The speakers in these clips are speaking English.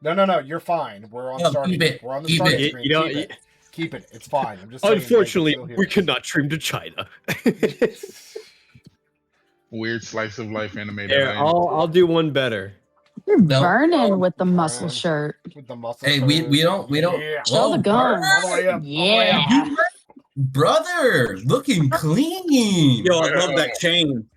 No. You're fine. We're on No, starting. keep it. We're on the Keep starting it. screen. You know, Keep it. It's fine. I'm just saying. unfortunately, Vegas, we cannot stream to China. Weird slice of life animated. There, I'll do one better. You're No. burning with the muscle Burn. shirt. With the muscle. Hey, we don't. Yeah. Show the gun. All the way up. All the way up. Yeah. Brother, looking clean. Yo, I love that chain.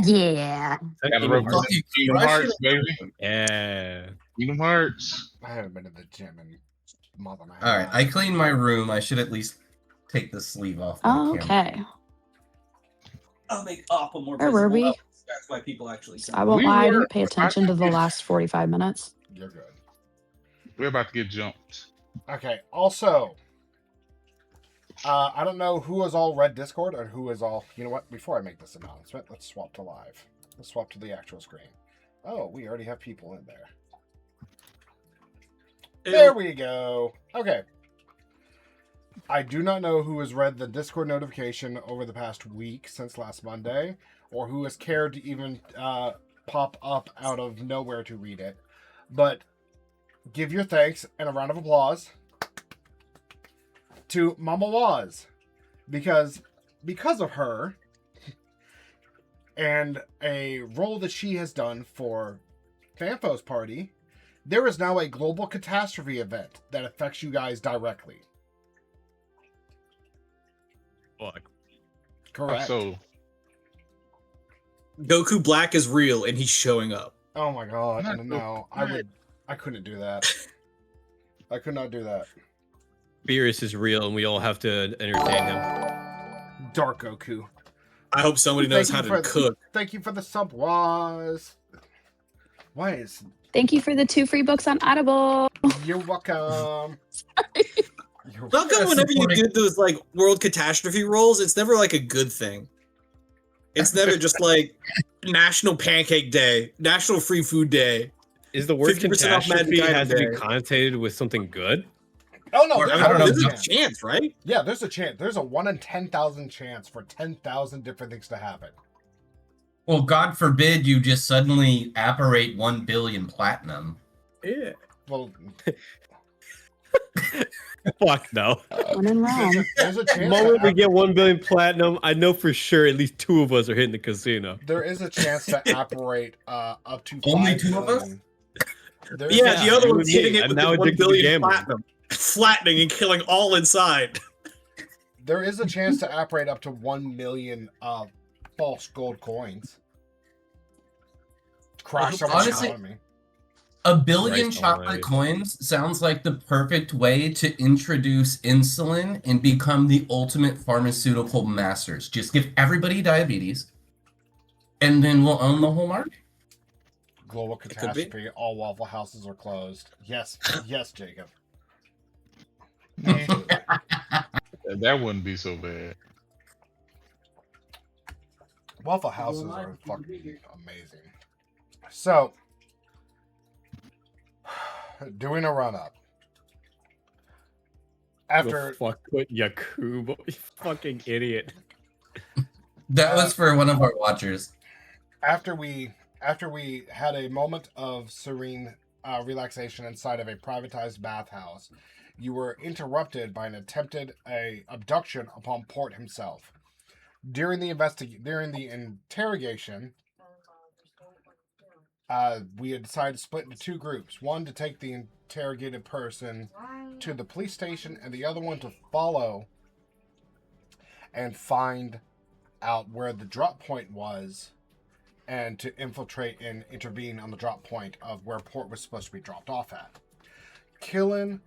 Yeah. Gotta Fucking represent Fucking Kingdom crush Hearts, it. baby. Yeah. Kingdom Hearts. I haven't been to the gym in a month and a half. All right, I cleaned my room. I should at least take the sleeve off. My camera. Okay. I'll make Appa more Where were visible. we? That's why people actually come. I won't We lie, I were- didn't pay attention to the last 45 minutes. You're good. We're about to get jumped. Okay. Also, I don't know who has all read Discord or who is all. You know what? Before I make this announcement, let's swap to live. Let's swap to the actual screen. Oh, we already have people in there. There we go. Okay. I do not know who has read the Discord notification over the past week since last Monday, or who has cared to even pop up out of nowhere to read it. But give your thanks and a round of applause to Mama Waz, because of her and a role that she has done for Fanfo's party, there is now a global catastrophe event that affects you guys directly. Fuck. Correct. So Goku Black is real and he's showing up. Oh my god, Not no. I couldn't do that. I could not do that. Beerus is real, and we all have to entertain him. Dark Goku. I hope somebody knows how to cook. Thank you for the sub, Waz. Why is... Thank you for the 2 free books on Audible. You're welcome. How come whenever you do those like world catastrophe rolls, it's never like a good thing? It's never just like National Pancake Day, National Free Food Day. Is the word 50% off Magic catastrophe Item has to be Day. connotated with something good? Oh no, Or, there's I don't know, always There's a a chance. chance, right? Yeah, there's a chance. There's a 1 in 10,000 chance for 10,000 different things to happen. Well, God forbid you just suddenly apparate 1 billion platinum. Yeah. Well, Fuck no. When in Rome. there's a The chance. moment we get 1 billion platinum, I know for sure at least 2 of us are hitting the casino. There is a chance to operate up to Only 5 2 of us? million. There's Yeah, the other you one's and me. hitting it I'm with now the 1 addicted to billion gambling. platinum, flattening and killing all inside. There is a chance to operate up to 1 million false gold coins. Crash someone's Honestly- economy. A billion Christ chocolate almighty. coins sounds like the perfect way to introduce insulin and become the ultimate pharmaceutical masters. Just give everybody diabetes, and then we'll own the whole market. Global could be. catastrophe. All Waffle Houses are closed. Yes, yes, Jacob. that wouldn't be so bad. Waffle Houses are fucking amazing. So, doing a run up. After Fuck with Yakubo, you fucking idiot. That was for one of our watchers. after we had a moment of serene relaxation inside of a privatized bathhouse, you were interrupted by an attempted abduction upon Port himself. During the interrogation, we had decided to split into 2 groups. One to take the interrogated person to the police station, and the other one to follow and find out where the drop point was, and to infiltrate and intervene on the drop point of where Port was supposed to be dropped off at. Killin,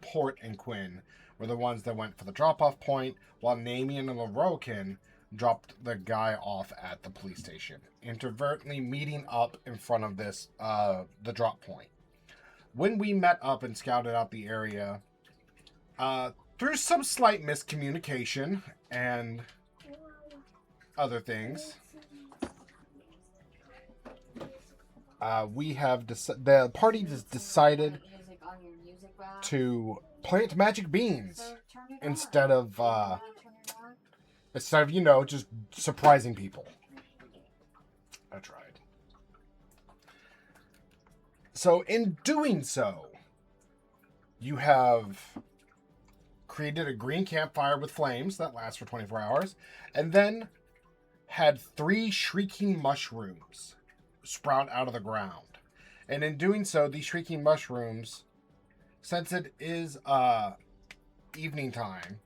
Port, and Quinn were the ones that went for the drop-off point, while Namian and Lorokin dropped the guy off at the police station, inadvertently meeting up in front of this the drop point. When we met up and scouted out the area, through some slight miscommunication and other things, the party has decided to plant magic beans instead of just surprising people. I tried. So in doing so, you have created a green campfire with flames that lasts for 24 hours, and then had 3 shrieking mushrooms sprout out of the ground. And in doing so, these shrieking mushrooms, since it is evening time,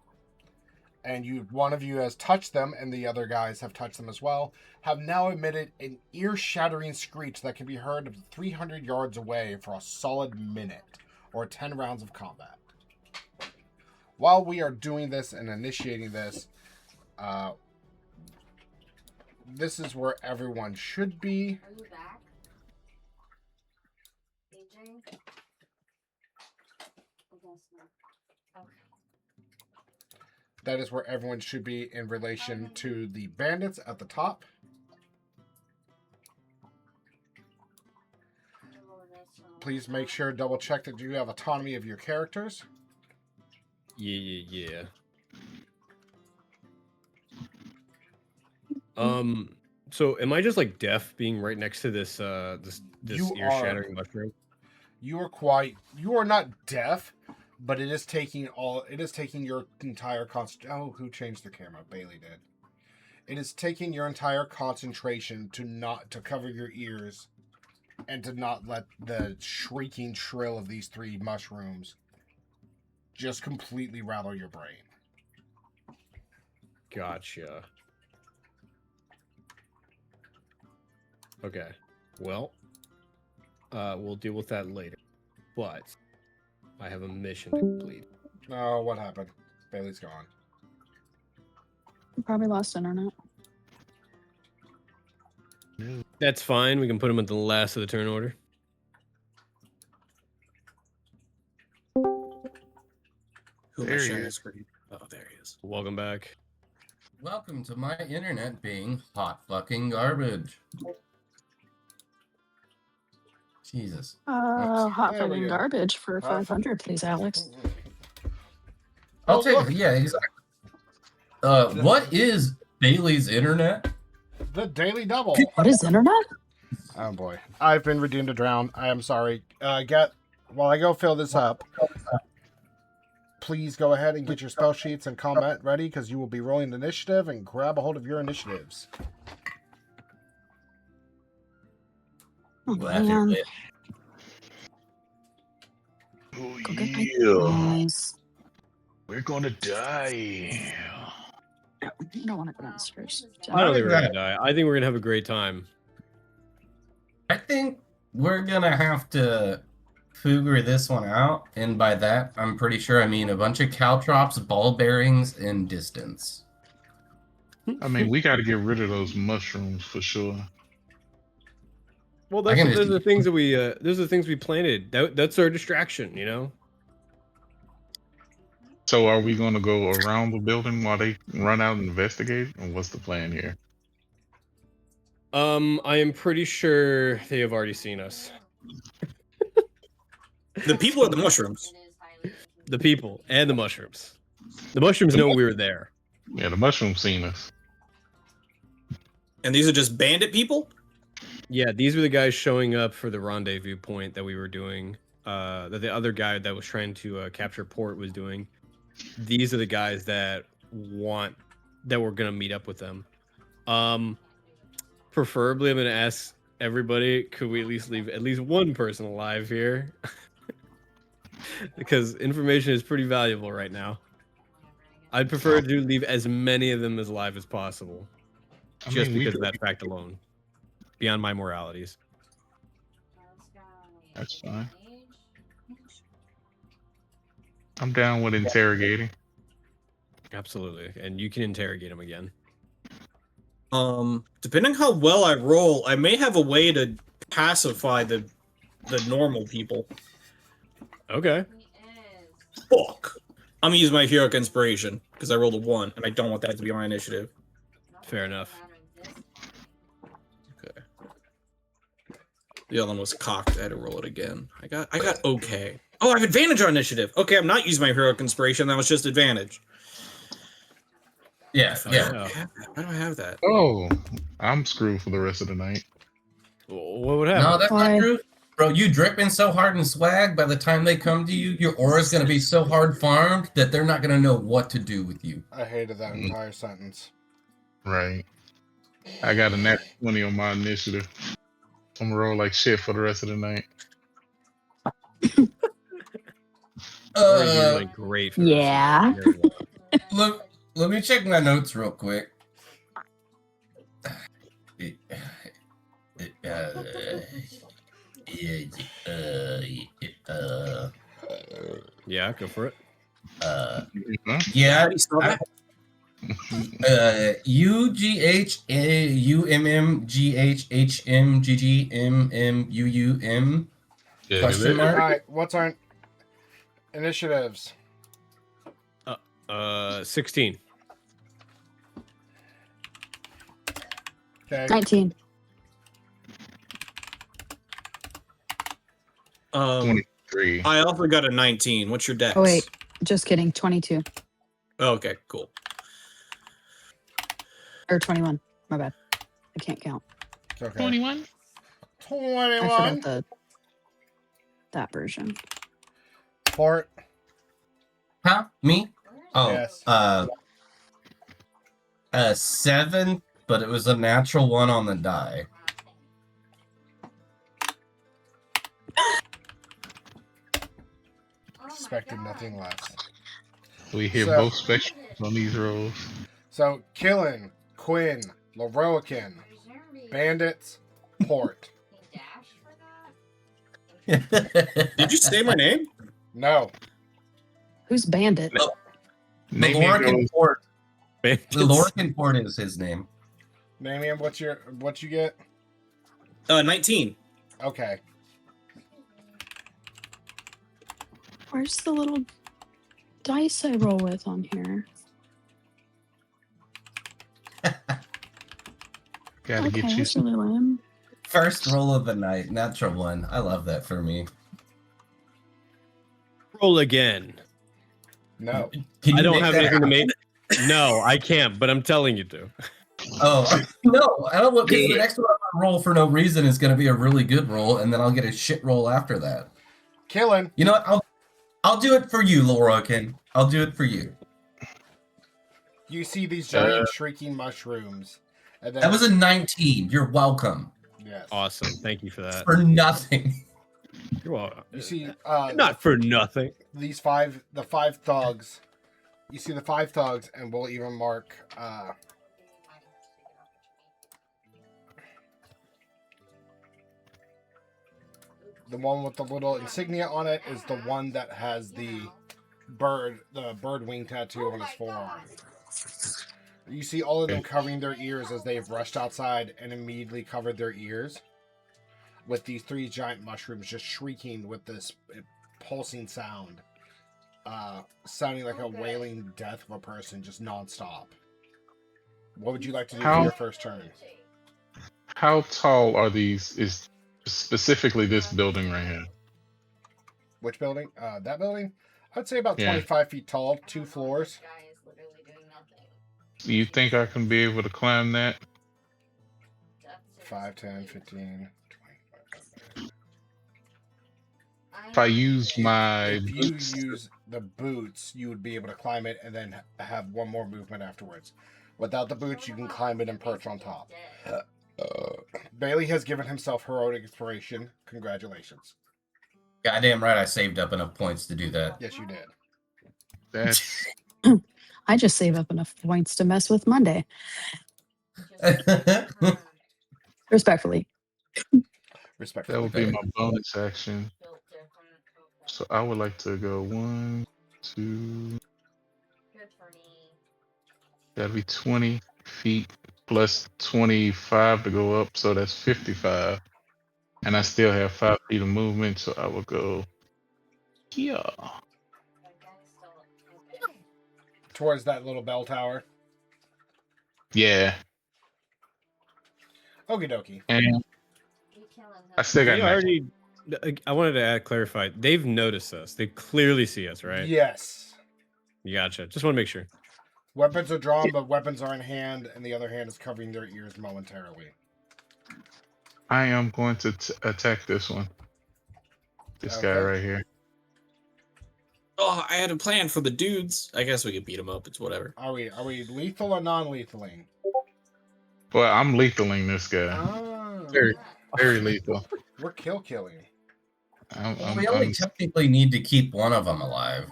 and one of you has touched them, and the other guys have touched them as well, have now emitted an ear-shattering screech that can be heard 300 yards away for a solid minute, or 10 rounds of combat. While we are doing this and initiating this, this is where everyone should be. Are you back? AJ? I guess not. Okay. That is where everyone should be in relation to the bandits at the top. Please make sure, double check that you have autonomy of your characters. Yeah. So am I just like deaf being right next to this this You ear-shattering mushroom? You are not deaf, but it is taking your entire who changed the camera? Bailey did. It is taking your entire concentration to cover your ears and to not let the shrieking shrill of these 3 mushrooms just completely rattle your brain. Gotcha. Okay. Well, we'll deal with that later. But I have a mission to complete. Oh, what happened? Bailey's gone. Probably lost internet. That's fine. We can put him at the last of the turn order. Who am I There he sharing is. screen? Oh, there he is. Welcome back. Welcome to my internet being hot fucking garbage. Jesus. Hot There we fucking go. garbage for Hot 500, please, Alex. I'll Oh, take look. it. Yeah, exactly. What is Bailey's internet? The Daily Double. What is internet? Oh boy. I've been redeemed to drown. I am sorry. While I go fill this up, please go ahead and get your spell sheets and combat ready, because you will be rolling initiative, and grab a hold of your initiatives. Oh, Laugh your man. lip. Oh, Go get my yeah. eyes. We're gonna die. You don't want to go downstairs. I don't think we're Okay. gonna die. I think we're gonna have a great time. I think we're gonna have to figure this one out, and by that, I'm pretty sure I mean a bunch of caltrops, ball bearings, and distance. I mean, we got to get rid of those mushrooms for sure. Well, I can those just- are the things that those are the things we planted. That's our distraction, you know. So, are we going to go around the building while they run out and investigate? And what's the plan here? I am pretty sure they have already seen us. The people or the mushrooms? The people and the mushrooms. The mushrooms know we were there. Yeah, the mushrooms seen us. And these are just bandit people? Yeah, these were the guys showing up for the rendezvous point that we were doing. That the other guy that was trying to capture port was doing. These are the guys that were gonna meet up with them. Preferably, I'm gonna ask everybody, could we at least leave at least one person alive here? Because information is pretty valuable right now. I'd prefer to leave as many of them as alive as possible, just because of that fact alone. Beyond my moralities. That's fine. I'm down with interrogating. Absolutely, and you can interrogate him again. Depending how well I roll, I may have a way to pacify the normal people. Okay. Fuck. I'm gonna use my heroic inspiration because I rolled a 1, and I don't want that to be my initiative. Fair enough. Okay. The other one was cocked. I had to roll it again. I got okay. Oh, I have advantage on initiative. Okay, I'm not using my heroic inspiration. That was just advantage. Yeah, yeah. Why do I have that? Oh, I'm screwed for the rest of the night. What would happen? No, that's Why? not true. Bro, you dripping so hard in swag, by the time they come to you, your aura's going to be so hard farmed that they're not going to know what to do with you. I hated that entire sentence. Right. I got a nat 20 on my initiative. I'm gonna roll like shit for the rest of the night. You're doing great. For the rest of the night. Look, let me check my notes real quick. Yeah, go for it. Yeah, How do you spell that? UGHUMMGHHMGGMMUUM Yeah, question All mark. right, what's our initiatives? 16. Okay. 19. 23. I also got a 19. What's your dex? Oh, wait. Just kidding. 22. Oh, okay, cool. Or 21. My bad. I can't count. Okay. 21. I 21. forgot that version. Port. Huh? Me? Oh, Yes. 7, but it was a natural 1 on the die. Expected nothing less. We hit So- both spectrums on these rolls. So, Killing, Quinn, Lorokin, Bandits, Port. Did you say my name? No. Who's Bandit? The Name Lorican goes, Port. Bandits. The Lorican Port is his name. Namian, what you get? 19. Okay. Where's the little dice I roll with on here? gotta Okay, get you that's some. really lame. First roll of the night, natural 1. I love that for me. Roll again. No. Can I you don't make have that anything to happen? make. No, I can't, but I'm telling you to. Oh, no, I don't want, because the next one I roll for no reason is going to be a really good roll, and then I'll get a shit roll after that. Killing. You know what? I'll do it for you, Lorokin. I'll do it for you. You see these giant shrieking mushrooms. And then, That was a 19. You're welcome. yes. Awesome. Thank you for that. For nothing. You're welcome. You see Not for nothing. the 5 thugs. You see the 5 thugs, and we'll even mark the one with the little insignia on it is the one that has the bird wing tattoo on his forearm. You see all of them covering their ears as they've rushed outside and immediately covered their ears with these 3 giant mushrooms just shrieking with this pulsing sound, sounding like a wailing death of a person just nonstop. What would you like to do for your first turn? How tall are these? Is specifically this building right here? Which building? That building? I'd say about Yeah. 25 feet tall, 2 floors. Do you think I can be able to climb that? 5, 10, 15, 20. If I use my If you boots, use the boots, you would be able to climb it and then have one more movement afterwards. Without the boots, you can climb it and perch on top. Bailey has given himself heroic inspiration. Congratulations. Goddamn right I saved up enough points to do that. Yes, you did. that's I just save up enough points to mess with Monday. Respectfully. Respectfully. that would be my bonus action. So I would like to go 1, 2. That'd be 20 feet plus 25 to go up, so that's 55. And I still have 5 feet of movement, so I will go here. Towards that little bell tower. Yeah, Okie dokie. and I still got They 9. already. I wanted to clarify. They've noticed us. They clearly see us, right? Yes. Gotcha. Just want to make sure. Weapons are drawn, but weapons are in hand, and the other hand is covering their ears momentarily. I am going to attack this one. This Okay. guy right here. Oh, I had a plan for the dudes. I guess we could beat them up. It's whatever. Are we lethal or non-lethaling? Well, I'm lethaling this guy. Ah, Very, very lethal. we're killing. We only technically need to keep one of them alive.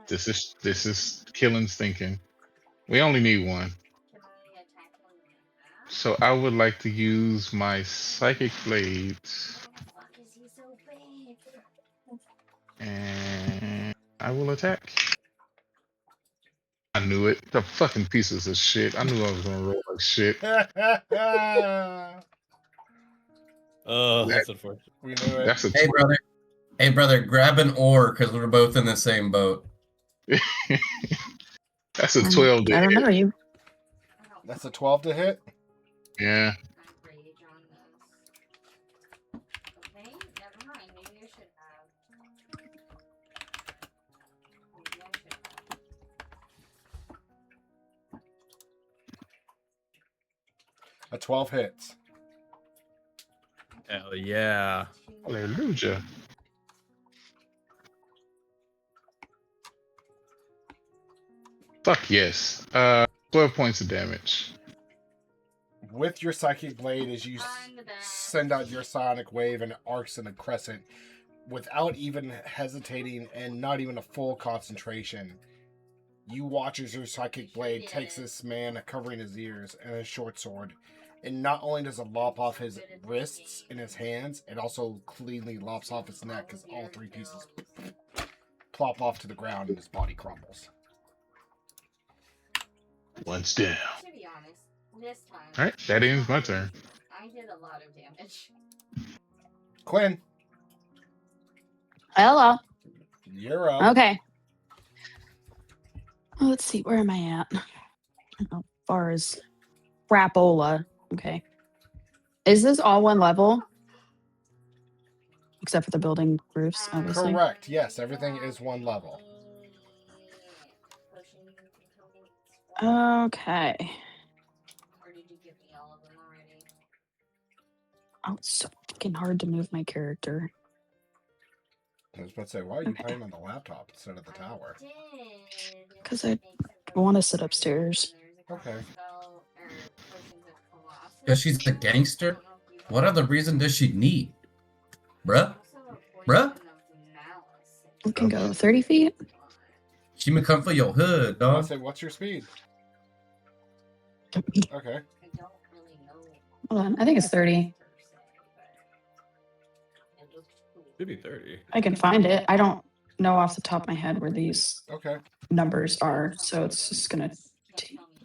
This is killing thinking. We only need one. So I would like to use my psychic blades, and I will attack. I knew it. The fucking pieces of shit. I knew I was gonna roll like shit. Oh, that's unfortunate. We knew it. That's a Hey brother, grab an oar because we're both in the same boat. that's a 12 to I don't hit. know you. That's a 12 to hit. Yeah. Okay, never mind. Maybe I should have. Maybe I should have. A 12 hits. Hell yeah. Hallelujah. Fuck yes. 12 points of damage. With your psychic blade, as you send out your sonic wave and it arcs in a crescent, without even hesitating and not even a full concentration, you watch as your psychic blade takes this man covering his ears and a short sword, and not only does it lop off his wrists and his hands, it also cleanly lops off his neck as all three pieces plop off to the ground and his body crumbles. One's down. To be honest, this time. Alright, that ends my turn. I did a lot of damage. Quinn, Hello. you're up. Okay. Let's see. Where am I at? As far as Crapola. Okay. Is this all one level? Except for the building roofs, obviously. Correct. Yes, everything is one level. Okay. Or did you give me all of them already? Oh, it's so fucking hard to move my character. I was about to say, why are you playing on the laptop instead of the tower? Because I want to sit upstairs. Okay. Because she's a gangster? What other reason does she need? Bruh? Bruh? We can go 30 feet. She may come for your hood, I dog. say, what's your speed? Okay. Hold on. I think it's 30. Should be 30. I can find it. I don't know off the top of my head where these Okay. numbers are, so it's just gonna.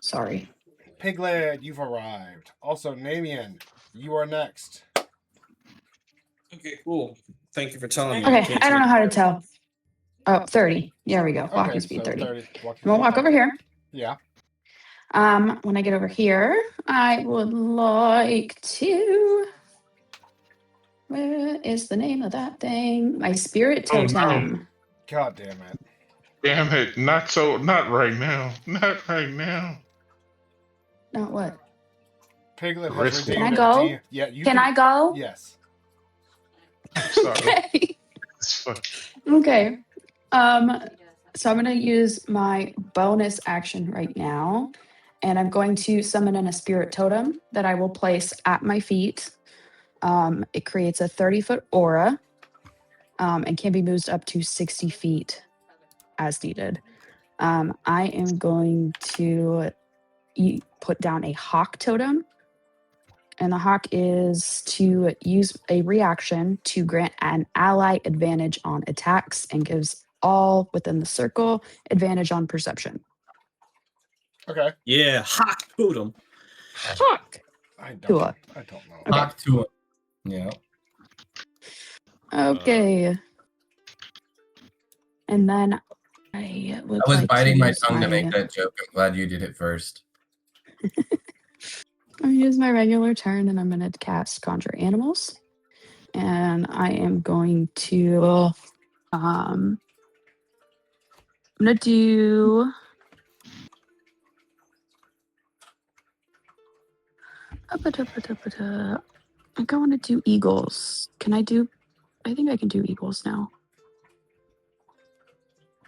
Sorry. Piglet, you've arrived. Also, Namian, you are next. Okay, cool. Thank you for telling me. Okay, I don't know how to tell. Oh, 30. There we go. Walking Okay, speed so 30. 30. I'm gonna walk over here. Yeah. When I get over here, I would like to. Where is the name of that thing? My spirit Oh, no. totem. God damn it. Damn it. Not right now. Not right now. Not what? Piglet has Risky. redeemed Can I a go? D- Yeah, you Can I go? Yes. Sorry. Okay. It's fuck. Okay. So I'm gonna use my bonus action right now, and I'm going to summon in a spirit totem that I will place at my feet. It creates a 30-foot aura, and can be moved up to 60 feet as needed. I am going to put down a hawk totem, and the hawk is to use a reaction to grant an ally advantage on attacks and gives all within the circle advantage on perception. Okay. Yeah, hot totem. Hawk. I don't Cool. know. Okay. Talk to him. Yeah. Okay. And then I would I was like biting to my use tongue to make that joke. I'm glad you did it first. I'm gonna use my regular turn, and I'm gonna cast Conjure Animals, and I am going to I'm gonna do I think I want to do eagles. Can I do I think I can do eagles now.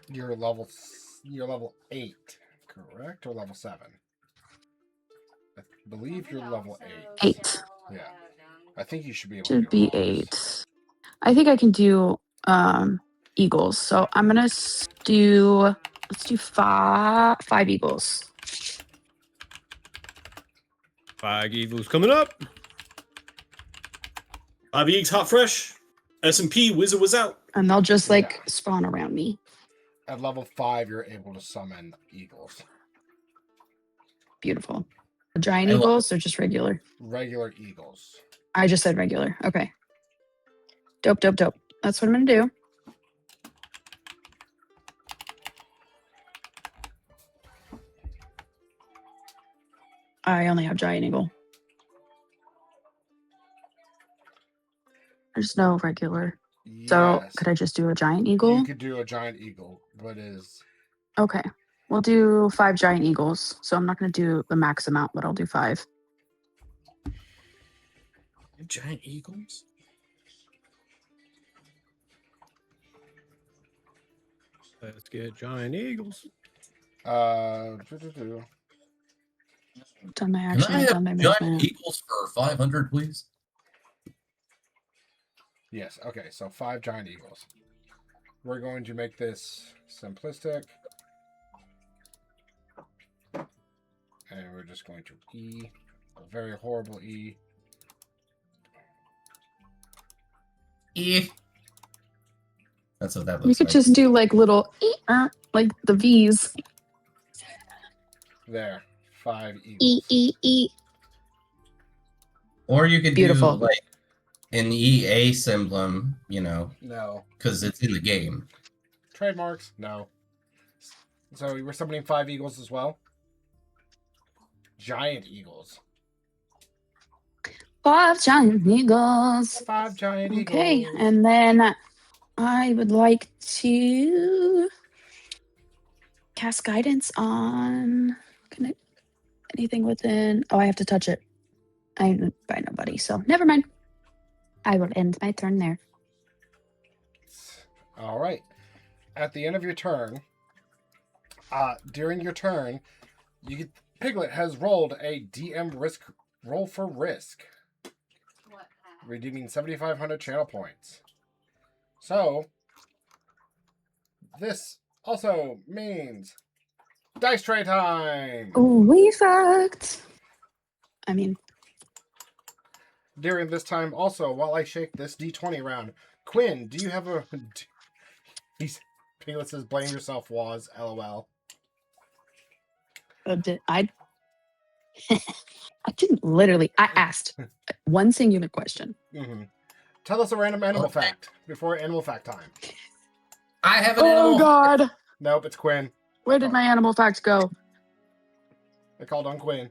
You're level 8, correct? Or level 7? I believe you're level 8. 8. Yeah. I think you should be able to Should do be eagles. 8. I think I can do eagles. So I'm gonna do let's do five eagles. 5 eagles coming up. 5 eggs, hot fresh. S&P, wizard was out. And they'll just like Yeah. spawn around me. At level 5, you're able to summon eagles. Beautiful. Giant I love eagles or just regular? Regular eagles. I just said regular. Okay. Dope, dope, dope. That's what I'm gonna do. I only have giant eagle. There's no regular. So Yes. could I just do a giant eagle? You could do a giant eagle, but is Okay. We'll do 5 giant eagles. So I'm not gonna do the max amount, but I'll do 5. Giant eagles? Let's get giant eagles. doo-doo-doo. Done my Can action, I have done my giant movement. eagles for 500, please? Yes, okay, so 5 giant eagles. We're going to make this simplistic. And we're just going to E, a very horrible E. That's what that You looks could like. just do like little like the V's. There, 5 eagles. E. Or you could Beautiful. do like an EA symbol, you know, No. because it's in the game. Trademarks? No. So we're summoning 5 eagles as well? Giant eagles. 5 giant eagles. 5 giant eagles. Okay, and then I would like to cast guidance on anything within. Oh, I have to touch it. I'm by nobody, so never mind. I will end my turn there. All right. At the end of your turn, during your turn, Piglet has rolled a DM risk roll for risk, What happened? redeeming 7,500 channel points. So, this also means dice tray time. We fucked. I mean, During this time, also, while I shake this D20 around, Quinn, do you have a? Piglet says, "Blame yourself, Waz." LOL. I didn't literally. I asked one singular question. Mm-hmm. Tell us a random animal fact before animal fact time. I have an Oh animal. God! Nope, it's Quinn. Where did my animal facts go? I called on Quinn.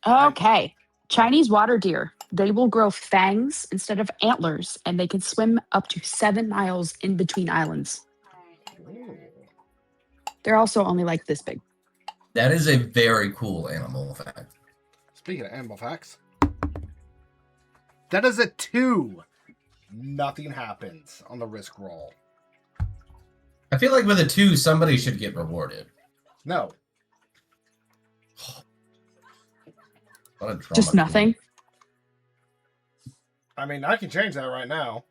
Okay. Chinese water deer. They will grow fangs instead of antlers, and they can swim up to 7 miles in between islands. Ooh. They're also only like this big. That is a very cool animal fact. Speaking of animal facts, that is a 2. Nothing happens on the risk roll. I feel like with a 2, somebody should get rewarded. No. What a drama Just queen. nothing. I mean, I can change that right now.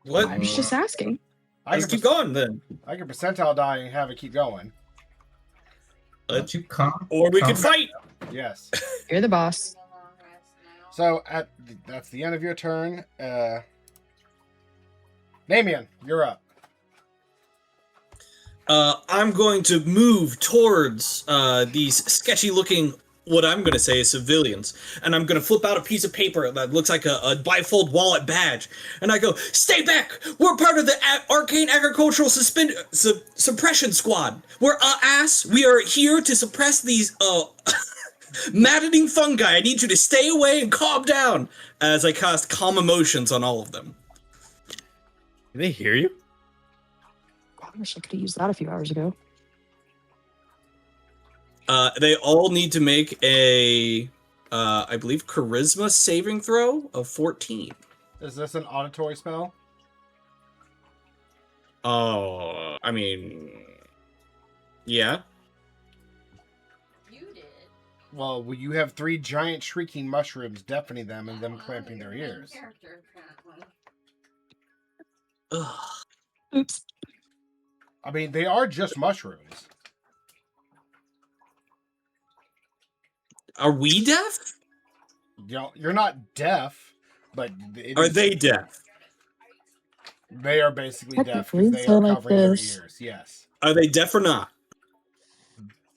What? I was just asking. Let's keep going then. I can percentile die and have it keep going. Don't you come? Or we come could fight. Yes. You're the boss. The long rest now. So that's the end of your turn. Namian, you're up. I'm going to move towards these sketchy-looking, what I'm going to say is civilians, and I'm going to flip out a piece of paper that looks like a bifold wallet badge, and I go, "Stay back! We're part of the Arcane Agricultural Suppression Squad. We're we are here to suppress these maddening fungi. I need you to stay away and calm down." As I cast Calm Emotions on all of them. Can they hear you? I wish I could have used that a few hours ago. They all need to make a, I believe, charisma saving throw of 14. Is this an auditory spell? Oh, I mean, yeah. You did. Well, you have 3 giant shrieking mushrooms deafening them and them Well, clamping you're their the main ears. character, apparently. Ugh. Oops. I mean, they are just mushrooms. Are we deaf? You're not deaf, but Are they deaf? They are basically deaf Technically, because they so are like covering their this. ears. Yes, Are they deaf or not?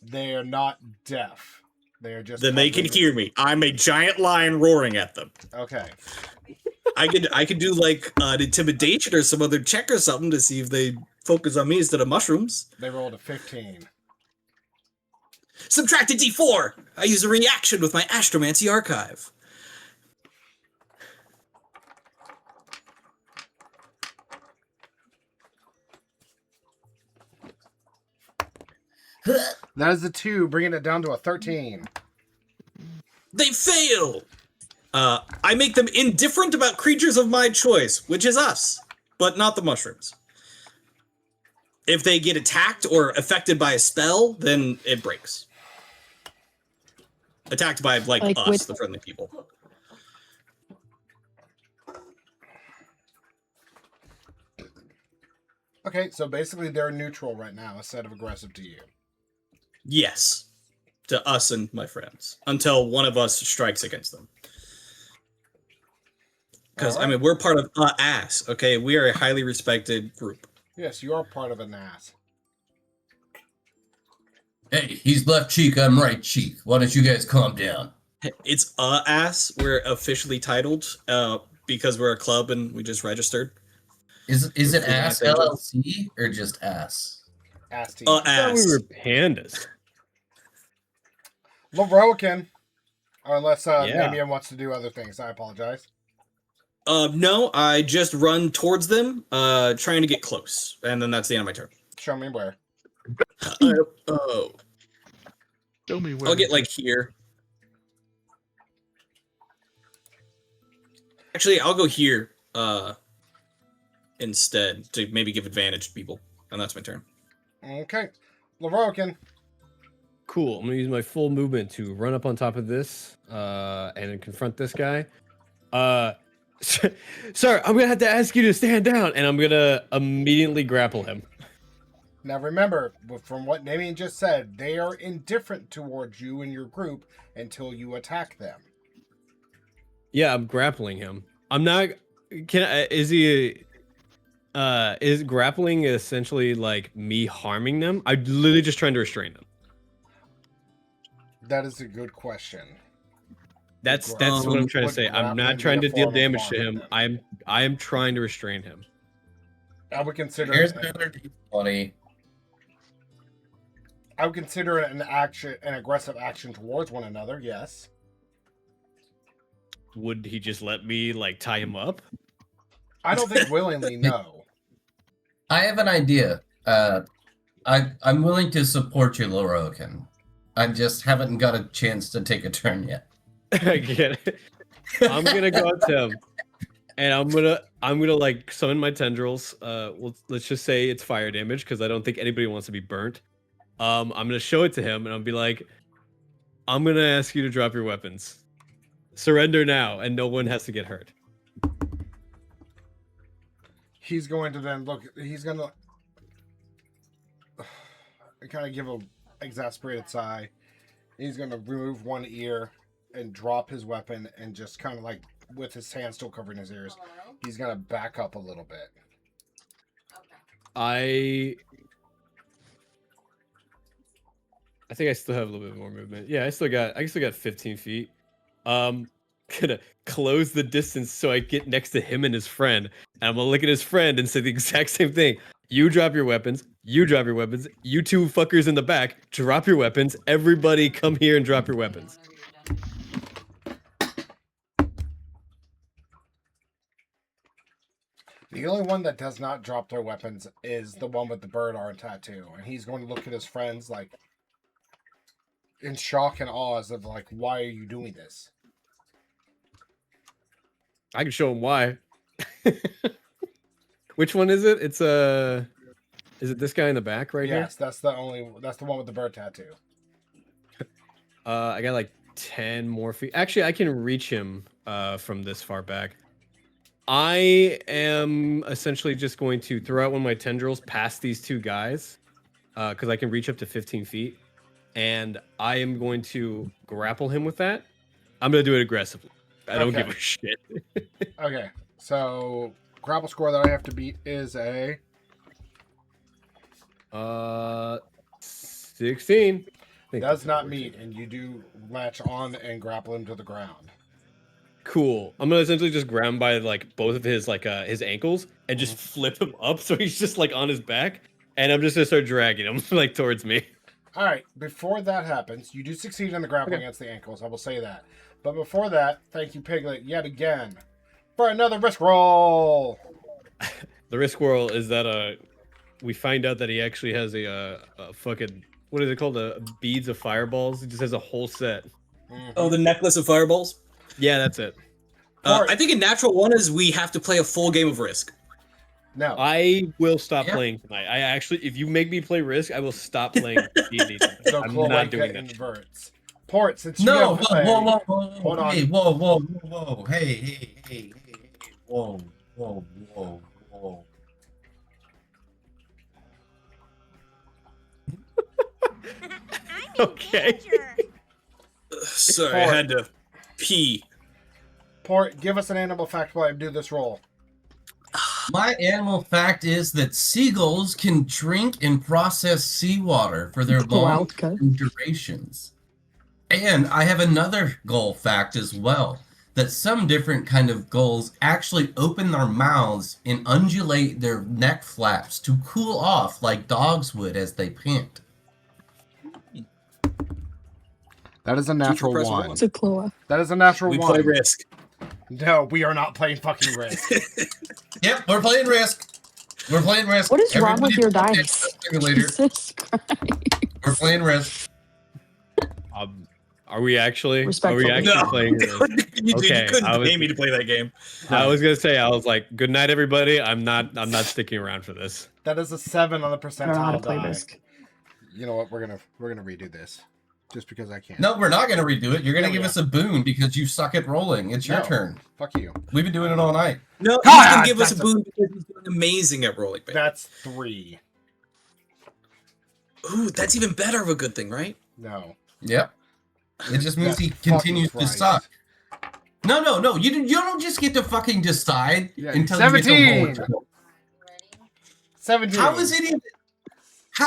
they are not deaf. They are just. Then they can covering hear me. I'm a giant lion roaring at them. Okay. I could do like an intimidation or some other check or something to see if they focus on me instead of mushrooms. They rolled a 15. Subtract a d4. I use a reaction with my astromancy archive. That is a 2, bringing it down to a 13. They fail. I make them indifferent about creatures of my choice, which is us, but not the mushrooms. If they get attacked or affected by a spell, then it breaks. Attacked by like us, with- the friendly people. Okay, so basically they're neutral right now instead of aggressive to you. Yes, to us and my friends, until one of us strikes against them. Because I mean, we're part of ASS. Okay, we are a highly respected group. Yes, you are part of an ass. Hey, he's left cheek, I'm right cheek. Why don't you guys calm down? It's ASS. We're officially titled because we're a club and we just registered. Is it Freelance Ass Angels. LLC or just Ass? Ass team. I thought we ASS. were pandas. Leroican. Unless Yeah. Namian wants to do other things. I apologize. No, I just run towards them, trying to get close, and then that's the end of my turn. Show me where. Oh, Show me where. I'll get like here. Actually, I'll go here instead to maybe give advantage to people, and that's my turn. Okay. Leroican. Cool. I'm gonna use my full movement to run up on top of this and then confront this guy. Sir, I'm gonna have to ask you to stand down, and I'm gonna immediately grapple him. Now remember, from what Namian just said, they are indifferent towards you and your group until you attack them. Yeah, I'm grappling him. I'm not. Can I? Is he? Is grappling essentially like me harming them? I'm literally just trying to restrain them. That is a good question. That's what I'm trying to Would say. I'm grappling not be trying a to deal form of damage to harming him. them? I am trying to restrain him. I would consider Here's it, another D20. I would consider it an aggressive action towards one another. Yes. Would he just let me like tie him up? I don't think willingly. No. I have an idea. I'm willing to support you, Lorokan. I just haven't got a chance to take a turn yet. I get it. I'm gonna go up to him, and I'm gonna like summon my tendrils. Let's just say it's fire damage because I don't think anybody wants to be burnt. I'm gonna show it to him, and I'll be like, I'm gonna ask you to drop your weapons. Surrender now, and no one has to get hurt. He's going to then look. He's going to kind of give a exasperated sigh. He's going to remove one ear and drop his weapon and just kind of like with his hand still covering his ears. Hello? He's going to back up a little bit. Okay. I think I still have a little bit more movement. Yeah, I still got 15 feet. Gonna close the distance so I get next to him and his friend. And I'm gonna look at his friend and say the exact same thing. You drop your weapons. You drop your weapons. You two fuckers in the back, drop your weapons. Everybody come here and drop your weapons. Whenever you're done. The only one that does not drop their weapons is the one with the bird arm tattoo. And he's going to look at his friends like in shock and awe as of like, why are you doing this? I can show him why. Which one is it? It's is it this guy in the back right Yes, that's the one with the bird tattoo. here? I got like 10 more feet. Actually, I can reach him from this far back. I am essentially just going to throw out one of my tendrils past these two guys because I can reach up to 15 feet. And I am going to grapple him with that. I'm going to do it aggressively. I don't give a shit. Okay, so grapple score that I have to beat is a 16. does not meet, and you do latch on and grapple him to the ground. Cool. I'm gonna essentially just grab him by like both of his his ankles and just flip him up so he's just like on his back, and I'm just gonna start dragging him like towards me. All right, before that happens, you do succeed in the grapple against the ankles. I will say that. But before that, thank you, Piglet, yet again for another risk roll. The risk roll is that we find out that he actually has a fucking, what is it called? Beads of fireballs. He just has a whole set. Oh, the necklace of fireballs. Yeah, that's it. I think a natural one is we have to play a full game of Risk. No, I will stop playing tonight. I actually, if you make me play Risk, I will stop playing D&D. so I'm not doing that. inverts. Port, since you No, have played, whoa, on. hey, whoa, hey, whoa. Okay. Sorry, I had to pee. Port, give us an animal fact while I do this roll. My animal fact is that seagulls can drink and process seawater for their long durations. And I have another gull fact as well, that some different kind of gulls actually open their mouths and undulate their neck flaps to cool off like dogs would as they pant. That is a natural one. It's a claw. That is a natural We one. play Risk. No, we are not playing fucking Risk. Yep, we're playing Risk. We're playing Risk. What is wrong with Everybody your play dice? Simulator. Jesus Christ. We're playing Risk. Are we actually? Are Respectfully. we actually No. playing Risk? You Okay, couldn't I was- pay me to play that game. I was gonna say, I was like, "Good night, everybody." I'm not sticking around for this. That is a 7 on the I don't know how to percentile play die. Risk. You know what? We're gonna redo this, just because I can. No, we're not going to redo it. You're going Yeah, to we give are. us a boon because you suck at rolling. It's your No. turn. Fuck you. We've been doing it all night. No, God, he's gonna give us a that's a- boon because he's doing amazing at rolling. Babe. That's 3. Ooh, that's even better of a good thing, right? No. Yep. It just means he That's continues fucking to Christ. suck. No. You don't just get to fucking decide Yeah, until 17. you get to roll. 17. How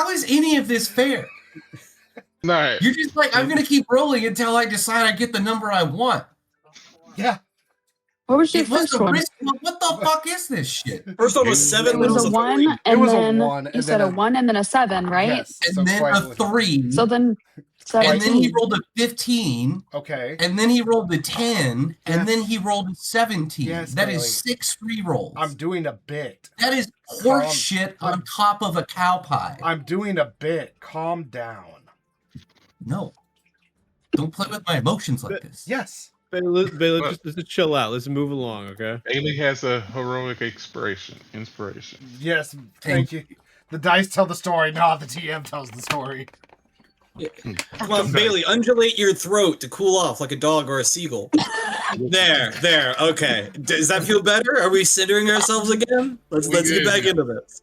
is any of this fair? Nah, You're just like, I'm going to keep rolling until I decide I get the number I want. Yeah. What was your It was first a one? risk. What the fuck is this shit? First one was It 7. It was a 1, three. and was a then 1, you and said then a 1 and then a 7, right? Yes. And so then quite a li- 3. So then and then he 17. rolled a 15. Okay. And then he rolled a 10, and then Yes. he rolled a 17. Yes, That Bailey. is 6 re-rolls. I'm doing a bit. That is horse shit on top of a cow pie. I'm doing a bit. Calm down. No. Don't play with my emotions like this. Yes. Bailey, let's just chill out. Let's move along, okay? Bailey has a heroic inspiration. Yes. Thank you. The dice tell the story, not the TM tells the story. Come on, Bailey, undulate your throat to cool off like a dog or a seagull. There. Okay. Does that feel better? Are we centering ourselves again? Let's get good. back into this.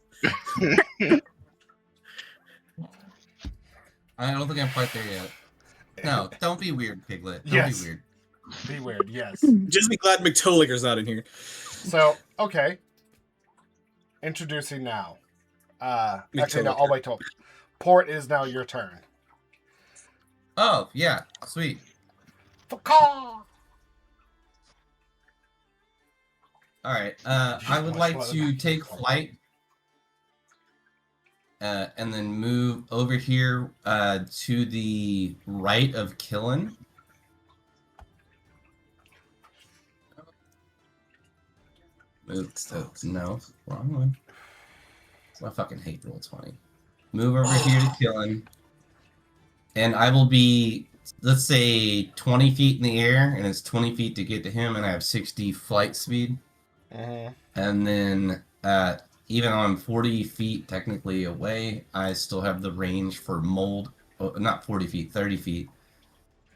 I don't think I'm quite there yet. No, don't be weird, Piglet. Don't Yes. be weird. Be weird. Yes. Just be glad McTolliger's not in here. So, okay. Introducing now. Actually, no, I'll wait till. Port is now your turn. Oh, yeah. Sweet. All Alright, I would like to take flight. And then move over here to the right of Killen. Move no, wrong one. I fucking hate roll 20. Move over here to Killen. And I will be, let's say, 20 feet in the air, and it's 20 feet to get to him, and I have 60 flight speed. And then, even though I'm 40 feet technically away, I still have the range for mold. Oh, not 40 feet, 30 feet.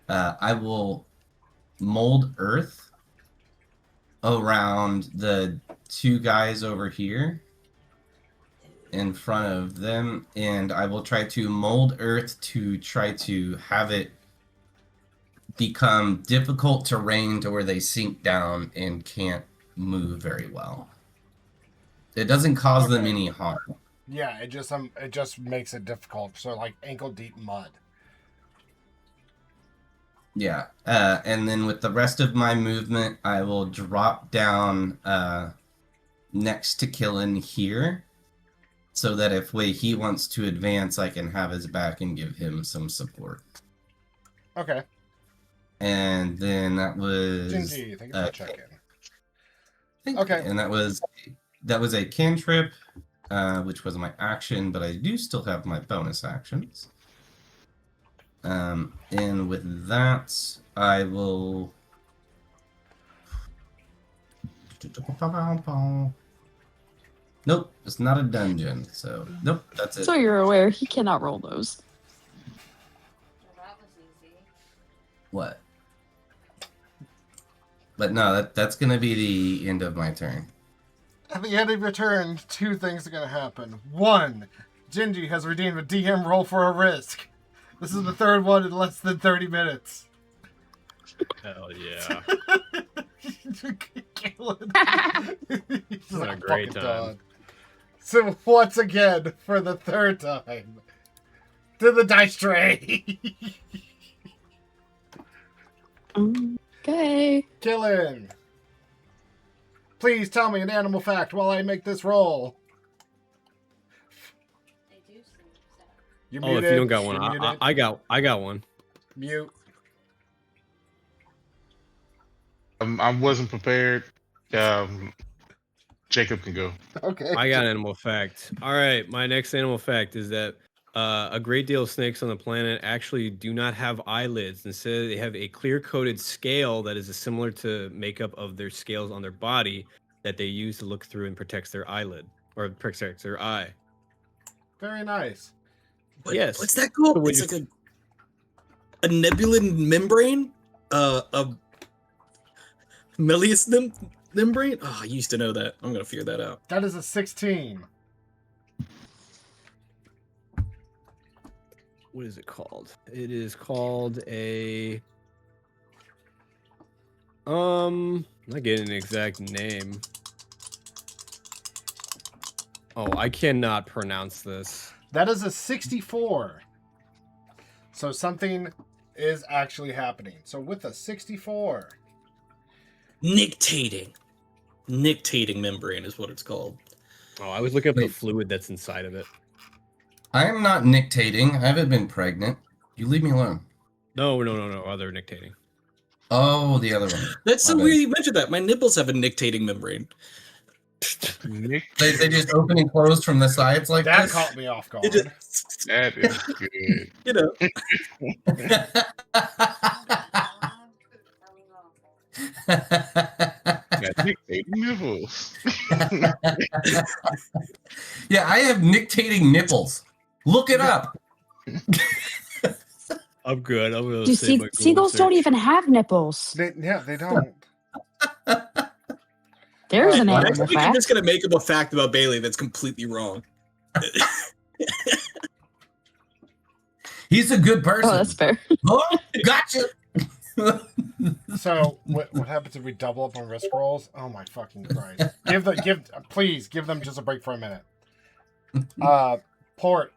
I will mold earth around the two guys over here in front of them, and I will try to mold earth to try to have it become difficult terrain to where they sink down and can't move very well. It doesn't cause them Okay. any harm. Yeah, it just makes it difficult. So like ankle deep mud. Yeah, and then with the rest of my movement, I will drop down next to Killen here, so that if he wants to advance, I can have his back and give him some support. Okay. And then that was Gingy, thank you for checking. okay, and that was a cantrip, which was my action, but I do still have my bonus actions. And with that, I will. Nope, it's not a dungeon, so nope, that's it. So you're aware, he cannot roll those. Well, that was easy. What? But no, that's gonna be the end of my turn. At the end of your turn, two things are going to happen. One, Gingy has redeemed a DM roll for a risk. This is the third one in less than 30 minutes. Hell yeah. He's What a like, great "Fucking time." done." So once again, for the third time, to the dice tray. Okay. Killen. Please tell me an animal fact while I make this roll. They do seem sad. You're Oh, muted. if you don't got one, You're muted. I got one. Mute. I wasn't prepared. Jacob can go. Okay. I got an animal fact. All right, my next animal fact is that a great deal of snakes on the planet actually do not have eyelids. Instead, they have a clear-coated scale that is similar to makeup of their scales on their body that they use to look through and protects their eyelid or protects their eye. Very nice. Yes. What's that called? So when It's you- like a nebulin membrane? A Melius membrane? Oh, I used to know that. I'm gonna figure that out. That is a 16. What is it called? It is called a I'm not getting an exact name. Oh, I cannot pronounce this. That is a 64. So something is actually happening. So with a 64. Nictating membrane is what it's called. Oh, I was looking up the Wait. fluid that's inside of it. I am not nictating. I haven't been pregnant. You leave me alone. No, other nictating. Oh, the other one. That's so My bad. weird you mentioned that. My nipples have a nictating membrane. Nick, They just open and close from the sides like That this. caught me off guard. It just, that is good. you know, Got Nick nipples. Yeah, I have nictating nipples. Look it up. I'm good. I'm gonna You save see, my Google seagulls don't search. even have nipples. They don't. There's an Well, next animal week I'm fact. just gonna make up a fact about Bailey that's completely wrong. He's a good person. Oh, that's fair. Oh, gotcha. So what happens if we double up on risk rolls? Oh my fucking Christ! Please give them just a break for a minute. Port.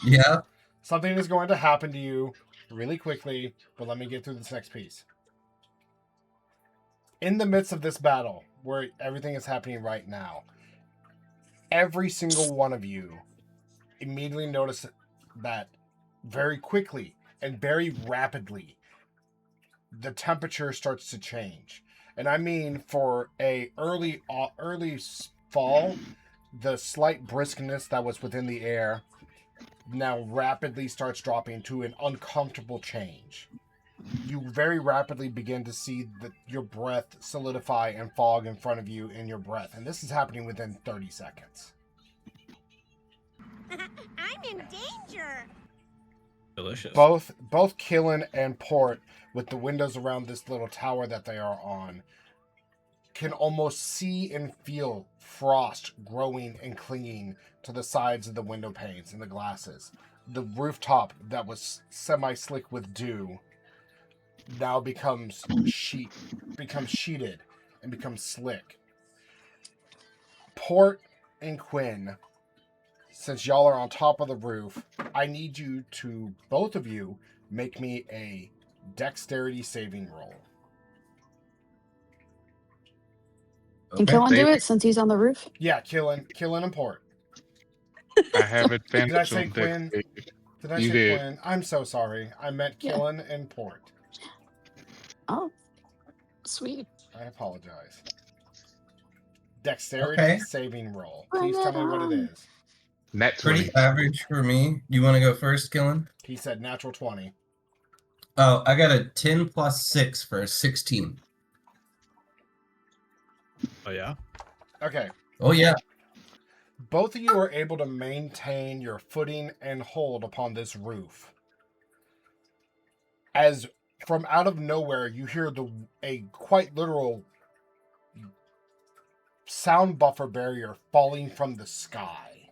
Yeah. Something is going to happen to you really quickly, but let me get through this next piece. In the midst of this battle, where everything is happening right now, every single one of you immediately notice that very quickly and very rapidly, the temperature starts to change. And I mean, for a early fall, the slight briskness that was within the air now rapidly starts dropping to an uncomfortable change. you very rapidly begin to see your breath solidify and fog in front of you in your breath. And this is happening within 30 seconds. I'm in danger. Delicious. Both Killen and Port, with the windows around this little tower that they are on, can almost see and feel frost growing and clinging to the sides of the window panes and the glasses. The rooftop that was semi-slick with dew now becomes sheeted and becomes slick. Port and Quinn, since y'all are on top of the roof, I need you to, both of you, make me a dexterity saving roll. Can Killen do it since he's on the roof? Yeah, Killen and Port. I have advantage Did I say on Quinn? dexterity. Did I You say did. Quinn? I'm so sorry. I meant Yeah. Killen and Port. Oh, sweet. I apologize. Dexterity Okay. saving roll. Bring Please tell it me what it on. is. Nat 20. Pretty average for me. You want to go first, Killen? He said natural 20. Oh, I got a 10 plus 6 for a 16. Oh yeah. Okay. Oh, yeah. Both of you are able to maintain your footing and hold upon this roof. As from out of nowhere, you hear a quite literal sound buffer barrier falling from the sky.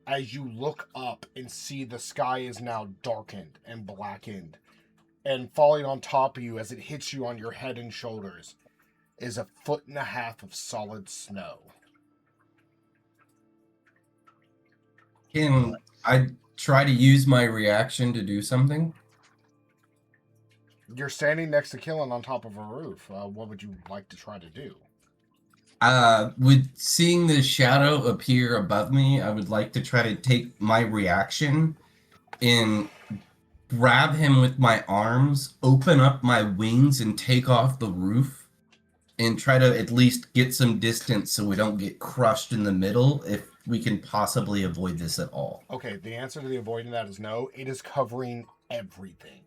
As you look up and see the sky is now darkened and blackened, and falling on top of you as it hits you on your head and shoulders is 1.5 feet of solid snow. Can I try to use my reaction to do something? You're standing next to Killen on top of a roof. What would you like to try to do? With seeing the shadow appear above me, I would like to try to take my reaction and grab him with my arms, open up my wings, and take off the roof, and try to at least get some distance so we don't get crushed in the middle if we can possibly avoid this at all. Okay, the answer to the avoiding that is no. It is covering everything.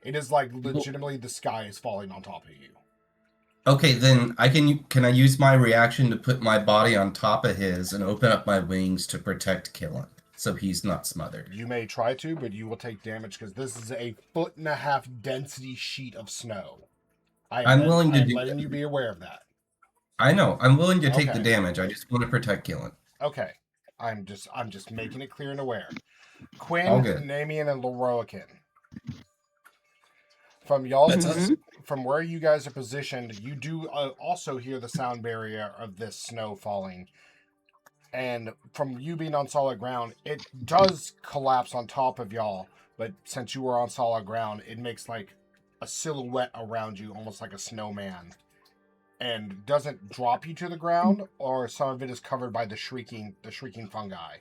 It is like legitimately the sky is falling on top of you. Okay, then can I use my reaction to put my body on top of his and open up my wings to protect Killen so he's not smothered? You may try to, but you will take damage because this is a 1.5 foot density sheet of snow. I'm willing to do letting you be aware of that. I know. I'm willing to take the Okay. damage. I just want to protect Killen. Okay. I'm just making it clear and aware. All Quinn, good. Namian, and Leroican. From y'all's That's us. from where you guys are positioned, you do also hear the sound barrier of this snow falling. And from you being on solid ground, it does collapse on top of y'all. But since you were on solid ground, it makes like a silhouette around you, almost like a snowman. And doesn't drop you to the ground, or some of it is covered by the shrieking fungi.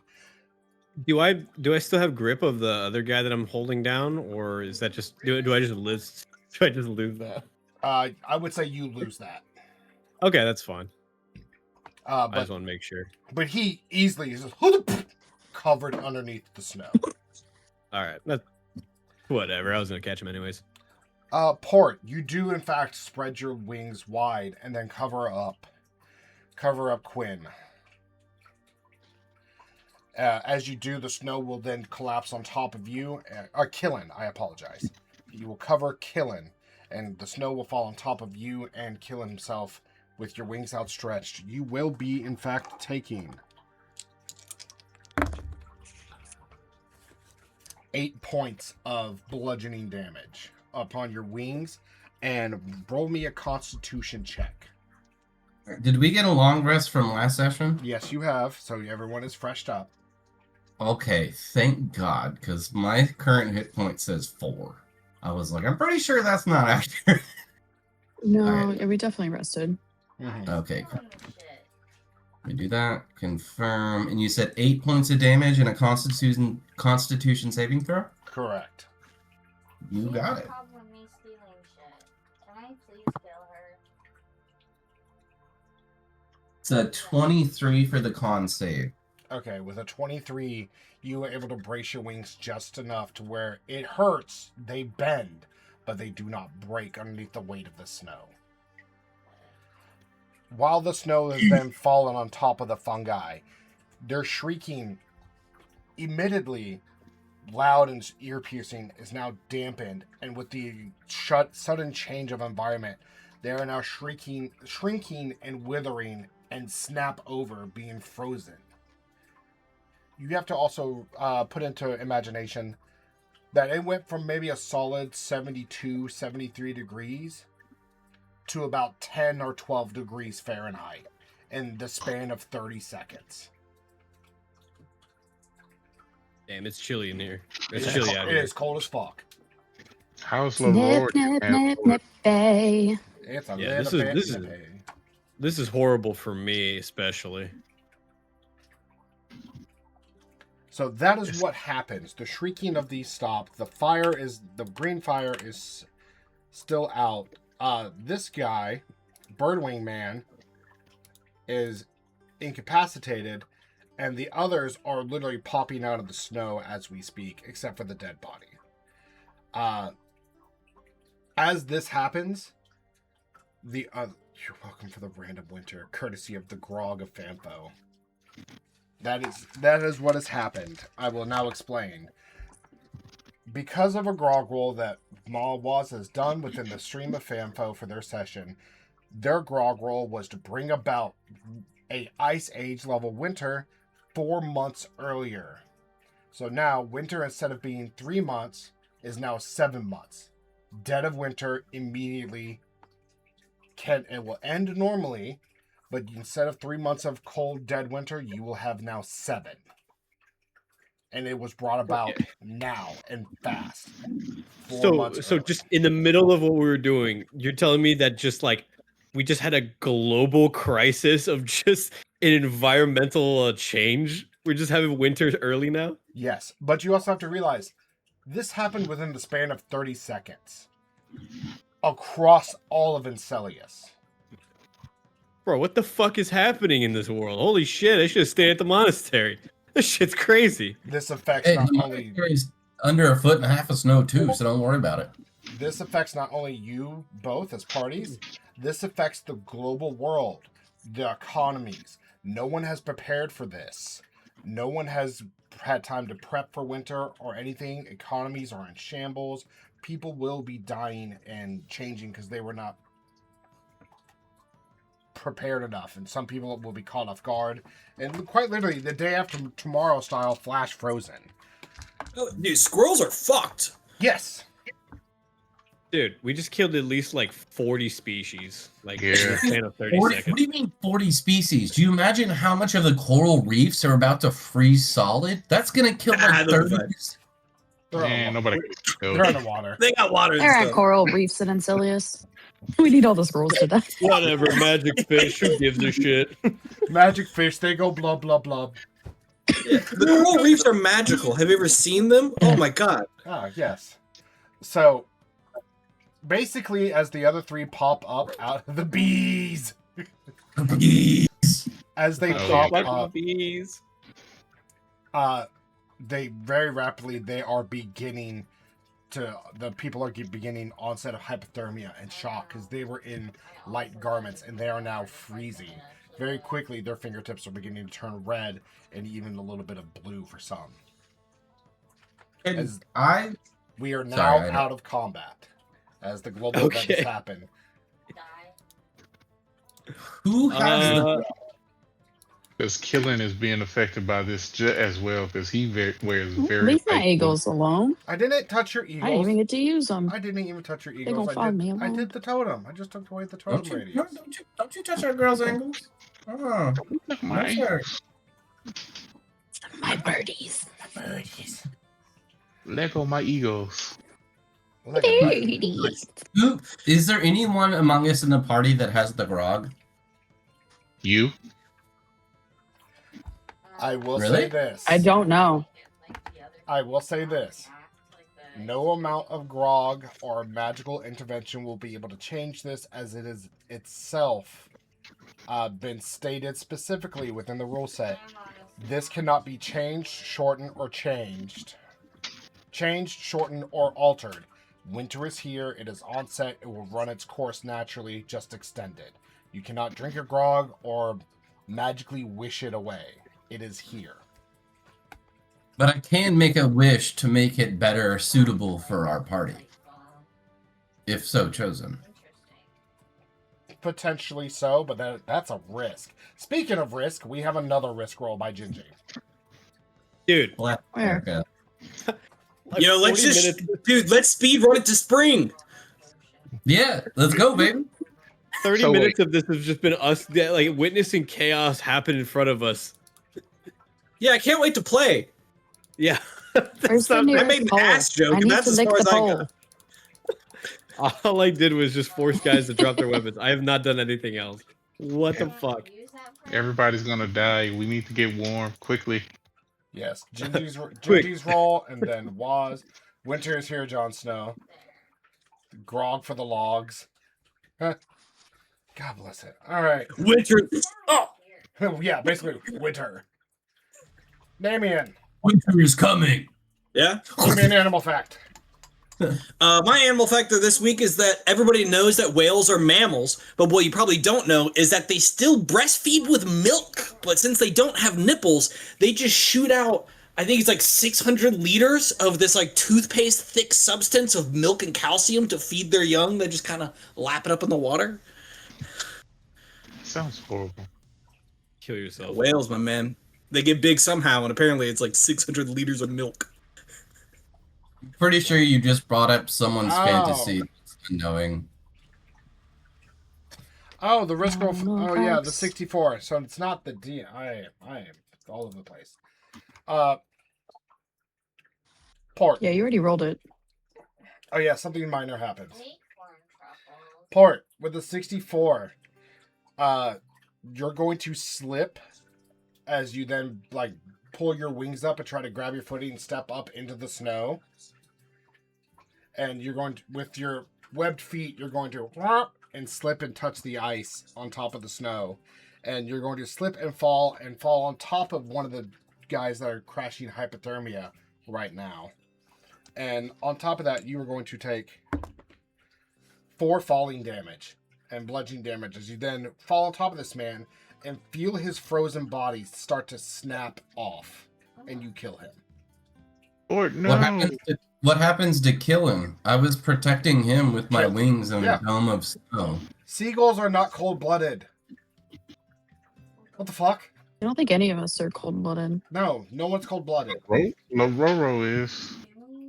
Do I still have grip of the other guy that I'm holding down, or is that just do I just lose? Do I just lose that? I would say you lose that. Okay, that's fine. I But just want to make sure. but he easily is just covered underneath the snow. All right, that's whatever. I was gonna catch him anyways. Port, you do in fact spread your wings wide and then cover up Quinn. As you do, the snow will then collapse on top of you. Killen, I apologize. You will cover Killen, and the snow will fall on top of you and Killen himself with your wings outstretched. You will be, in fact, taking 8 points of bludgeoning damage upon your wings, and roll me a Constitution check. Did we get a long rest from last session? Yes, you have, so everyone is freshed up. Okay, thank God, because my current hit point says 4. I was like, I'm pretty sure that's not accurate. No, Alright. yeah, we definitely rested. Okay, Holy shit. let me do that. Confirm. And you said 8 points of damage and a Constitution saving throw? Correct. You She got has a it. problem with me stealing shit. Can I please kill her? It's a 23 for the con save. Okay, with a 23, you were able to brace your wings just enough to where it hurts, they bend, but they do not break underneath the weight of the snow. While the snow has then fallen on top of the fungi, their shrieking, admittedly loud and ear-piercing, is now dampened, and with the sudden change of environment, they are now shrinking and withering and snap over, being frozen. You have to also put into imagination that it went from maybe a solid 72, 73 degrees to about 10 or 12 degrees Fahrenheit in the span of 30 seconds. Damn, it's chilly in here. It's It chilly is, out it here. is cold as fuck. How's Nip, Lord? nip, nip, nip, bay. It's a Yeah, little bit this is nippy. this is horrible for me, especially. So that is what happens. The shrieking of these stop. The green fire is still out. This guy, Birdwing Man, is incapacitated, and the others are literally popping out of the snow as we speak, except for the dead body. As this happens, you're welcome for the random winter, courtesy of the grog of Fanfo. That is what has happened. I will now explain. Because of a grog roll that Malwaz has done within the stream of Fanfo for their session, their grog roll was to bring about a Ice Age level winter 4 months earlier. So now winter, instead of being 3 months, is now 7 months. Dead of winter immediately it will end normally, but instead of 3 months of cold dead winter, you will have now 7. And it was brought about now and fast. 4 months So early. just in the middle of what we were doing, you're telling me that just like we just had a global crisis of just an environmental change? We're just having winters early now? Yes, but you also have to realize this happened within the span of 30 seconds across all of Incellius. Bro, what the fuck is happening in this world? Holy shit, I should have stayed at the monastery. This shit's crazy. This affects Hey, not the only monastery is under 1.5 feet of snow too, so don't worry about it. this affects not only you both as parties, this affects the global world, the economies. No one has prepared for this. No one has had time to prep for winter or anything. Economies are in shambles. People will be dying and changing because they were not prepared enough, and some people will be caught off guard. And quite literally, the day after tomorrow style flash frozen. Oh, dude, squirrels are fucked. Yes. Dude, we just killed at least like 40 species. Like in Yeah. a span of 30 What seconds. do you mean 40 species? Do you imagine how much of the coral reefs are about to freeze solid? That's gonna kill Nah, like they'll be 30. fine. Man, nobody can They're underwater. They got water and There are stuff. coral reefs in Incellius. We need all the squirrels to die. Whatever, magic fish, who gives a shit? Magic fish, they go blub blub blub. The coral reefs are magical. Have you ever seen them? Oh my god. Ah, yes. So, basically, as the other three pop up out of the bees, as they Oh, pop yeah. up, Bees. they very rapidly the people are beginning onset of hypothermia and shock because they were in light garments and they are now freezing. Very quickly, their fingertips are beginning to turn red and even a little bit of blue for some. As we are now Sorry, I- out of combat as the global event has Okay. happened. Who has the Because Killing is being affected by this as well, because he wears very Leave my light eagles alone. I didn't touch your I didn't even eagles. get to use them. I didn't even touch your They eagles. gonna follow me I alone. did the totem. I just took away the totem don't you, radius. don't you touch our girls' ankles? Oh, My no, sir. My birdies. Birdies. Lego my eagles. Birdies. Who is there anyone among us in the party that has the grog? You? I will Really? say this. I don't know. I will say this. No amount of grog or magical intervention will be able to change this, as it is itself been stated specifically within the rule set. This cannot be changed, shortened, or changed. Changed, shortened, or altered. Winter is here. It is onset. It will run its course naturally, just extended. You cannot drink a grog or magically wish it away. It is here. But I can make a wish to make it better suitable for our party, if so chosen. Potentially so, but that's a risk. Speaking of risk, we have another risk roll by Gingy. Dude, Black Where? America. like Yo, let's 40 just, minutes, dude, let's speed run it to spring. Yeah, let's go, baby. 30 So minutes of this has just been us like witnessing chaos happen in front of us. Yeah, I can't wait to play. Yeah. Where's the I nearest made an pole? ass joke, I and need that's to as lick far the as I pole. got. All I did was just force guys to drop their weapons. I have not done anything else. What the fuck? Everybody's gonna die. We need to get warm quickly. Yes, Quick. Gingy's roll, and then Waz. Winter is here, Jon Snow. Grog for the logs. God bless it. All right. Winter. Oh, Yeah, basically, winter. Damien, Winter is coming. yeah. give me an animal fact. My animal factor this week is that everybody knows that whales are mammals, but what you probably don't know is that they still breastfeed with milk. But since they don't have nipples, they just shoot out, I think it's like 600 liters of this like toothpaste thick substance of milk and calcium to feed their young. They just kind of lap it up in the water. Sounds horrible. Kill yourself. Whales, my man. They get big somehow, and apparently it's like 600 liters of milk. Pretty sure you just brought up someone's Oh. fantasy knowing. Oh, the risk roll. Animal Oh, yeah, the facts. 64. So it's not the D. I am all over the place. Port. Yeah, you already rolled it. Oh, yeah, something minor happens. Port, with the 64, you're going to slip as you then, like, pull your wings up and try to grab your footing and step up into the snow. And you're going to, with your webbed feet, you're going to and slip and touch the ice on top of the snow. And you're going to slip and fall on top of one of the guys that are crashing hypothermia right now. And on top of that, you are going to take 4 falling damage and bludgeoning damage as you then fall on top of this man and feel his frozen body start to snap off, and you kill him. Or no. What happens to kill him? I was protecting him with my Kill. wings and Yeah. a dome of snow. Seagulls are not cold-blooded. What the fuck? I don't think any of us are cold-blooded. No one's cold-blooded. Roro is.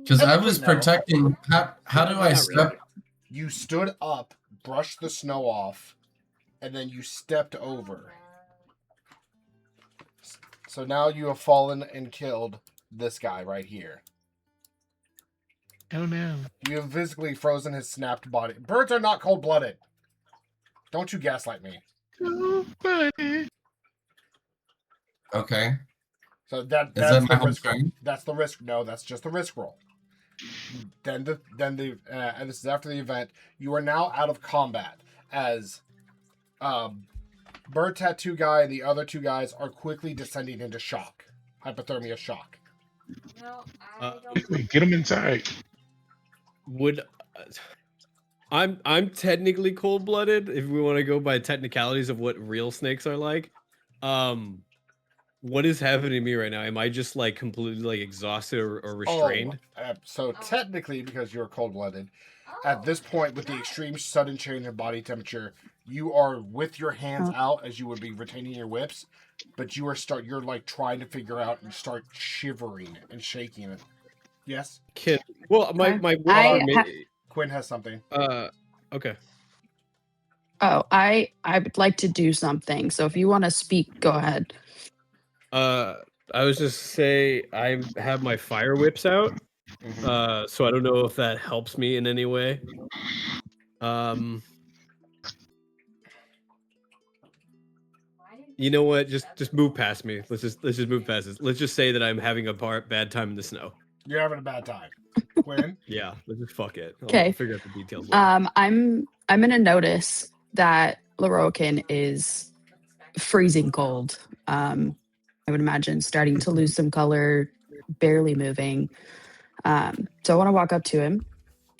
Because I was No. protecting. How do I Not step? really. You stood up, brushed the snow off, and then you stepped over. So now you have fallen and killed this guy right here. Oh no. You have physically frozen his snapped body. Birds are not cold-blooded. Don't you gaslight me. Nobody. Okay. So Is that's that my the whole risk roll. turn? That's the risk. No, that's just the risk roll. And this is after the event. You are now out of combat as Bird Tattoo guy and the other 2 guys are quickly descending into shock, hypothermia shock. No, I Uh, don't. Get him inside. Would I'm technically cold-blooded if we want to go by technicalities of what real snakes are like. What is happening to me right now? Am I just like completely like exhausted or restrained? So technically, because you're cold-blooded, at this point with the extreme sudden change in body temperature, you are with your hands out as you would be retaining your whips, but you're like trying to figure out and start shivering and shaking it. Yes, Kid. Well, my whips I are ha- Quinn has something. okay. Oh, I would like to do something. So if you want to speak, go ahead. I was just say I have my fire whips out. So I don't know if that helps me in any way. You know what? Just move past me. Let's just move past this. Let's just say that I'm having a bad time in the snow. You're having a bad time. Quinn? Yeah, let's just fuck it. I'll Okay. figure out the details later. I'm gonna notice that Lorokin is freezing cold. I would imagine starting to lose some color, barely moving. So I want to walk up to him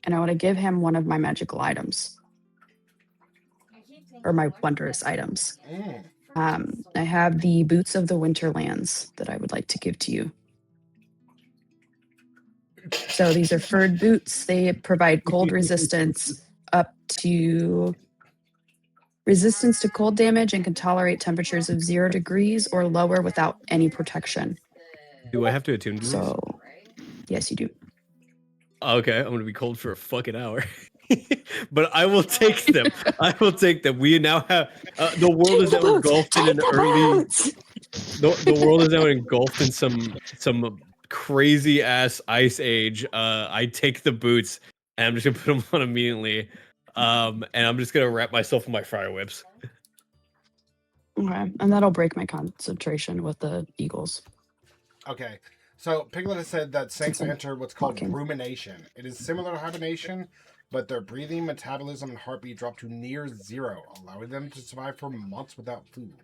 and I want to give him one of my magical items or my wondrous items. I have the Boots of the Winterlands that I would like to give to you. So these are furred boots. They provide cold resistance up to resistance to cold damage and can tolerate temperatures of 0 degrees or lower without any protection. Do I have to attune to these? So, yes, you do. Okay, I'm gonna be cold for a fucking hour. But I will take them. I will take them. We now have the world is now engulfed in an early. The world is now engulfed in some crazy ass ice age. I take the boots and I'm just gonna put them on immediately. And I'm just gonna wrap myself in my fire whips. Okay, and that'll break my concentration with the eagles. Okay, so Piglet has said that snakes Since I'm enter what's called walking. rumination. It is similar to hibernation, but their breathing, metabolism, and heartbeat drop to near 0, allowing them to survive for months without food.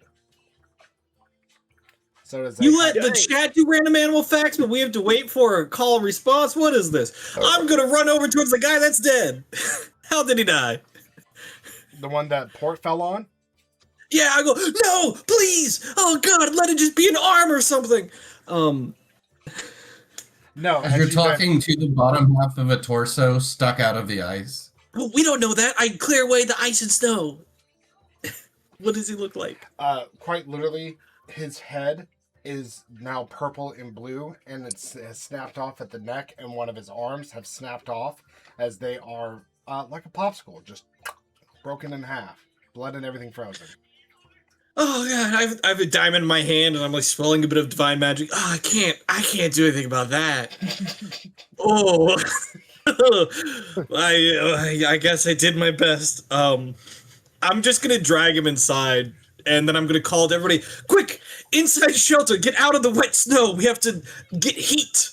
So does You let the chat do random animal facts, but we have to wait for a call and response? What is this? I'm gonna run over towards the guy that's dead. How did he die? the one that Port fell on? Yeah, I go, no, please! Oh god, let it just be an arm or something. No, As you're talking to the bottom half of a torso stuck out of the ice. Well, we don't know that. I clear away the ice and snow. What does he look like? Quite literally, his head is now purple and blue, and it's snapped off at the neck, and one of his arms have snapped off as they are like a popsicle, just broken in half, blood and everything frozen. Oh god, I have a diamond in my hand, and I'm like swelling a bit of divine magic. Oh, I can't do anything about that. Oh, I guess I did my best. I'm just gonna drag him inside, and then I'm gonna call to everybody, quick, inside shelter, get out of the wet snow. We have to get heat.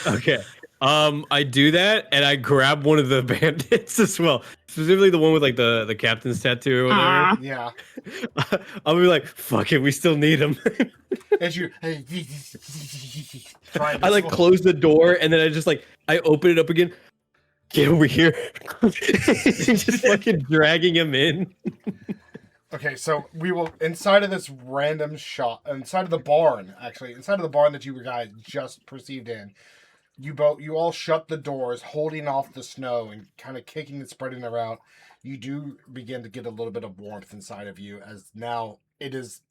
Okay. I do that, and I grab one of the bandits as well, specifically the one with like the captain's tattoo or whatever. Yeah. I'll be like, "Fuck it, we still need him." As you, I like close the door, and then I open it up again. Get over here! Just fucking dragging him in. Okay, so we will inside of this random shop, inside of the barn that you guys just perceived in. You all shut the doors, holding off the snow and kind of kicking and spreading it around. You do begin to get a little bit of warmth inside of you, as now it is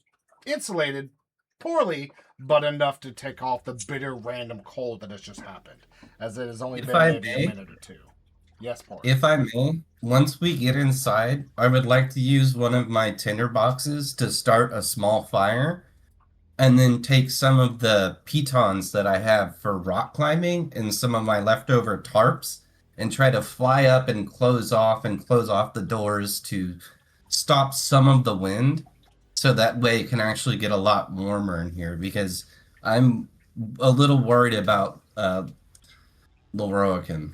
insulated poorly, but enough to take off the bitter random cold that has just happened, as it has only been maybe a minute or two. Yes, Paul. If I may, once we get inside, I would like to use one of my tinder boxes to start a small fire, and then take some of the pitons that I have for rock climbing and some of my leftover tarps and try to fly up and close off the doors to stop some of the wind, so that way it can actually get a lot warmer in here, because I'm a little worried about Loroakin.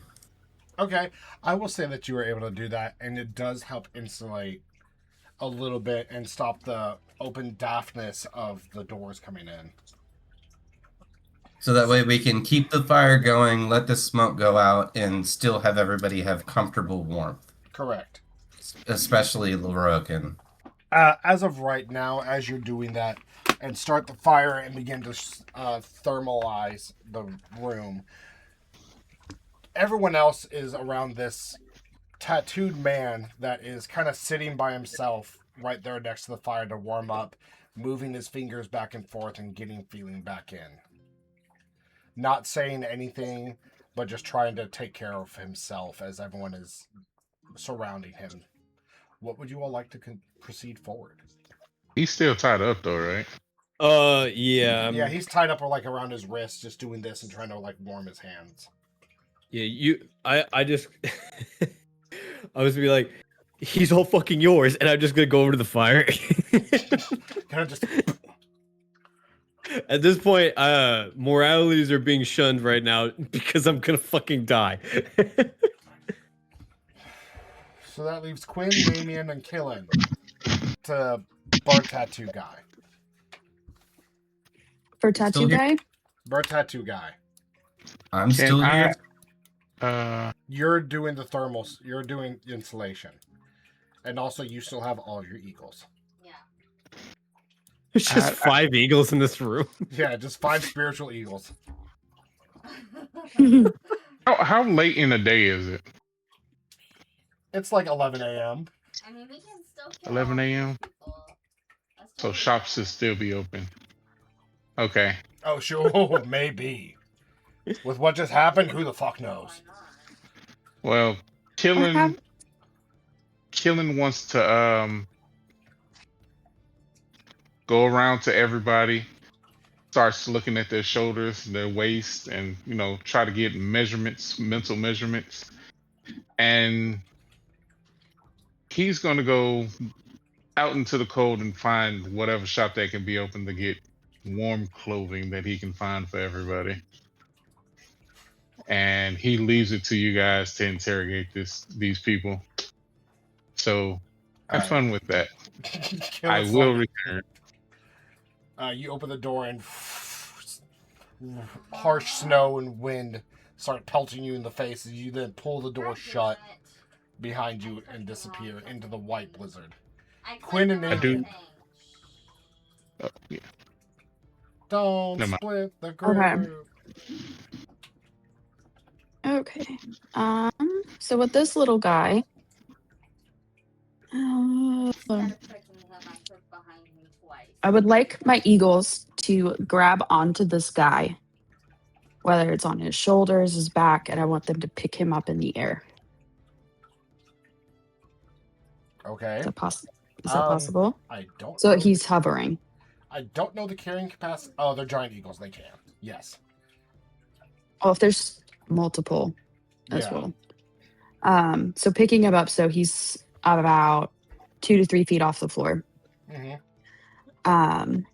Okay, I will say that you were able to do that, and it does help insulate a little bit and stop the open daftness of the doors coming in. So that way we can keep the fire going, let the smoke go out, and still have everybody have comfortable warmth. Correct. Especially Loroakin. As of right now, as you're doing that, and start the fire and begin to thermalize the room, everyone else is around this tattooed man that is kind of sitting by himself right there next to the fire to warm up, moving his fingers back and forth and getting feeling back in. Not saying anything, but just trying to take care of himself as everyone is surrounding him. What would you all like to proceed forward? He's still tied up though, right? Yeah. Yeah, he's tied up or like around his wrist, just doing this and trying to like warm his hands. Yeah, I just I was gonna be like, he's all fucking yours, and I'm just gonna go over to the fire. Kind of just. At this point, moralities are being shunned right now because I'm gonna fucking die. So that leaves Quinn, Damien, and Killen to Bird Tattoo Guy. For Tattoo Still here? Guy? Bird Tattoo Guy. I'm still here. You're doing the thermals. You're doing insulation, and also you still have all your eagles. Yeah. There's just 5 eagles in this room. Yeah, just 5 spiritual eagles. How late in the day is it? It's like 11 a.m. I mean, we can still kill 11 all a.m. these people. That's So totally shops fine. should still be open. Okay. Oh, sure, maybe. With what just happened, who the fuck knows? Why not? Well, killing wants to go around to everybody, starts looking at their shoulders, their waist, and try to get measurements, mental measurements, and he's gonna go out into the cold and find whatever shop that can be open to get warm clothing that he can find for everybody. And he leaves it to you guys to interrogate these people. So have fun with that. I will return. You open the door and harsh snow and wind start pelting you in the face as you then pull the door shut behind you and disappear into the white blizzard. Quinn and Nathan. Oh, yeah. Don't Never mind. split the group. Okay. So with this little guy, I would like my eagles to grab onto this guy, whether it's on his shoulders, his back, and I want them to pick him up in the air. Okay. Is that possible? I don't. So know he's hovering. I don't know the carrying capacity. Oh, they're giant eagles. They can. Yes. Oh, if there's multiple as Yeah. well. So picking him up, so he's about 2 to 3 feet off the floor. Mm-hmm. And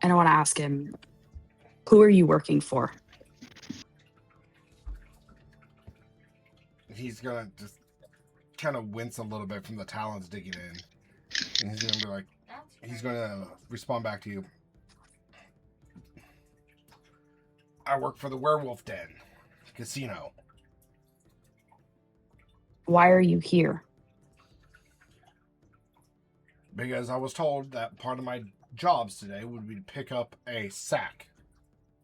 I want to ask him, who are you working for? He's gonna just kind of wince a little bit from the talons digging in, and he's gonna be like, he's gonna respond back to you. I work for the Werewolf Den Casino. Why are you here? Because I was told that part of my jobs today would be to pick up a sack.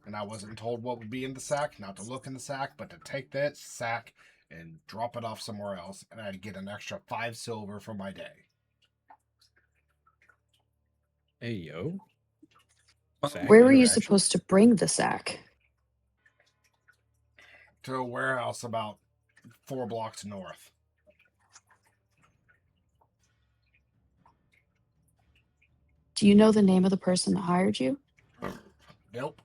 And I wasn't told what would be in the sack, not to look in the sack, but to take that sack and drop it off somewhere else, and I'd get an extra 5 silver for my day. Hey, yo. Where were you supposed to bring the sack? To a warehouse about 4 blocks north. Do you know the name of the person that hired you? Nope.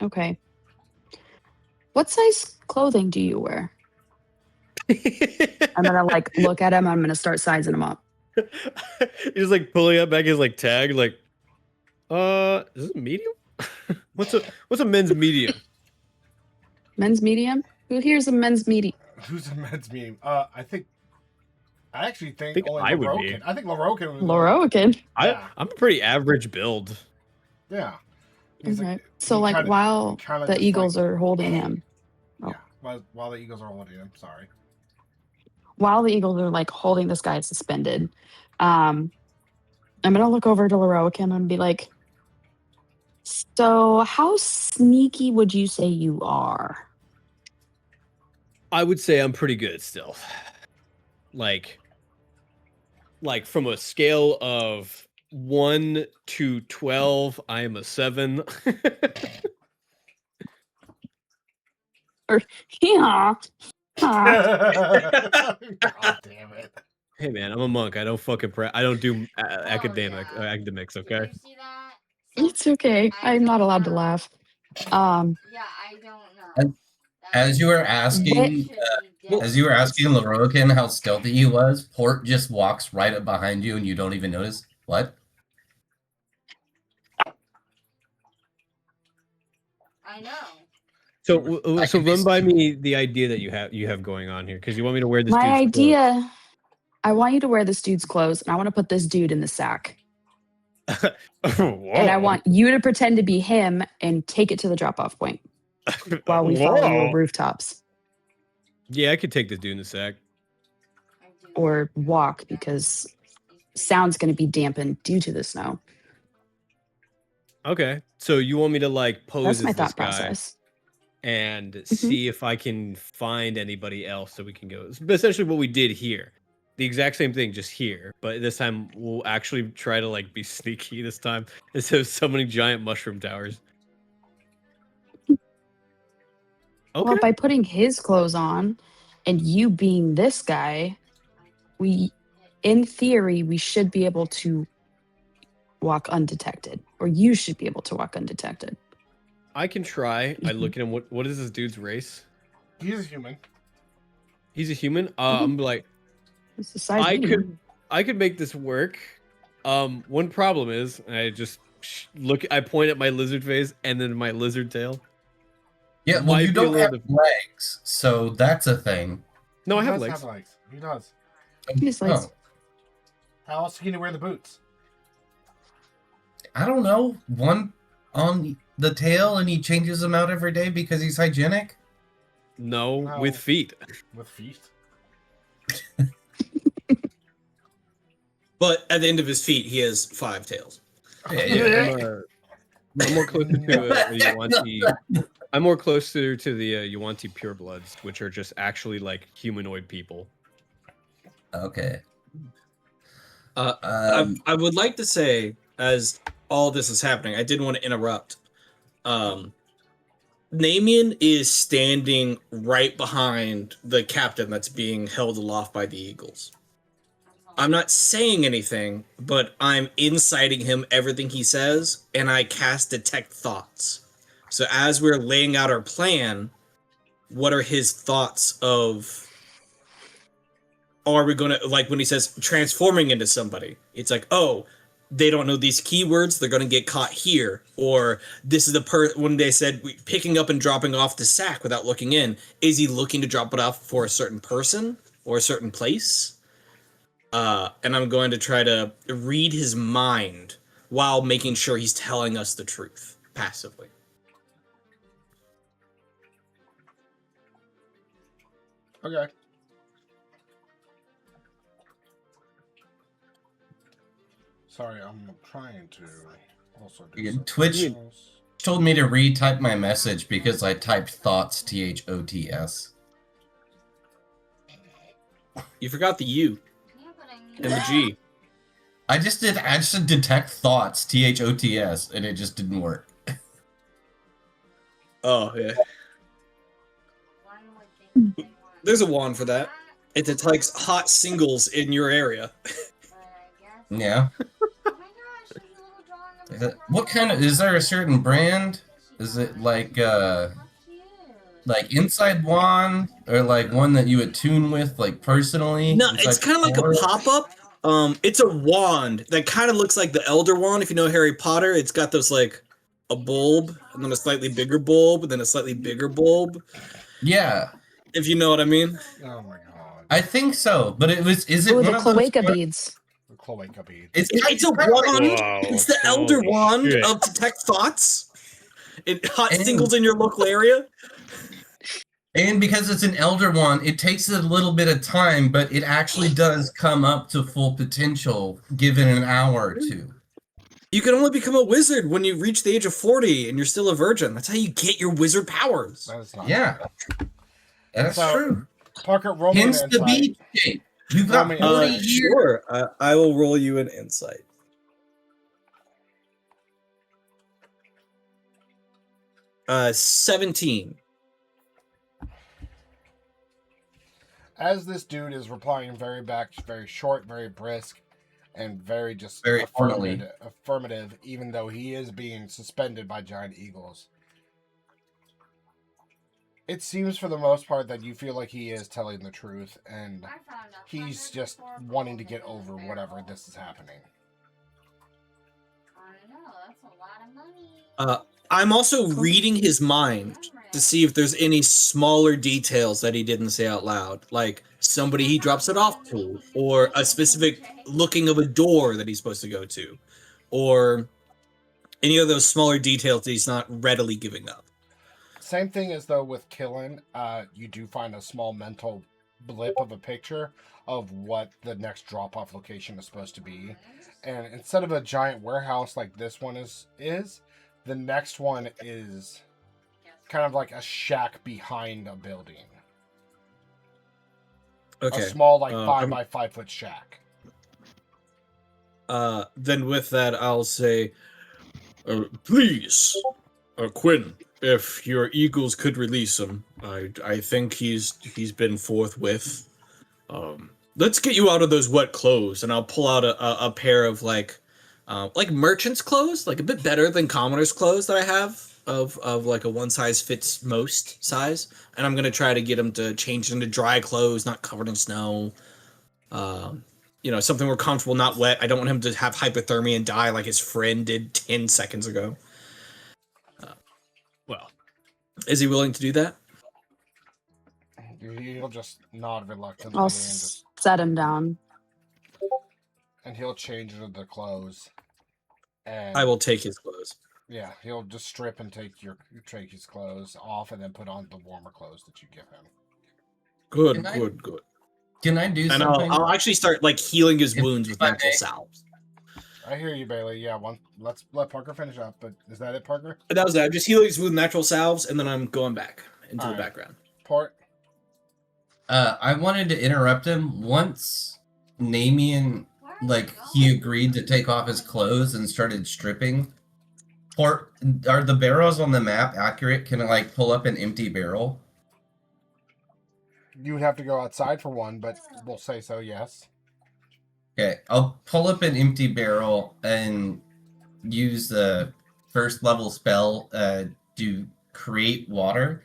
Okay. What size clothing do you wear? I'm gonna look at him. I'm gonna start sizing him up. He's pulling up back his tag, is this a medium? what's a men's medium? Men's medium? Who here's a men's medium? Who's a men's medium? I actually think only I would be. Lorokin. I think Lorokin was Lorokin. Yeah. I'm a pretty average build. Yeah. Okay. So while the Eagles are holding him. Yeah. While the Eagles are holding him, sorry. While the Eagles are holding this guy suspended, I'm gonna look over to Lorokin and be like, so how sneaky would you say you are? I would say I'm pretty good still. From a scale of 1 to 12, I am a 7. Yeah. God damn it. Hey man, I'm a monk. I don't fucking I don't do academics, okay? Did you see that? It's okay. I'm not allowed to laugh. Yeah, I don't know. As you were asking, Lorokin how stealthy he was, Port just walks right up behind you and you don't even notice. What? I know. So run by me the idea that you have going on here, because you want me to wear this. My dude's idea, I want you to wear this dude's clothes, and I want to put this dude in the sack. And I want you to pretend to be him and take it to the drop-off point while we follow your Whoa. rooftops. Yeah, I could take this dude in a sec. Or walk, because sound's going to be dampened due to the snow. Okay, so you want me to like pose That's as my this thought guy process. and see if I can find anybody else so we can go. It's essentially what we did here. The exact same thing, just here. But this time we'll actually try to like be sneaky this time instead of summoning giant mushroom towers. Okay. Well, by putting his clothes on and you being this guy, in theory, we should be able to walk undetected, or you should be able to walk undetected. I can try. I look at him. What is this dude's race? He's a human. He's a human. I'm like, It's the size medium. I could make this work. One problem is I just look. I point at my lizard face and then my lizard tail. Yeah, well, Might you be a don't little have legs, so that's a thing. No, I He have does legs. have legs. He does. His legs. Oh, How else can you wear the boots? I don't know. One on the tail, and he changes them out every day because he's hygienic. No, No. with feet. With feet? But at the end of his feet, he has 5 tails. I'm more closer to a Yuan-Ti. I'm more closer to the Yuan-Ti purebloods, which are just actually like humanoid people. Okay. I would like to say, as all this is happening, I didn't want to interrupt. Namian is standing right behind the captain that's being held aloft by the eagles. I'm not saying anything, but I'm inciting him everything he says, and I cast Detect Thoughts. So as we're laying out our plan, what are his thoughts of... Are we gonna, like when he says transforming into somebody, it's like, oh, they don't know these keywords, they're gonna get caught here. Or this is the when they said picking up and dropping off the sack without looking in, is he looking to drop it off for a certain person or a certain place? And I'm going to try to read his mind while making sure he's telling us the truth passively. Okay. Sorry, I'm trying to also do Yeah, something Twitch- else. Told me to retype my message because I typed thoughts THOTS. You forgot the U Yeah, but I need and the G. I just did detect thoughts THOTS and it just didn't work. Oh, yeah. Why would they want There's a wand for that. It detects hot singles in your area. But I guess. Yeah. Oh my gosh, there's a little drawing of a What kind of, is there a certain brand? Is it like How cute. Inside Wand or like one that you attune with like personally? No, Inside it's kind of like a Core? pop-up. It's a wand that kind of looks like the Elder Wand. If you know Harry Potter, it's got those like a bulb and then a slightly bigger bulb and then a slightly bigger bulb. Yeah, If you know what I mean. Oh my god. I think so. But is it Oh, one the of those cloaca ones- beads. The cloaca bead. It's It's a kinda like- wand. Whoa, It's the Elder holy Wand shit. of Detect Thoughts. It hot And- singles in your local area. And because it's an elder one, it takes a little bit of time, but it actually does come up to full potential given an hour or two. You can only become a wizard when you reach the age of 40 and you're still a virgin. That's how you get your wizard powers. That is not Yeah. true. That's So, true. Parker, roll me an Hence the insight. beat shape. You got Roll me 40 an years. Sure. I will roll you an insight. Uh, 17. As this dude is replying very short, very brisk, and very just Very formally. affirmative, even though he is being suspended by giant eagles. It seems for the most part that you feel like he is telling the truth, and I found a he's 100 just for wanting to gold get in over the whatever barrel. this is happening. I know, that's a lot of money. I'm also reading his mind to see if there's any smaller details that he didn't say out loud, like somebody he drops it off to, or a specific looking of a door that he's supposed to go to, or any of those smaller details that he's not readily giving up. Same thing as though with killing, you do find a small mental blip of a picture of what the next drop-off location is supposed to be. And instead of a giant warehouse like this one is the next one is kind of like a shack behind a building. Okay. A small, like, 5 I'm- by 5 foot shack. Then with that, I'll say, please, Quinn, if your eagles could release him, I think he's been forthwith. Let's get you out of those wet clothes, and I'll pull out a pair of like merchant's clothes, like a bit better than commoner's clothes that I have of like a one size fits most size, and I'm gonna try to get him to change into dry clothes, not covered in snow. Something more comfortable, not wet. I don't want him to have hypothermia and die like his friend did 10 seconds ago. Well, is he willing to do that? He'll just nod reluctantly I'll and just, set him down. and he'll change into the clothes. And I will take his clothes. yeah, he'll just strip and take his clothes off and then put on the warmer clothes that you give him. Good. Can I do And something? I'll actually start like healing his If wounds with I natural may. salves. I hear you, Bailey. Yeah, let's let Parker finish up. But is that it, Parker? That was that. I'm just healing his wounds with natural salves, and then I'm going back into the Alright. background. Port. I wanted to interrupt him once. Namian, like, he agreed to take off his clothes and started stripping. Or are the barrels on the map accurate? Can I like pull up an empty barrel? You would have to go outside for one, but we'll say so. Yes. Okay, I'll pull up an empty barrel and use the first level spell to create water.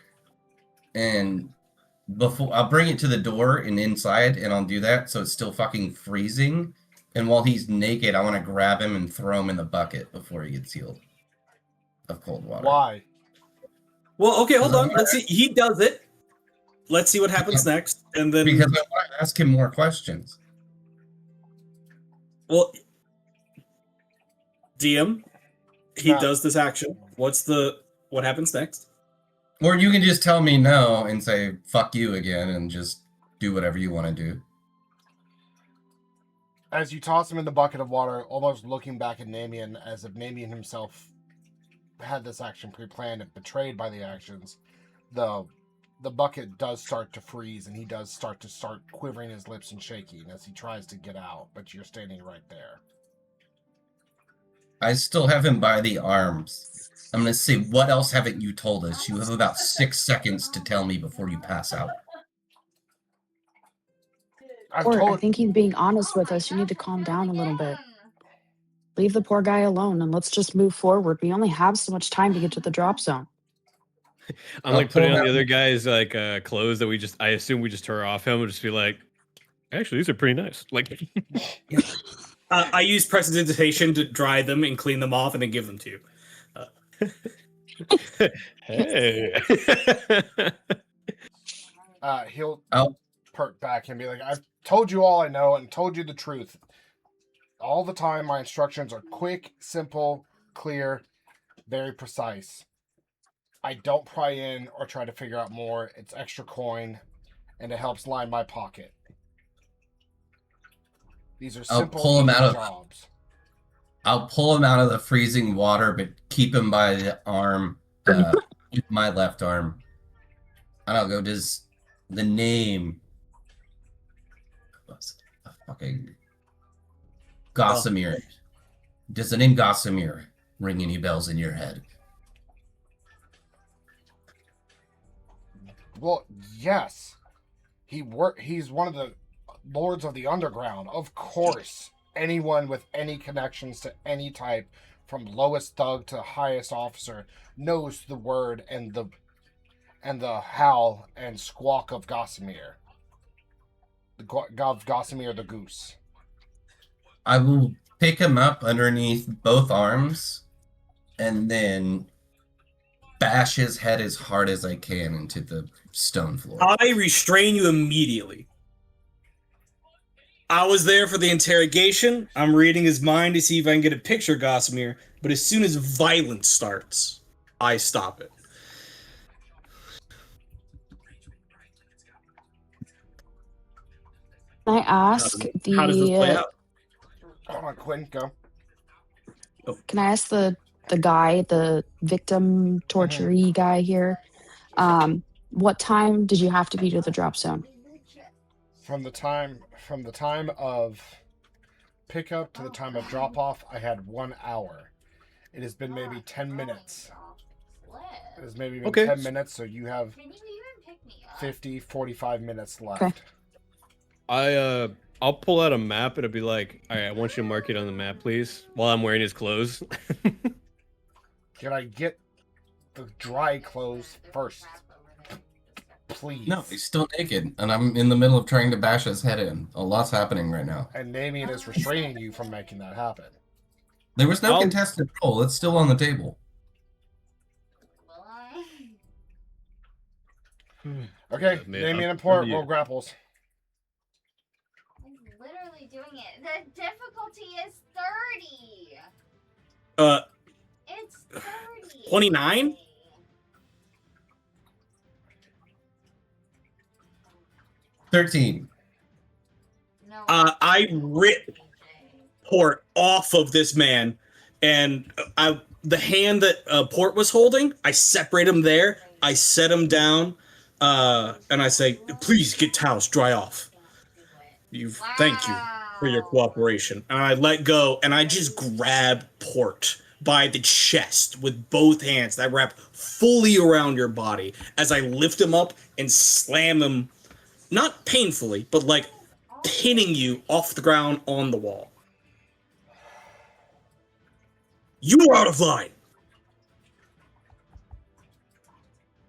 And before I'll bring it to the door and inside, and I'll do that so it's still fucking freezing. And while he's naked, I want to grab him and throw him in the bucket before he gets healed of cold water. Why? Well, okay, hold on. Let's see. He does it. Let's see what happens next, and then Because I want to ask him more questions. well, DM, he Yeah. does this action. What happens next? Or you can just tell me no and say fuck you again and just do whatever you want to do. As you toss him in the bucket of water, almost looking back at Namian as if Namian himself had this action pre-planned and betrayed by the actions, the bucket does start to freeze and he does start quivering his lips and shaking as he tries to get out, but you're standing right there. I still have him by the arms. I'm going to say, what else haven't you told us? You have about 6 seconds to tell me before you pass out. I think he's being honest with us. You need to calm down a little bit. Leave the poor guy alone and let's just move forward. We only have so much time to get to the drop zone. I'm like putting on the other guy's like clothes that I assume we just tore off him. We'll just be like, actually, these are pretty nice. Like, I use prestidigitation to dry them and clean them off, and then give them to you. hey. He'll Oh. perk back and be like, I've told you all I know and told you the truth. All the time, my instructions are quick, simple, clear, very precise. I don't pry in or try to figure out more. It's extra coin, and it helps line my pocket. These are I'll simple pull him easy out of- jobs. I'll pull him out of the freezing water, but keep him by the arm, with my left arm. And I'll go, does the name... What's the fucking... Gossamer. Does the name Gossamer ring any bells in your head? Well, yes. He's one of the lords of the underground. Of course, anyone with any connections to any type, from lowest thug to highest officer, knows the word and the howl and squawk of Gossamer. Of Gossamer the goose. I will pick him up underneath both arms and then bash his head as hard as I can into the stone floor. I restrain you immediately. I was there for the interrogation. I'm reading his mind to see if I can get a picture of Gossamer, but as soon as violence starts, I stop it. Can I ask How does this play the out? Hold on, Quinn, go. can I ask the guy, the victim torturee guy here, what time did you have to be to the drop zone? From the time of pickup to the time of drop off, I had 1 hour. It has been maybe 10 minutes. It has maybe been 10 minutes, so you have 45 minutes left. Okay. I'll pull out a map and it'll be like, all right, I want you to mark it on the map, please, while I'm wearing his clothes. Can I get the dry clothes first? Please. No, he's still naked, and I'm in the middle of trying to bash his head in. A lot's happening right now. And Damien is restraining you from making that happen. There was no contested roll. It's still on the table. Okay, Damien and Port, roll grapples. I'm literally doing it. The difficulty is 30. It's 30. 29? 13. No. I rip Port off of this man, and the hand that Port was holding, I separate him there. I set him down, and I say, "Please get towels, dry off." Thank you for your cooperation. And I let go, and I just grab Port by the chest with both hands that wrap fully around your body as I lift him up and slam him, not painfully, but like pinning you off the ground on the wall. You are out of line.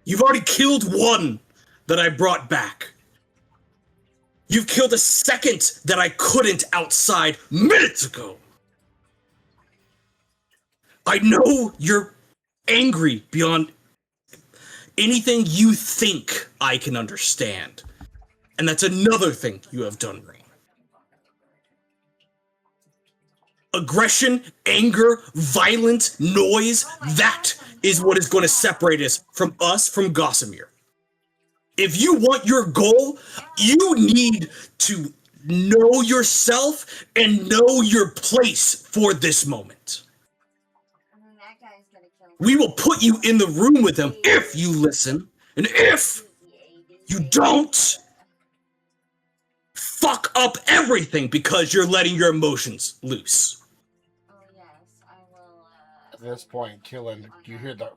You've already killed one that I brought back. You've killed a second that I couldn't outside minutes ago. I know you're angry beyond anything you think I can understand. And that's another thing you have done wrong. Aggression, anger, violent noise, that is what is going to separate us from Gossamer. If you want your goal, you need to know yourself and know your place for this moment. We will put you in the room with him if you listen, and if you don't, fuck up everything because you're letting your emotions loose. Oh yes, I will. At this point, Killen, you hear the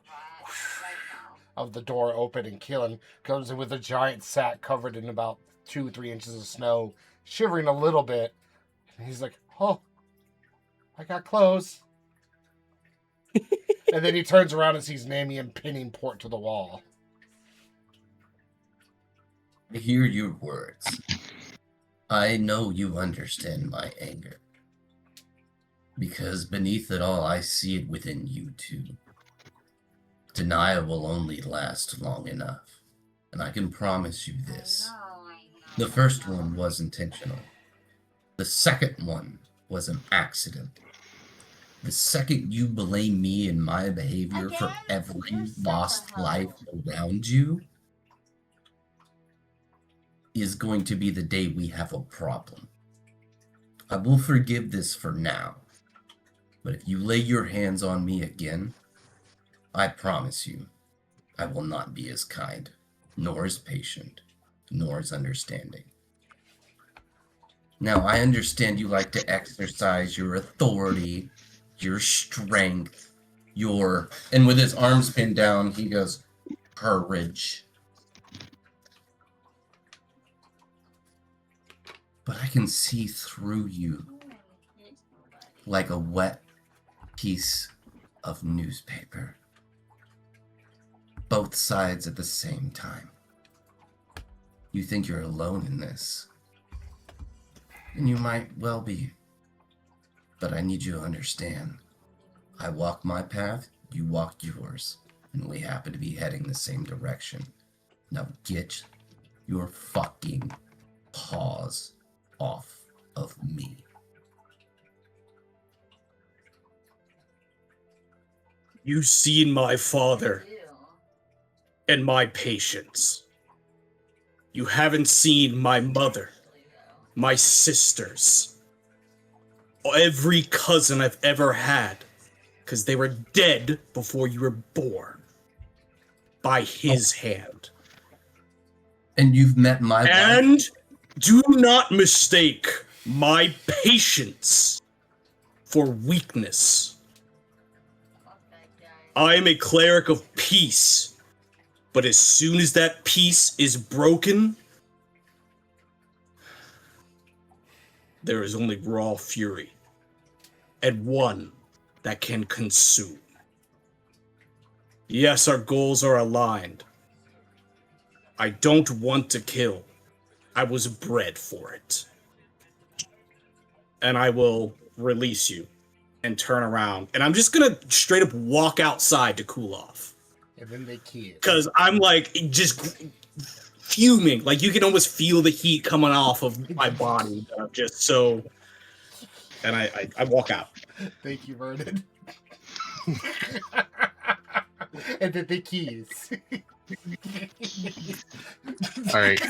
of the door open, and Killen comes in with a giant sack covered in about 2-3 inches of snow, shivering a little bit. And he's like, "Oh, I got clothes." And then he turns around and sees Namian pinning Port to the wall. I hear your words. I know you understand my anger. Because beneath it all, I see it within you too. Denial will only last long enough. And I can promise you this. The first one was intentional. The second one was an accident. The second you blame me and my behavior for every lost life around you is going to be the day we have a problem. I will forgive this for now, but if you lay your hands on me again, I promise you, I will not be as kind, nor as patient, nor as understanding. Now, I understand you like to exercise your authority, your strength, and with his arms pinned down, he goes, courage. But I can see through you like a wet piece of newspaper. Both sides at the same time. You think you're alone in this. And you might well be. But I need you to understand. I walk my path, you walk yours. And we happen to be heading the same direction. Now get your fucking paws off of You've seen my father and my patience. You haven't seen my mother, my sisters, every cousin I've ever had, because they were dead before you were born. By his hand. And you've met my wife? And do not mistake my patience for weakness. I am a cleric of peace, but as soon as that peace is broken, there is only raw fury, and one that can consume. Yes, our goals are aligned. I don't want to kill. I was bred for it. And I will release you and turn around. And I'm just gonna straight up walk outside to cool off. And then they kill. Because I'm like just fuming. Like you can almost feel the heat coming off of my body. I'm just so. And I walk out. Thank you, Vernon. And then the keys. All right.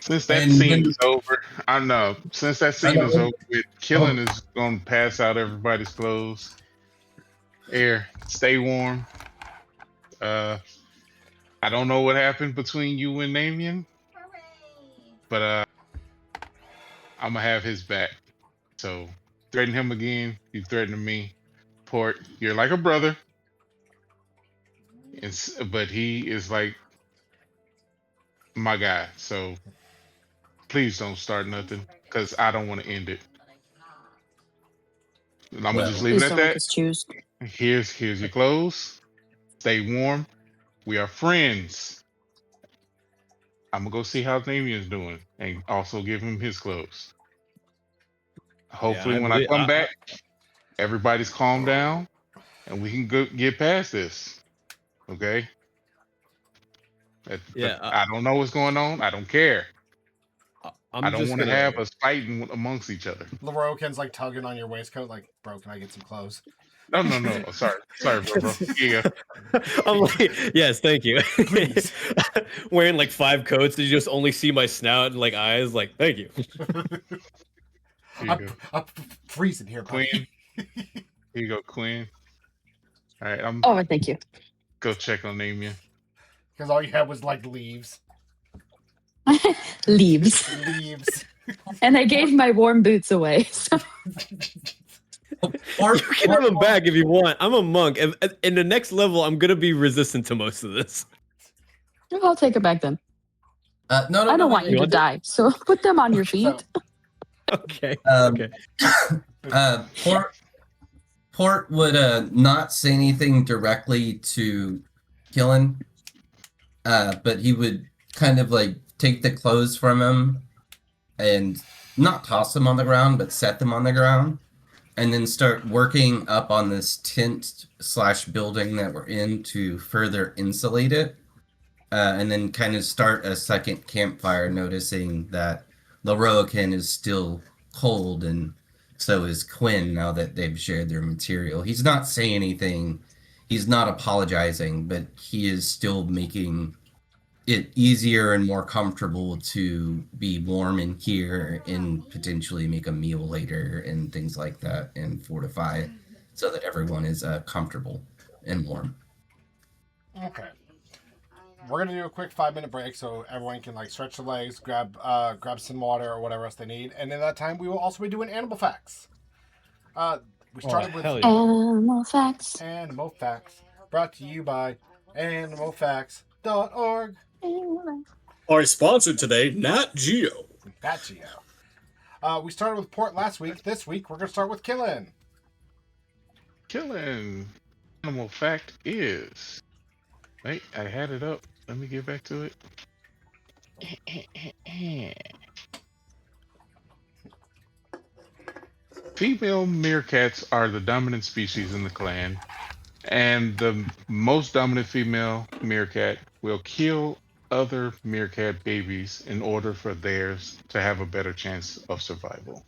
Since that scene is over, I know. Since that scene is over, killing is gonna pass out everybody's clothes. Air, stay warm. I don't know what happened between you and Damien, but I'm gonna have his back. So threaten him again. You threaten me. Port, you're like a brother. But he is like my guy. So please don't start nothing, because I don't want to end it. I'm gonna just leave it at that. Choose. Here's your clothes. Stay warm. We are friends. I'm gonna go see how Damien's doing, and also give him his clothes. Hopefully, when I come back, everybody's calmed down, and we can get past this. Okay? I don't know what's going on. I don't care. I don't want to have us fighting amongst each other. Larokin's like tugging on your waistcoat, like, bro, can I get some clothes? No. Sorry, bro. Here you go. I'm like, yes, thank you. Wearing like 5 coats, you just only see my snout and like eyes. Like, thank you. I'm freezing here, buddy. Quinn. Here you go, Quinn. All right, Oh, thank you. Go check on Damien. Because all you had was like leaves. Leaves. And I gave my warm boots away. So. You can have them back if you want. I'm a monk. In the next level, I'm gonna be resistant to most of this. I'll take it back then. No, I don't want you to die, so put them on your feet. Okay. Okay. Port would not say anything directly to Killen, but he would kind of like take the clothes from him and not toss them on the ground, but set them on the ground, and then start working up on this tent/building that we're in to further insulate it, and then kind of start a second campfire, noticing that Laroakin is still cold, and so is Quinn now that they've shared their material. He's not saying anything. He's not apologizing, but he is still making it easier and more comfortable to be warm in here and potentially make a meal later and things like that and fortify so that everyone is comfortable and warm. Okay. We're gonna do a quick 5-minute break so everyone can like stretch their legs, grab some water or whatever else they need, and in that time we will also be doing animal facts. We started with Animal facts. Animal facts, brought to you by animalfacts.org. Our sponsor today, Nat Geo. Nat Geo. We started with Port last week. This week we're gonna start with Killen. Killen. Animal fact is. Wait, I had it up. Let me get back to it. Female meerkats are the dominant species in the clan, and the most dominant female meerkat will kill other meerkat babies in order for theirs to have a better chance of survival.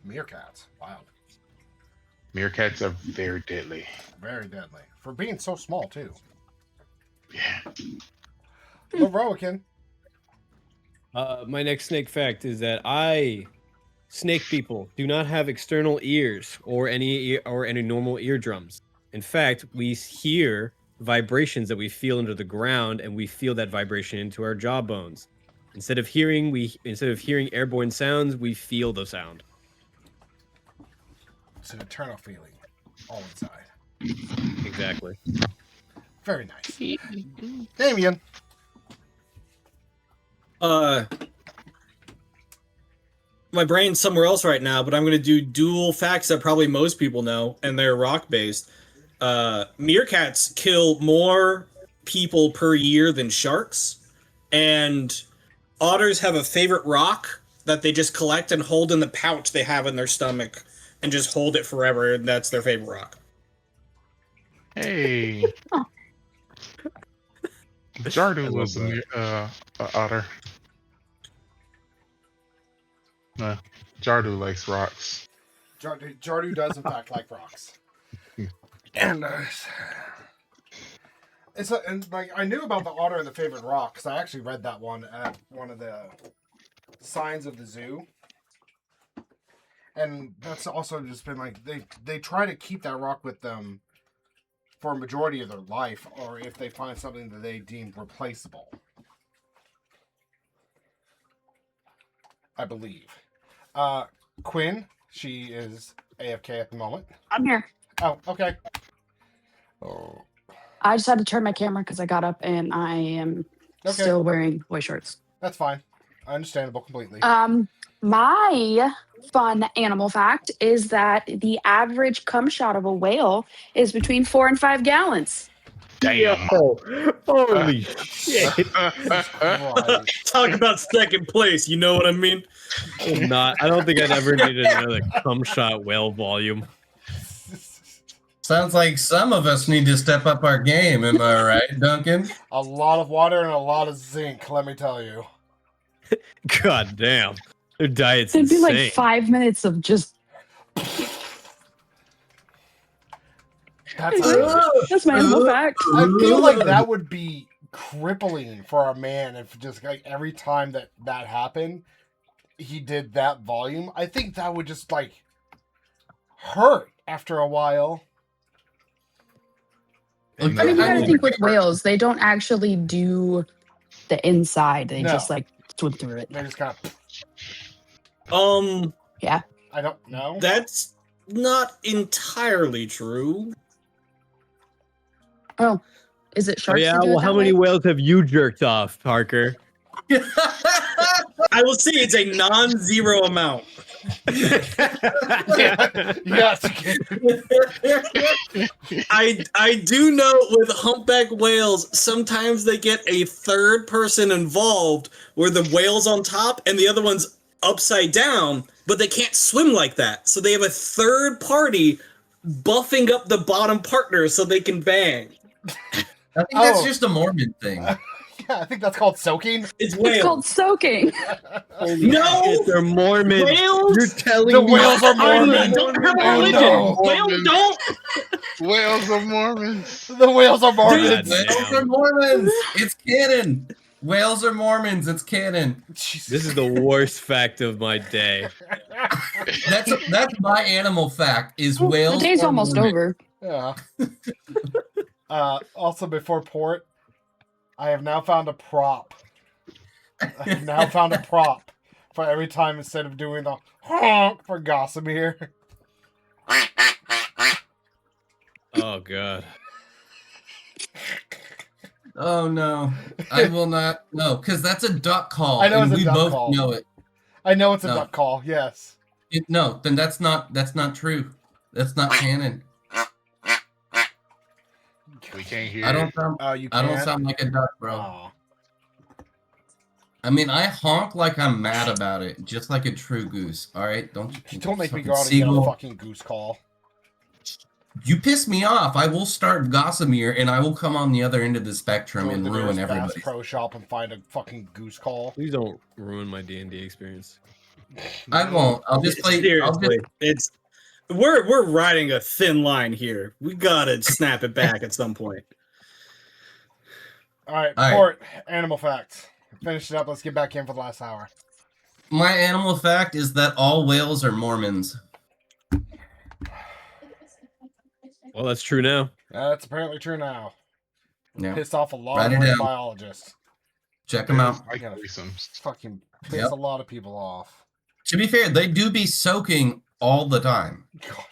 Meerkats. Wow. Meerkats are very deadly. Very deadly. For being so small, too. Yeah. Leroican. My next snake fact is that snake people, do not have external ears or any normal eardrums. In fact, we hear vibrations that we feel under the ground, and we feel that vibration into our jawbones. Instead of hearing airborne sounds, we feel the sound. It's an eternal feeling. All inside. Exactly. Very nice. Damien. My brain's somewhere else right now, but I'm going to do dual facts that probably most people know, and they're rock-based. Meerkats kill more people per year than sharks, and otters have a favorite rock that they just collect and hold in the pouch they have in their stomach and just hold it forever, and that's their favorite rock. Hey. Jardu was a otter. Jardu likes rocks. Jardu does, in fact, like rocks. And I knew about the otter and the favorite rock because I actually read that one at one of the signs of the zoo. And that's also just been like they try to keep that rock with them for a majority of their life, or if they find something that they deem replaceable. I believe. Quinn, she is AFK at the moment. I'm here. Oh, okay. Oh. I just had to turn my camera because I got up and I am still wearing boy shorts. That's fine. Understandable completely. My fun animal fact is that the average cum shot of a whale is between 4 and 5 gallons. Damn. Holy shit. Talk about second place, you know what I mean? I don't think I'd ever need another cum shot whale volume. Sounds like some of us need to step up our game, am I right, Duncan? A lot of water and a lot of zinc, let me tell you. God damn. Their diet's It'd be insane. like 5 minutes of just. That's my animal fact. I feel like that would be crippling for a man if just like every time that happened, he did that volume. I think that would just like hurt after a while. I mean, you gotta think with whales, they don't actually do the inside. They just like swim through it. They just kind of. Yeah. I don't know. That's not entirely true. Oh, is it sharks? Yeah, that do well, it how that many way? whales have you jerked off, Parker? I will say it's a non-zero amount. Yes. I do know with humpback whales, sometimes they get a third person involved where the whale's on top and the other one's upside down, but they can't swim like that. So they have a third party buffing up the bottom partner so they can bang. I think that's just a Mormon thing. Yeah, I think that's called soaking. It's whale. It's called soaking. No, they're Mormon. whales. You're telling The me whales are Mormon. I don't have a religion. no. Whales don't. Whales are Mormons. The whales are Mormons. Whales are Mormons. It's canon. Whales are Mormons. It's canon. This is the worst fact of my day. That's my animal fact. Is The whales? day's are almost Mormon. over. Yeah. Also, before port, I have now found a prop. I have now found a prop for every time instead of doing the honk for Gossamer. Oh god. Oh no, I will not. No, because that's a duck call. I know and it's a we duck both call. know it. I know it's a No. duck call. Yes. No, then that's not true. That's not canon. We can't hear. I don't sound. You I don't can't? sound like a duck, bro. Aw. I mean, I honk like I'm mad about it, just like a true goose. All right, don't Don't make me fucking go out and get a seagull. fucking goose call. You piss me off. I will start Gossamer, and I will come on the other end of the spectrum Go to and the ruin nearest Bass everybody. Pro Shop and find a fucking goose call. Please don't ruin my D&D experience. I won't. I'll just play. I'll Seriously, just, We're riding a thin line here. We gotta snap it back at some point. All right, All right. Port, animal facts. Finish it up. Let's get back in for the last hour. My animal fact is that all whales are Mormons. Well, that's true now. That's apparently true now. Yeah. Pissed off a lot Write of it marine down. biologists. Check them Whales out. like Yeah. threesomes. Fucking piss Yep. a lot of people off. To be fair, they do be soaking all the time. God, fuck.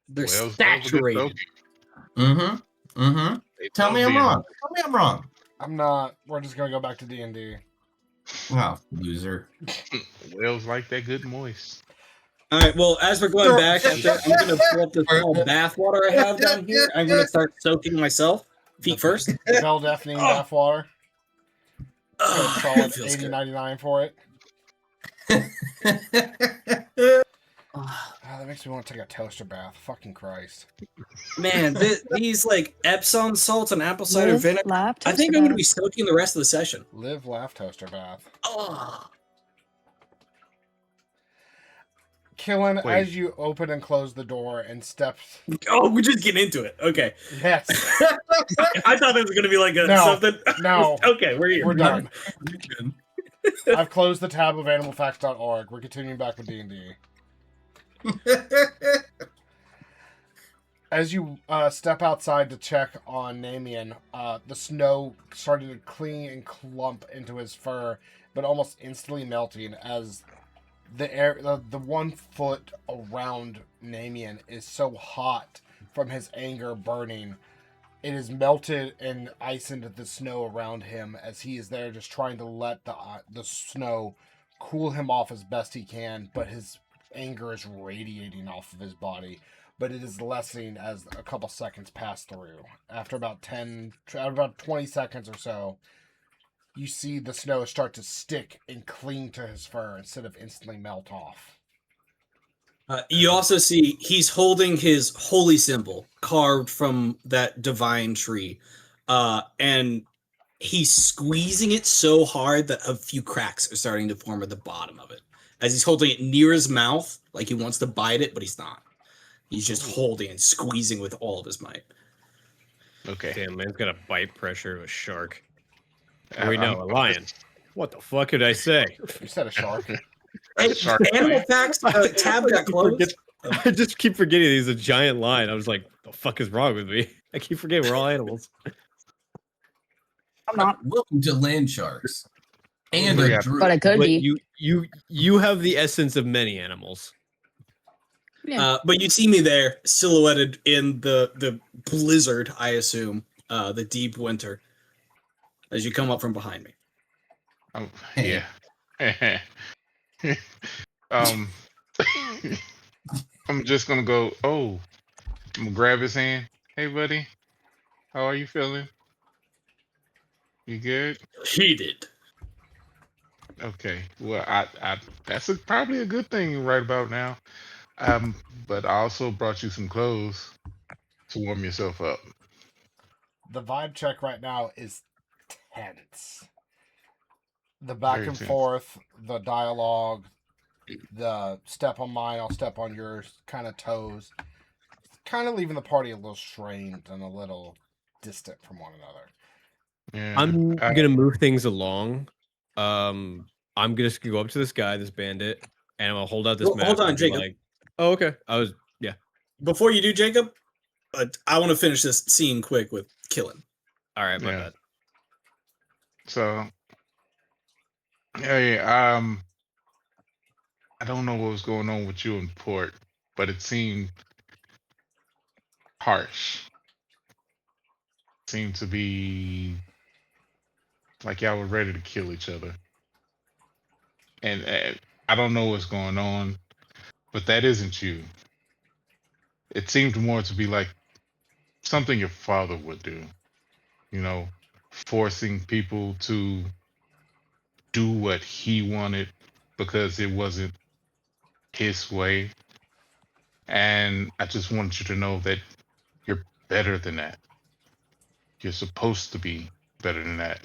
They're Whales love a good saturated. soaking. Mm-hmm. Mm-hmm. They Tell love me I'm being- wrong. Tell me I'm wrong. I'm not. We're just gonna go back to D&D. Oh, loser. Whales like that good moist. All right. Well, as we're going back, I'm gonna pull up the small bath water I have down here. I'm gonna start soaking myself, feet first. Bell deafening bath water. Oh, Solid it feels good. $80.99 for it. Ah, That makes me want to take a toaster bath. Fucking Christ. man, these like Epsom salts and apple cider Live, vinegar. laugh, I think toaster I'm gonna bath. be soaking the rest of the session. Live, laugh, toaster bath. Oh, Killen, Wait. as you open and close the door and steps. oh, we're just getting into it. Okay. Yes. I thought there was gonna be like a No. something. No. Okay, we're here. We're done. Good. I've closed the tab of animalfacts.org. We're continuing back with D&D. As you step outside to check on Namian, the snow started to cling and clump into his fur, but almost instantly melting as the air, the 1 foot around Namian is so hot from his anger burning. It is melted and ice into the snow around him as he is there just trying to let the snow cool him off as best he can, but his anger is radiating off of his body. But it is lessening as a couple seconds pass through. After about 20 seconds or so, you see the snow start to stick and cling to his fur instead of instantly melt off. You also see he's holding his holy symbol carved from that divine tree, and he's squeezing it so hard that a few cracks are starting to form at the bottom of it. As he's holding it near his mouth, like he wants to bite it, but he's not. He's just holding and squeezing with all of his might. Okay. Damn, man's got a bite pressure of a shark. Uh, We know, I'm- a lion. What the fuck could I say? You said a shark. Hey, Shark animal bite. facts tab got closed. I just keep forgetting he's a giant lion. I was like, the fuck is wrong with me? I keep forgetting we're all animals. I'm not, Welcome to Land Sharks. And Yeah. a druid. but I could But be. you have the essence of many animals. But you see me there, silhouetted in the blizzard, I assume, the deep winter, as you come up from behind me. Yeah. um, I'm just gonna go. Oh, I'm gonna grab his hand. Hey, buddy, how are you feeling? You good? Heated. Okay. Well, I that's probably a good thing right about now. But I also brought you some clothes to warm yourself up. The vibe check right now is tense. The back Very and tense. forth, the dialogue, the step on mine, I'll step on yours, kind of toes. Kind of leaving the party a little strained and a little distant from one another. Yeah. I'm I- gonna move things along. I'm just gonna go up to this guy, this bandit, and I'm gonna hold out this Well, map. hold on, and be Jacob. Like, oh, okay. Before you do, Jacob, I want to finish this scene quick with Killen. All right, my Yeah. bad. So, yeah. I don't know what was going on with you in port, but it seemed harsh. Seemed to be like y'all were ready to kill each other. And I don't know what's going on, but that isn't you. It seemed more to be like something your father would do. You know, forcing people to do what he wanted because it wasn't his way. And I just want you to know that you're better than that. You're supposed to be better than that.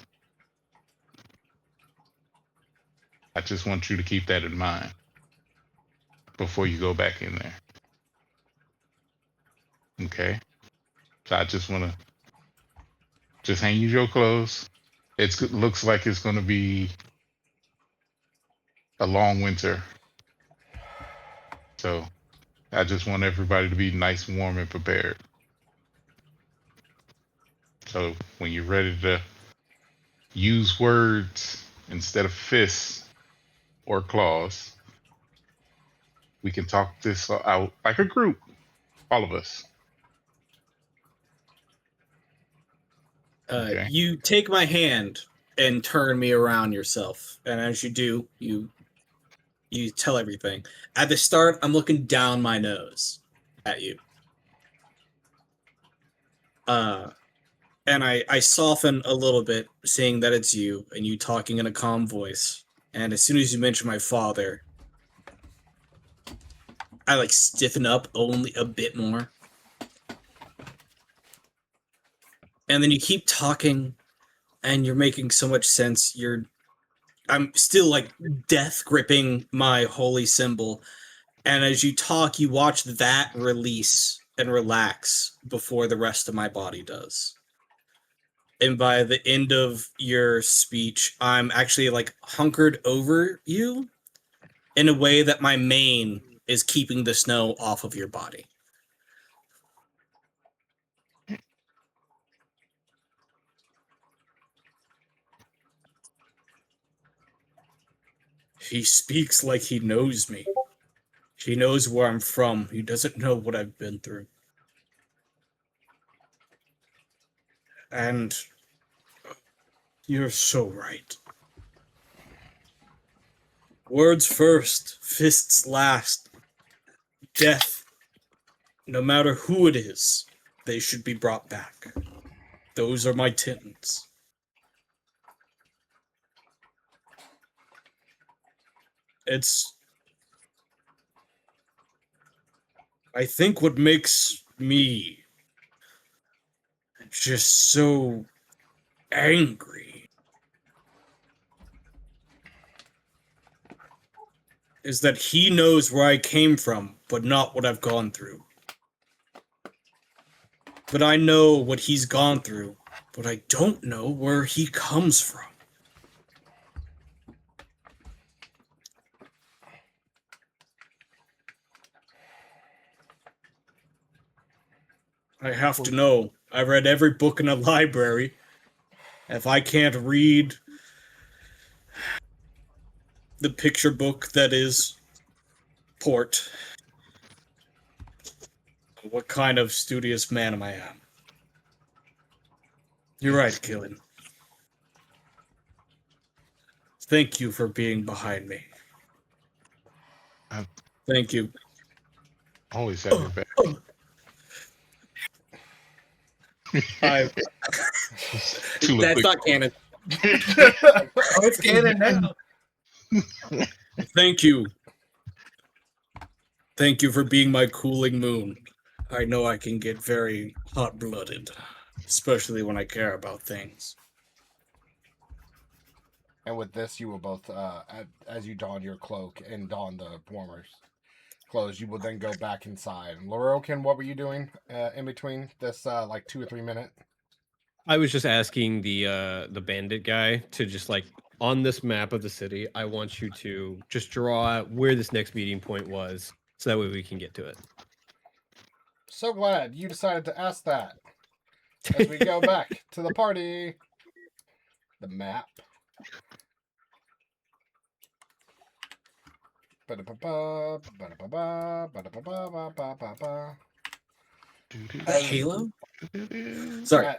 I just want you to keep that in mind. before you go back in there. Okay. So I just want to just hang you your clothes. It looks like it's going to be a long winter. So I just want everybody to be nice, warm, and prepared. So when you're ready to use words instead of fists or claws, we can talk this out like a group, all of us. Okay. You take my hand and turn me around yourself, and as you do, you tell everything. At the start, I'm looking down my nose at you. And I soften a little bit, seeing that it's you, and you talking in a calm voice. And as soon as you mention my father, I like stiffen up only a bit more. And then you keep talking, and you're making so much sense. I'm still like death gripping my holy symbol. And as you talk, you watch that release and relax before the rest of my body does. And by the end of your speech, I'm actually like hunkered over you in a way that my mane is keeping the snow off of your body. He speaks like he knows me. He knows where I'm from. He doesn't know what I've been through. And you're so right. Words first, fists last. Death, no matter who it is, they should be brought back. Those are my tenets. I think what makes me just so angry is that he knows where I came from, but not what I've gone through. But I know what he's gone through, but I don't know where he comes from. I have to know. I read every book in a library. If I can't read the picture book that is Port, what kind of studious man am I? You're right, Killen. Thank you for being behind me. Thank you. Always have your back. That's not canon. Oh, it's canon now. Thank you. Thank you for being my cooling moon. I know I can get very hot-blooded, especially when I care about things. And with this, you will both, as you don your cloak and don the warmer clothes, you will then go back inside. Lorokin, what were you doing in between this, like 2 or 3 minute? I was just asking the bandit guy to just like on this map of the city. I want you to just draw out where this next meeting point was, so that way we can get to it. So glad you decided to ask that. As we go back to the party, the map. Halo? Sorry.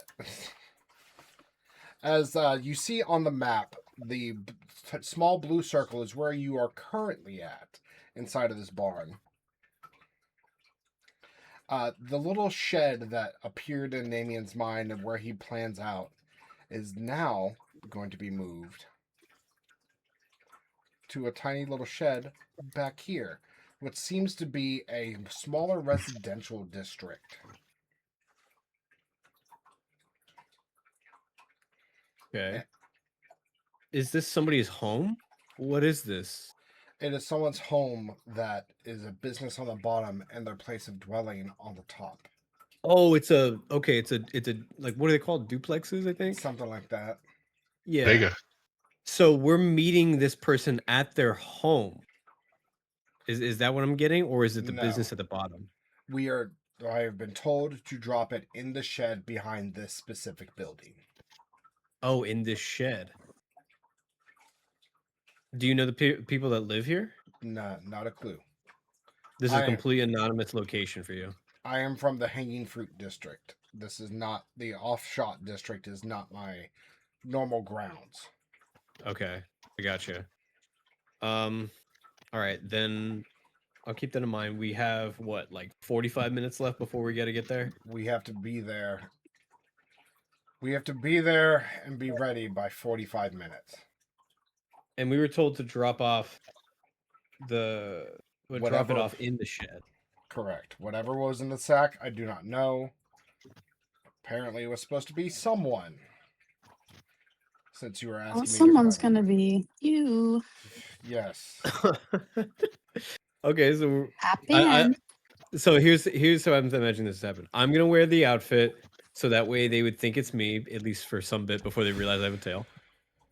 As you see on the map, the small blue circle is where you are currently at inside of this barn. The little shed that appeared in Damien's mind of where he plans out is now going to be moved to a tiny little shed back here, what seems to be a smaller residential district. Okay. Is this somebody's home? What is this? It is someone's home that is a business on the bottom and their place of dwelling on the top. Oh, it's a like what are they called? Duplexes, I think. Something like that. Yeah. Bigger. So we're meeting this person at their home. Is that what I'm getting, or is it the No. business at the bottom? I have been told to drop it in the shed behind this specific building. Oh, in this shed. Do you know the people that live here? No, not a clue. This is I a am- completely anonymous location for you. I am from the Hanging Fruit District. This is not the Offshot District. Is not my normal grounds. Okay, I gotcha. All right, then I'll keep that in mind. We have what, like 45 minutes left before we gotta get there? We have to be there. We have to be there and be ready by 45 minutes. And we were told to drop off drop it Whatever- off in the shed. Correct. Whatever was in the sack, I do not know. Apparently, it was supposed to be someone. Since you were asking Well, me to someone's cover. gonna be you. Yes. Okay, so Happy I, end. so here's how I'm imagining this happen. I'm gonna wear the outfit so that way they would think it's me, at least for some bit before they realize I have a tail.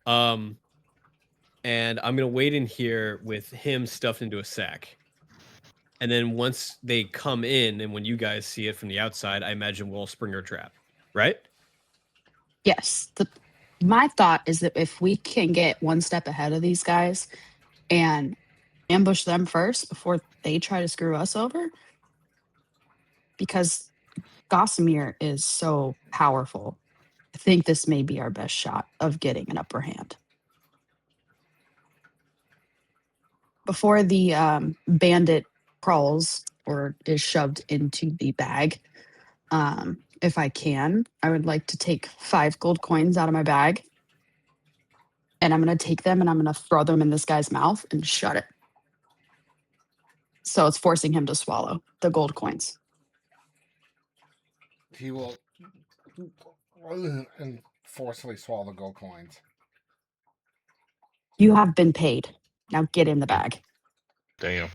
And I'm gonna wait in here with him stuffed into a sack. And then once they come in, and when you guys see it from the outside, I imagine we'll spring our trap, right? Yes. My thought is that if we can get one step ahead of these guys and ambush them first before they try to screw us over, because Gossamer is so powerful, I think this may be our best shot of getting an upper hand. Before the bandit crawls or is shoved into the bag, if I can, I would like to take 5 gold coins out of my bag. And I'm going to take them and I'm going to throw them in this guy's mouth and shut it. So it's forcing him to swallow the gold coins. He will and forcefully swallow the gold coins. You have been paid. Now get in the bag. Damn.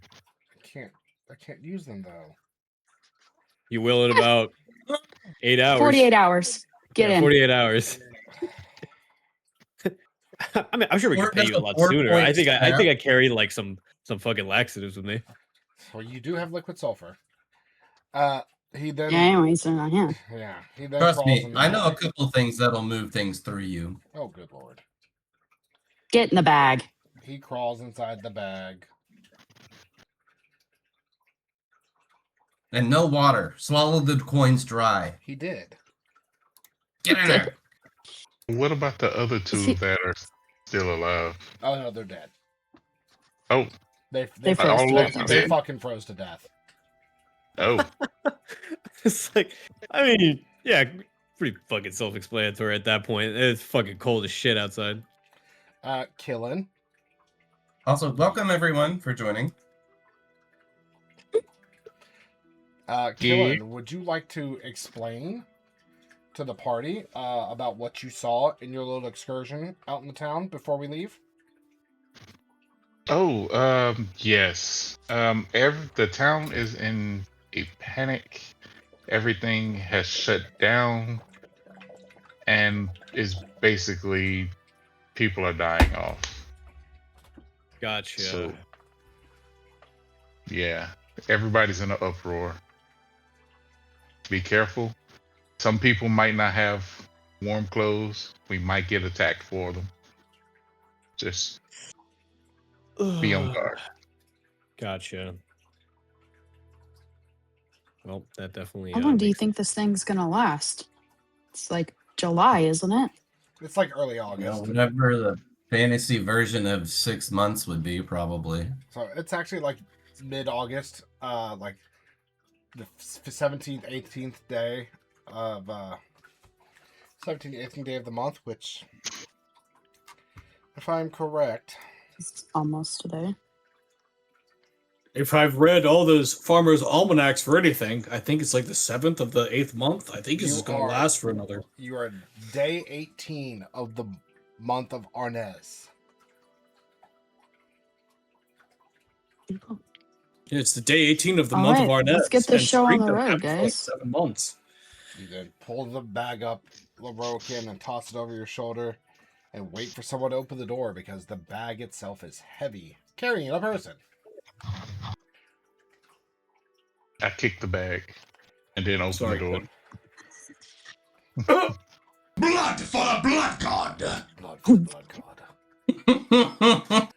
I can't use them though. You will in about 8 hours. 48 hours. Get in. 48 hours. I mean, I'm sure we Or could pay does you a the lot 4 sooner. I points think I count? think I carry like some fucking laxatives with me. So you do have liquid sulfur. He then Yeah, anyways, yeah. yeah, he then Trust crawls me, in the I know a bag. couple things that'll move things through you. Oh, good lord. Get in the bag. He crawls inside the bag. And no water. Swallow the coins dry. He did. Get in there. What about the other two See- that are still alive? Oh no, they're dead. Oh, They froze all to of death. them They dead? fucking froze to death. Oh, It's like, I mean, yeah, pretty fucking self-explanatory at that point. It's fucking cold as shit outside. Killen. Also, welcome everyone for joining. Killen, would you like to explain to the party about what you saw in your little excursion out in the town before we leave? yes. The town is in a panic. Everything has shut down, and is basically people are dying off. Gotcha. So, yeah, everybody's in an uproar. Be careful. Some people might not have warm clothes. We might get attacked for them. Just be on guard. Gotcha. Well, that definitely. How long do you makes- think this thing's going to last? It's like July, isn't it? It's like early You know, August. whatever the fantasy version of 6 months would be, probably. So it's actually like mid-August, like the 17th, 18th day of 17th, 18th day of the month, which, if I'm correct, It's almost today. If I've read all those farmers' almanacs for anything, I think it's like the 7th of the 8th month. I think this You is going to are- last for another. you are day 18 of the month of Arnes. It's the day 18 of the All month right, of Arnett. let's get this and show on Street the don't road, happen for, like, guys. 7 months. You then pull the bag up, Lorokin, and toss it over your shoulder, and wait for someone to open the door because the bag itself is heavy, carrying a person. I kick the bag and then open Sorry, the door. Quinn. Blood for the blood god! Blood for the blood god.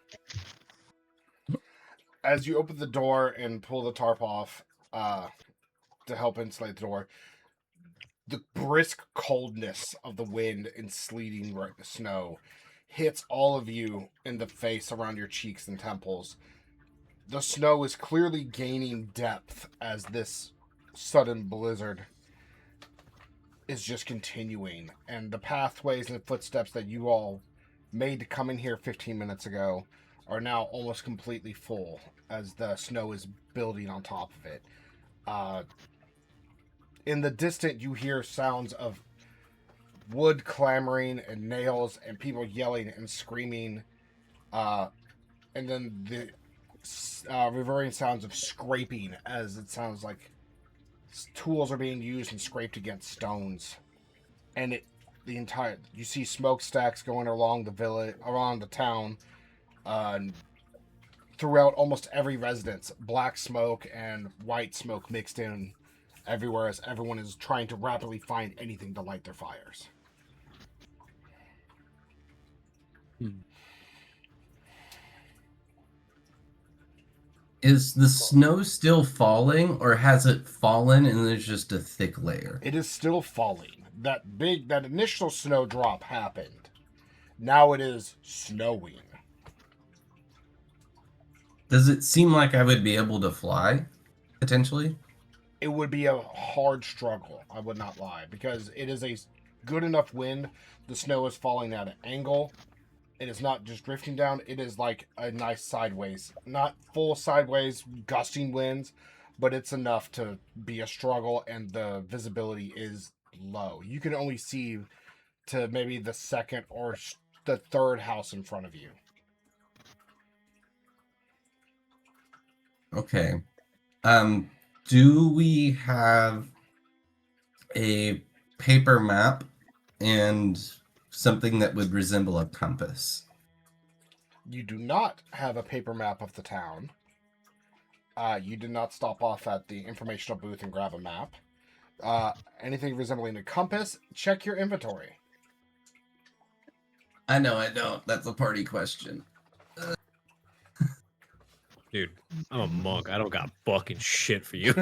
As you open the door and pull the tarp off to help insulate the door, the brisk coldness of the wind and sleeting snow hits all of you in the face around your cheeks and temples. The snow is clearly gaining depth as this sudden blizzard is just continuing, and the pathways and footsteps that you all made to come in here 15 minutes ago are now almost completely full as the snow is building on top of it. In the distance, you hear sounds of wood clamoring and nails and people yelling and screaming, and then the reverberating sounds of scraping as it sounds like tools are being used and scraped against stones. And you see smokestacks going along the village, around the town, throughout almost every residence. Black smoke and white smoke mixed in everywhere as everyone is trying to rapidly find anything to light their fires. Is the snow still falling, or has it fallen and there's just a thick layer? It is still falling. That initial snow drop happened. Now it is snowing. Does it seem like I would be able to fly, potentially? It would be a hard struggle, I would not lie, because it is a good enough wind. The snow is falling at an angle. It is not just drifting down. It is like a nice sideways, not full sideways gusting winds, but it's enough to be a struggle, and the visibility is low. You can only see to maybe the second or the third house in front of you. Okay. Do we have a paper map and something that would resemble a compass? You do not have a paper map of the town. You did not stop off at the informational booth and grab a map. Anything resembling a compass, check your inventory. I know I don't. That's a party question. Dude, I'm a monk. I don't got fucking shit for you.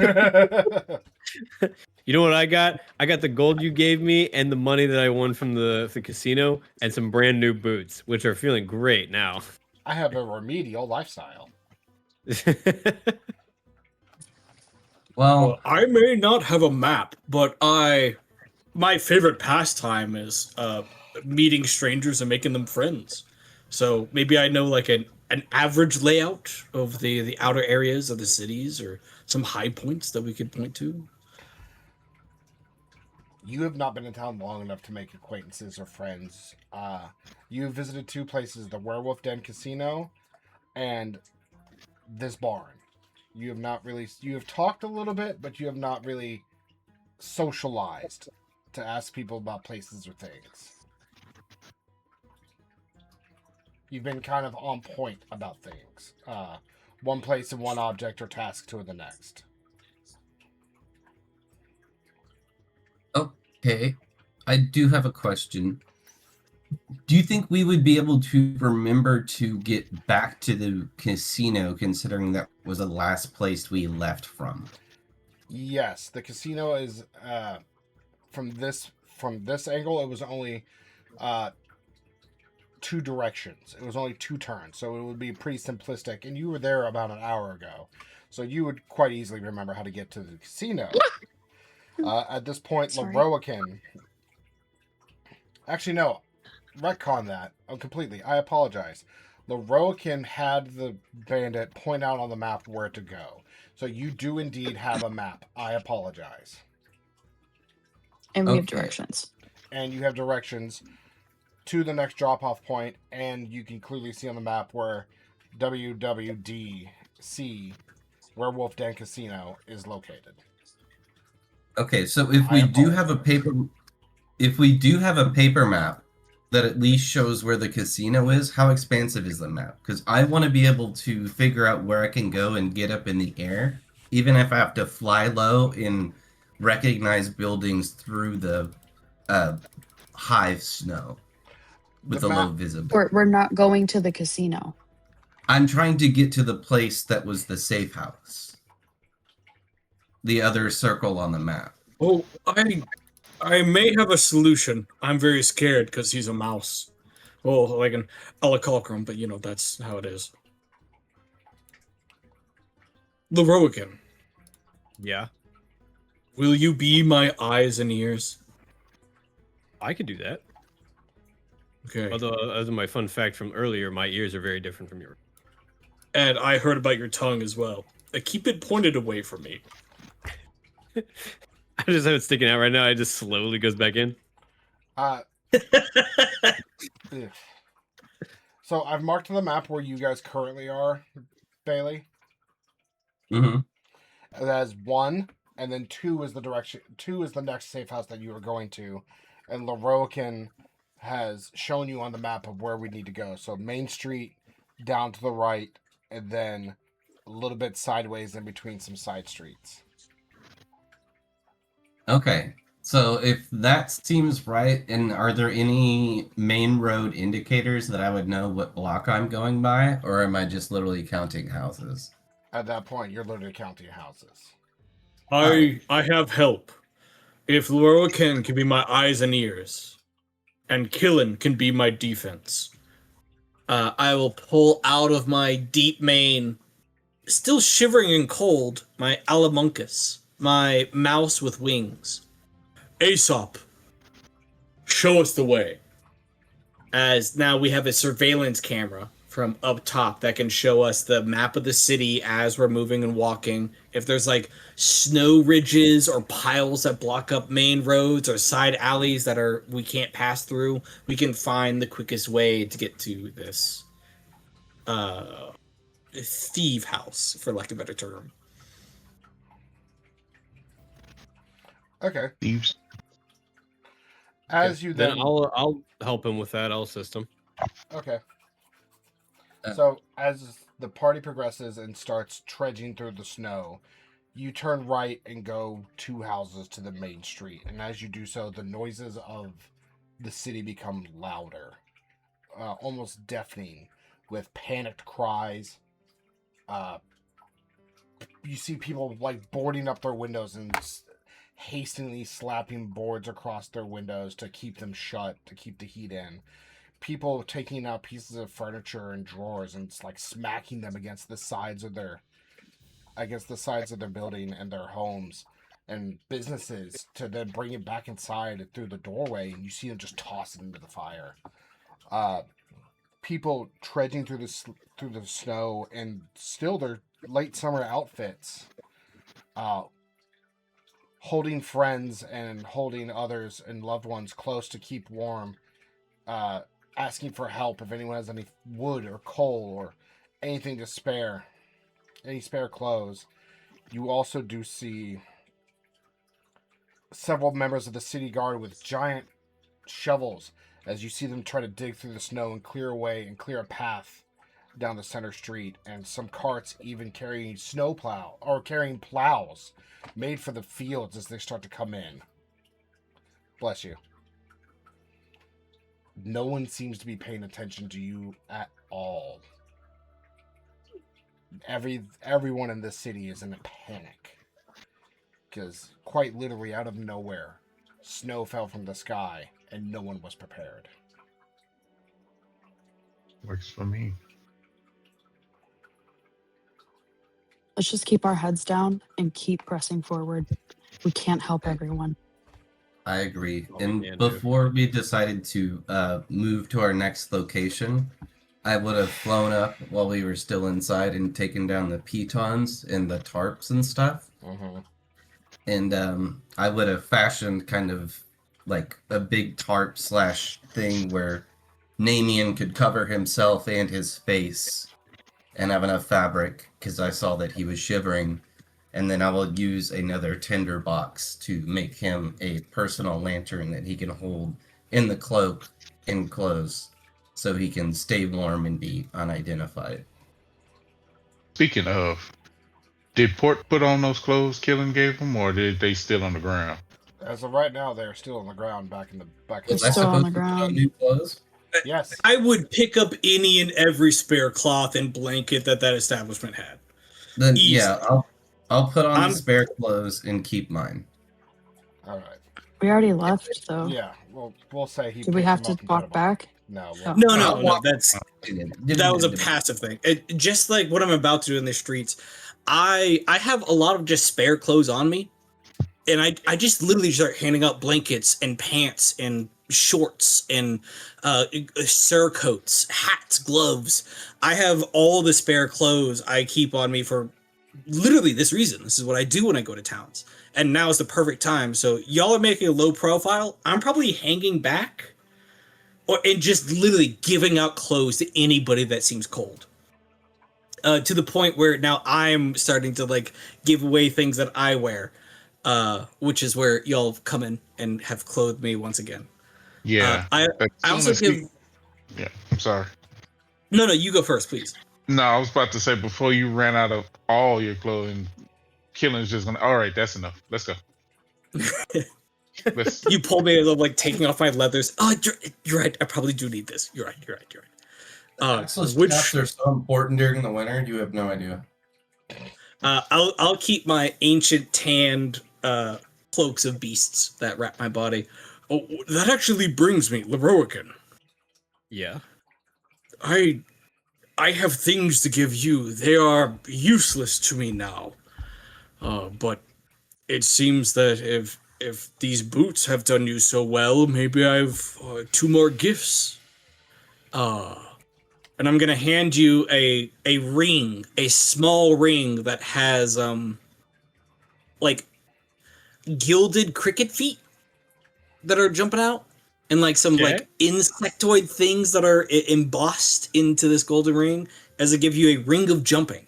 You know what I got? I got the gold you gave me and the money that I won from the casino and some brand new boots, which are feeling great now. I have a remedial lifestyle. Well, I may not have a map, but my favorite pastime is meeting strangers and making them friends. So maybe I know like an average layout of the outer areas of the cities, or some high points that we could point to. You have not been in town long enough to make acquaintances or friends. You have visited 2 places, the Werewolf Den Casino and this barn. You have talked a little bit, but you have not really socialized to ask people about places or things. You've been kind of on point about things. One place and one object or task to the next. okay. I do have a question. Do you think we would be able to remember to get back to the casino, considering that was the last place we left from? Yes, the casino is from this angle. It was only 2 directions. It was only 2 turns, so it would be pretty simplistic. And you were there about an hour ago, so you would quite easily remember how to get to the casino. At this point, Lorokin. Actually, no. Retcon that. Oh, completely. I apologize. Lorokin had the bandit point out on the map where to go. So you do indeed have a map. I apologize. And we have directions. And you have directions to the next drop-off point, and you can clearly see on the map where WWD see where Wolf Den Casino is located. Okay, so if we do have a paper map that at least shows where the casino is, how expansive is the map? Because I want to be able to figure out where I can go and get up in the air, even if I have to fly low and recognize buildings through the high snow with the low visibility. We're not going to the casino. I'm trying to get to the place that was the safe house. The other circle on the map. Oh, I may have a solution. I'm very scared because he's a mouse. Well, like an Alacalcrum, but that's how it is. Leroican, Yeah, will you be my eyes and ears? I could do that. Okay. Although, as my fun fact from earlier, my ears are very different from yours. And I heard about your tongue as well. Keep it pointed away from me. I just have it sticking out right now. It just slowly goes back in. So I've marked the map where you guys currently are, Bailey. Mm-hmm. That's 1, and then 2 is the direction. 2 is the next safe house that you are going to, and Leroican has shown you on the map of where we need to go. So Main Street down to the right, and then a little bit sideways in between some side streets. Okay, so if that seems right, and are there any main road indicators that I would know what block I'm going by, or am I just literally counting houses? At that point, you're literally counting houses. I have help. If Leroican can be my eyes and ears, and Killen can be my defense, I will pull out of my deep mane, still shivering and cold, my Alamunkus, my mouse with wings. Aesop, show us the way. As now we have a surveillance camera from up top that can show us the map of the city as we're moving and walking. If there's like snow ridges or piles that block up main roads or side alleys that we can't pass through, we can find the quickest way to get to this thief house, for lack of a better term. Okay. Thieves. As you Then then I'll help him with that. I'll assist him. Okay. So as the party progresses and starts trudging through the snow, you turn right and go 2 houses to the main street. And as you do so, the noises of the city become louder, almost deafening, with panicked cries. You see people like boarding up their windows and hastily slapping boards across their windows to keep them shut, to keep the heat in. People taking out pieces of furniture and drawers and like smacking them against the sides of their building and their homes and businesses to then bring it back inside through the doorway, and you see them just toss it into the fire. People trudging through the snow and still their late summer outfits, holding friends and holding others and loved ones close to keep warm, asking for help if anyone has any wood or coal or anything to spare, any spare clothes. You also do see several members of the city guard with giant shovels as you see them try to dig through the snow and clear away and clear a path down the center street, and some carts even carrying carrying plows made for the fields as they start to come in. Bless you. No one seems to be paying attention to you at all. Everyone in this city is in a panic. Because quite literally out of nowhere, snow fell from the sky and no one was prepared. Works for me. Let's just keep our heads down and keep pressing forward. We can't help everyone. I agree. Oh, And man, dude. before we decided to move to our next location, I would have flown up while we were still inside and taken down the pitons and the tarps and stuff. Mm-hmm. And I would have fashioned kind of like a big tarp / thing where Namian could cover himself and his face and have enough fabric because I saw that he was shivering. And then I will use another tinder box to make him a personal lantern that he can hold in the cloak and clothes so he can stay warm and be unidentified. Speaking of, did Port put on those clothes Killen gave him, or did they still on the ground? As of right now, they're still on the ground back in the back. They're Was I still on supposed the to put on ground. new clothes? Yes. I would pick up any and every spare cloth and blanket that establishment had. Then Easy. yeah, I'll put on I'm- the spare clothes and keep mine. All right. We already left, though. Yeah. We'll say he. Do we picked have him to up and put walk him on. back? No. Oh. No. That's That that was a passive thing. Just like what I'm about to do in the streets, I have a lot of just spare clothes on me, and I just literally start handing out blankets and pants and shorts and surcoats, hats, gloves. I have all the spare clothes I keep on me for literally this reason. This is what I do when I go to towns, and now is the perfect time. So y'all are making a low profile. I'm probably hanging back. And just literally giving out clothes to anybody that seems cold. To the point where now I'm starting to like give away things that I wear, which is where y'all come in and have clothed me once again. Yeah. I as also soon as give. Yeah. I'm sorry. No, you go first, please. No, I was about to say before you ran out of all your clothing, Killen's just gonna. All right, that's enough. Let's go. Let's. You pulled me out of like taking off my leathers. Oh, you're right. I probably do need this. You're right. Axel's Which chaps are so important during the winter. You have no idea. I'll keep my ancient tanned cloaks of beasts that wrap my body. Oh, that actually brings me, Leroican. Yeah. I have things to give you. They are useless to me now. But it seems that if these boots have done you so well, maybe I've 2 more gifts. And I'm gonna hand you a ring, a small ring that has like gilded cricket feet that are jumping out, and like some Okay. like insectoid things that are embossed into this golden ring, as it give you a ring of jumping.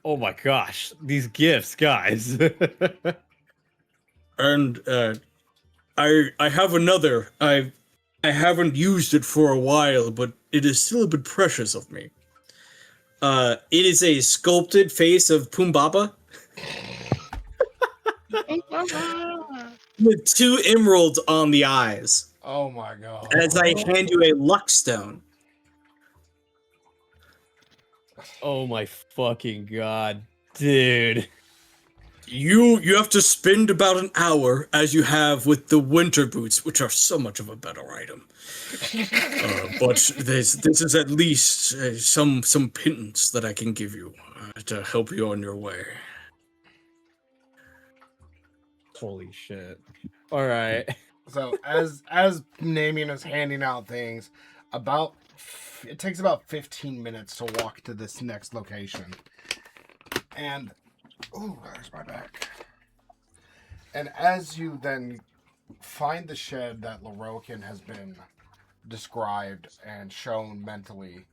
Oh my gosh, these gifts, guys. And I have another. I haven't used it for a while, but it is still a bit precious of me. It is a sculpted face of Pumbaba with 2 emeralds on the eyes. Oh my god. As I hand you a luck stone. Oh my fucking god, dude. You have to spend about an hour, as you have with the winter boots, which are so much of a better item. But this is at least some pittance that I can give you to help you on your way. Holy shit. All right. So as Namian is handing out things, it takes about 15 minutes to walk to this next location. And there's my back. And as you then find the shed that Leroican has been described and shown mentally,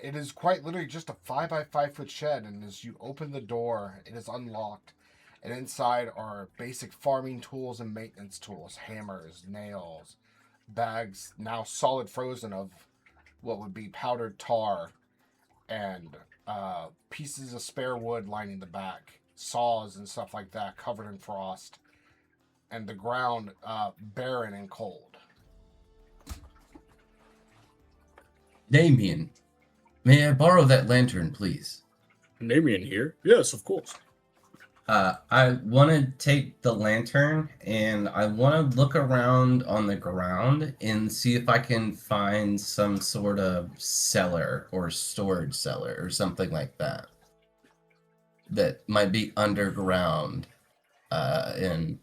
it is quite literally just a 5 by 5 foot shed, and as you open the door, it is unlocked. And inside are basic farming tools and maintenance tools, hammers, nails, bags now solid frozen of what would be powdered tar, and pieces of spare wood lining the back, saws and stuff like that covered in frost, and the ground barren and cold. Damien, may I borrow that lantern, please? Namian here? Yes, of course. I want to take the lantern and I want to look around on the ground and see if I can find some sort of cellar or storage cellar or something like that that might be underground and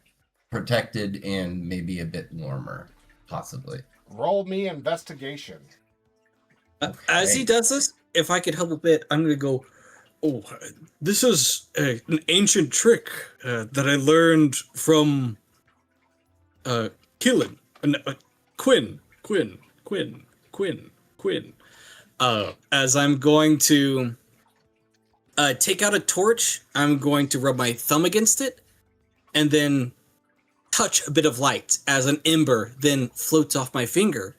protected and maybe a bit warmer, possibly. Roll me investigation. As he does this, if I could help a bit, I'm going to go, oh, this is an ancient trick that I learned from Quinn. Quinn. As I'm going to take out a torch, I'm going to rub my thumb against it, and then touch a bit of light as an ember then floats off my finger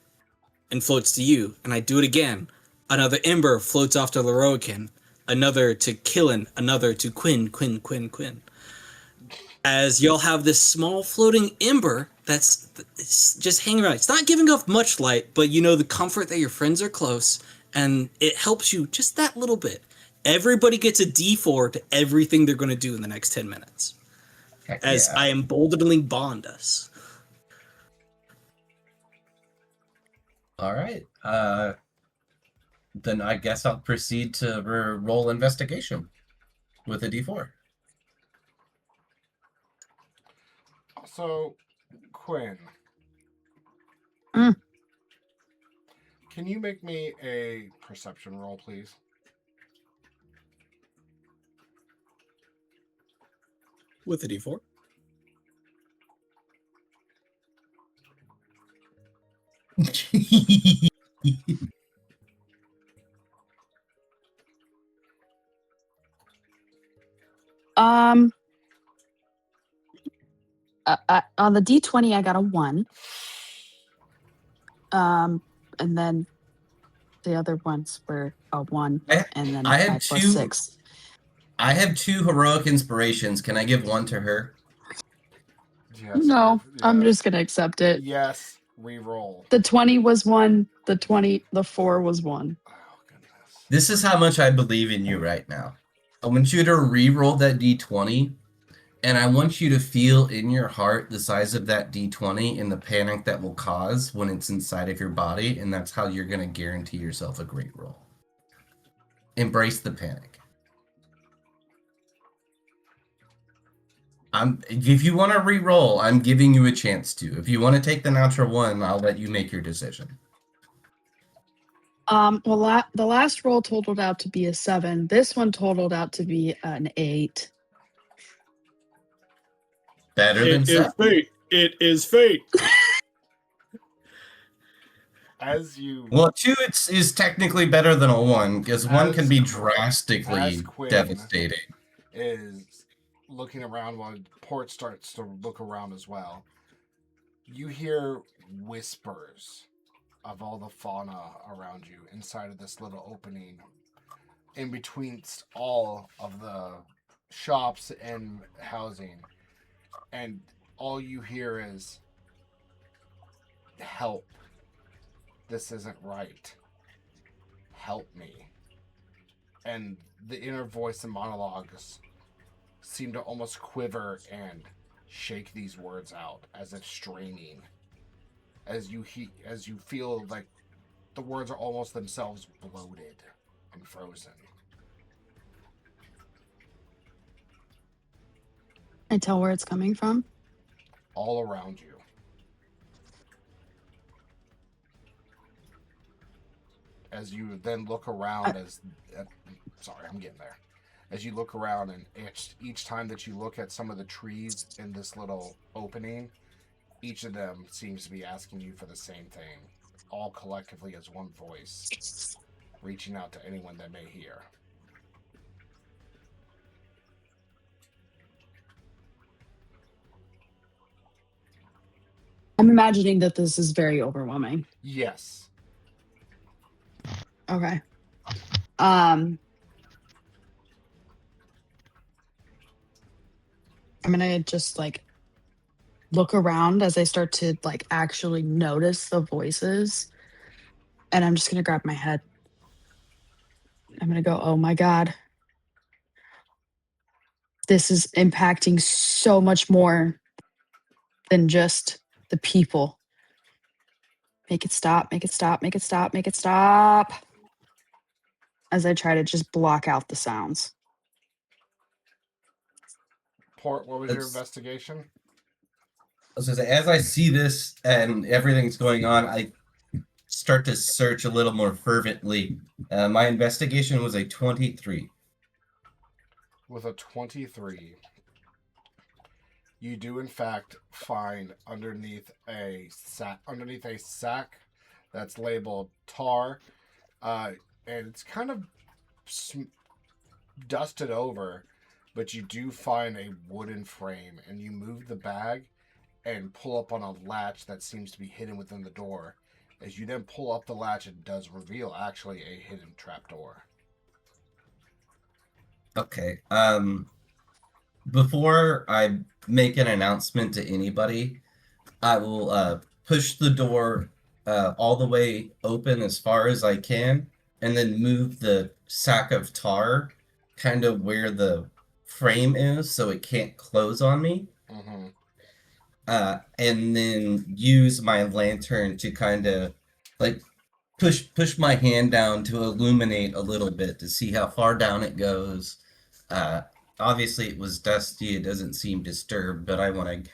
and floats to you. And I do it again. Another ember floats off to Lorokin, another to Killen, another to Quinn. As y'all have this small floating ember that's just hanging around. It's not giving off much light, but you know the comfort that your friends are close, and it helps you just that little bit. Everybody gets a D4 to everything they're going to do in the next 10 minutes. Heck As yeah. I emboldeningly bond us. All right. Then I guess I'll proceed to roll investigation with a D4. So, Quinn. Mm. Can you make me a perception roll, please? With a D4. On the D20, I got a 1. And then the other ones were a 1, and then I had 5 plus two- 6. I have 2 heroic inspirations. Can I give one to her? Yes, No, I'm yes. just gonna accept it. Yes, re-roll. The 20 was 1. The 4 was 1. Oh, goodness. This is how much I believe in you right now. I want you to re-roll that D20, and I want you to feel in your heart the size of that D20 and the panic that will cause when it's inside of your body, and that's how you're going to guarantee yourself a great roll. Embrace the panic. If you want to re-roll, I'm giving you a chance to. If you want to take the natural 1, I'll let you make your decision. Well, the last roll totaled out to be a 7. This one totaled out to be an 8. Better than It is 7. fate. It is fate. As you... Well, 2 is technically better than a 1, because 1 can be drastically as Quinn devastating. is looking around while Port starts to look around as well, you hear whispers of all the fauna around you inside of this little opening in between all of the shops and housing, and all you hear is, help, this isn't right, help me. And the inner voice and monologues seem to almost quiver and shake these words out as if straining, as you feel like the words are almost themselves bloated and frozen. I tell where it's coming from. All around you. As you then look around, sorry, I'm getting there. As you look around, and each time that you look at some of the trees in this little opening, each of them seems to be asking you for the same thing, all collectively as one voice, reaching out to anyone that may hear. I'm imagining that this is very overwhelming. Yes. Okay. I'm gonna just like look around as I start to like actually notice the voices, and I'm just gonna grab my head. I'm gonna go, oh my God. This is impacting so much more than just the people. Make it stop, make it stop, make it stop, make it stop. As I try to just block out the sounds. Port, what was your investigation? I was gonna say, as I see this and everything's going on, I start to search a little more fervently. My investigation was a 23. With a 23, you do in fact find underneath a sack that's labeled tar, and it's kind of dusted over, but you do find a wooden frame, and you move the bag and pull up on a latch that seems to be hidden within the door. As you then pull up the latch, it does reveal actually a hidden trapdoor. Okay. Before I make an announcement to anybody, I will push the door all the way open as far as I can, and then move the sack of tar kind of where the frame is so it can't close on me. Mm-hmm. And then use my lantern to kind of like push my hand down to illuminate a little bit to see how far down it goes. Obviously it was dusty, it doesn't seem disturbed, but I want to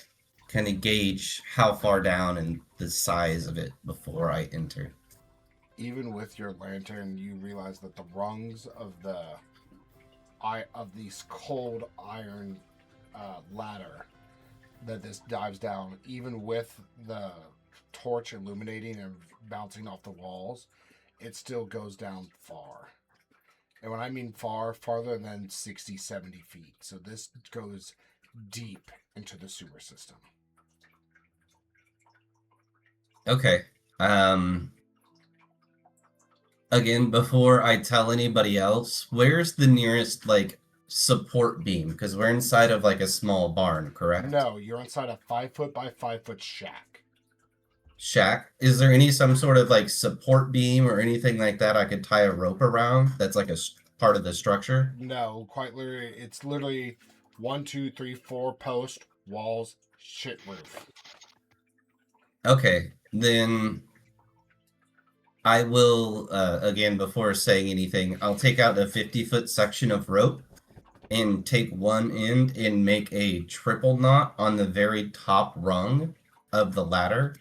kind of gauge how far down and the size of it before I enter. Even with your lantern, you realize that the rungs of these cold iron ladder that this dives down, even with the torch illuminating and bouncing off the walls, it still goes down far. And when I mean far, farther than 60, 70 feet. So this goes deep into the sewer system. Okay. Again, before I tell anybody else, where's the nearest, like, support beam? Because we're inside of, like, a small barn, correct? No, you're inside a 5 foot by 5 foot shack. Shack? Is there some sort of, like, support beam or anything like that I could tie a rope around that's, like, a part of the structure? No, quite literally, it's literally 1, 2, 3, 4 post, walls, shit roof. Okay, then I will, again, before saying anything, I'll take out a 50-foot section of rope and take one end and make a triple knot on the very top rung of the ladder.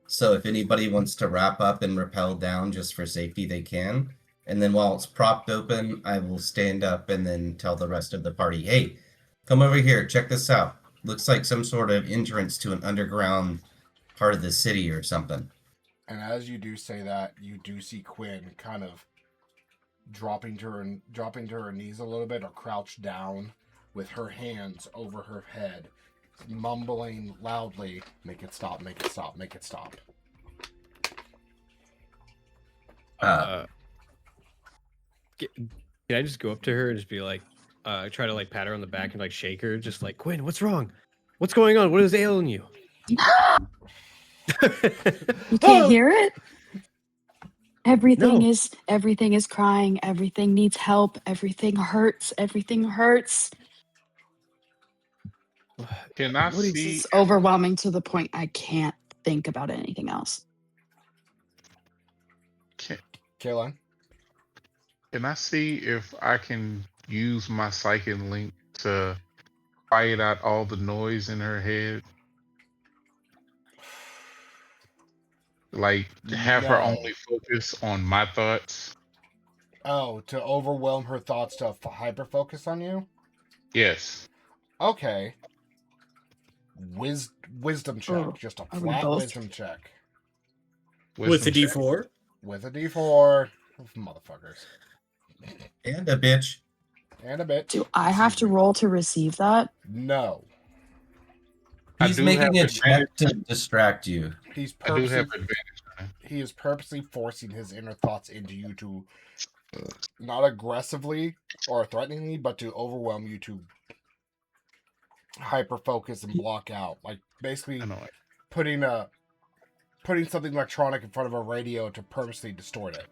So if anybody wants to wrap up and rappel down just for safety, they can. And then while it's propped open, I will stand up and then tell the rest of the party, hey, come over here, check this out. Looks like some sort of entrance to an underground part of the city or something. And as you do say that, you do see Quinn kind of dropping to her knees a little bit, or crouched down with her hands over her head, mumbling loudly, "Make it stop, make it stop, make it stop." Can I just go up to her and just be like, try to like pat her on the back and like shake her, just like, Quinn, what's wrong? What's going on? What is ailing you? You can't hear it? Everything No. is crying, everything needs help, everything hurts, everything hurts. Can I What is see? It's overwhelming to the point I can't think about anything else. Kaylin? Can I see if I can use my psychic link to quiet out all the noise in her head? Like, have her No. only focus on my thoughts? Oh, to overwhelm her thoughts to hyper focus on you? Yes. Okay. Wisdom check. Oh, Just a are we flat both? wisdom check. With the Wisdom check. D4? With a D4. Motherfuckers. And a bitch. And a bit. Do I have to roll to receive that? No. I He's do making a have check to distract you. He's I do purposely have advantage on it. he is purposely forcing his inner thoughts into you to not aggressively or threateningly, but to overwhelm you, to hyper focus and block out. Like basically I know it. putting something electronic in front of a radio to purposely distort it.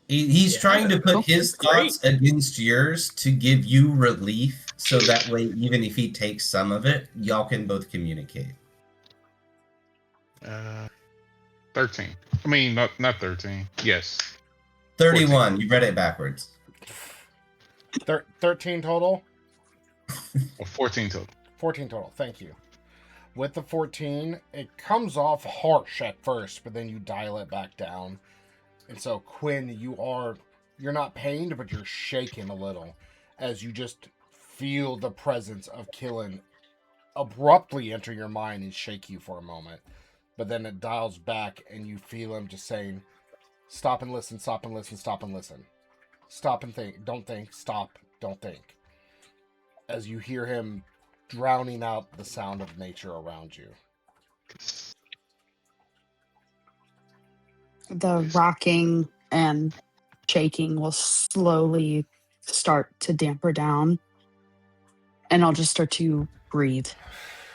He's Yeah. trying to put his Great. thoughts against yours to give you relief, so that way, even if he takes some of it, y'all can both communicate. 13. I mean, not 13. Yes. 31. You read it backwards. 13 total? Or 14 total. 14 total. Thank you. With the 14, it comes off harsh at first, but then you dial it back down. And so, Quinn, you're not pained, but you're shaken a little as you just feel the presence of Killen abruptly enter your mind and shake you for a moment. but then it dials back and you feel him just saying, stop and listen, stop and listen, stop and listen. Stop and think, don't think, stop, don't think. As you hear him drowning out the sound of nature around you. The rocking and shaking will slowly start to damper down, and I'll just start to breathe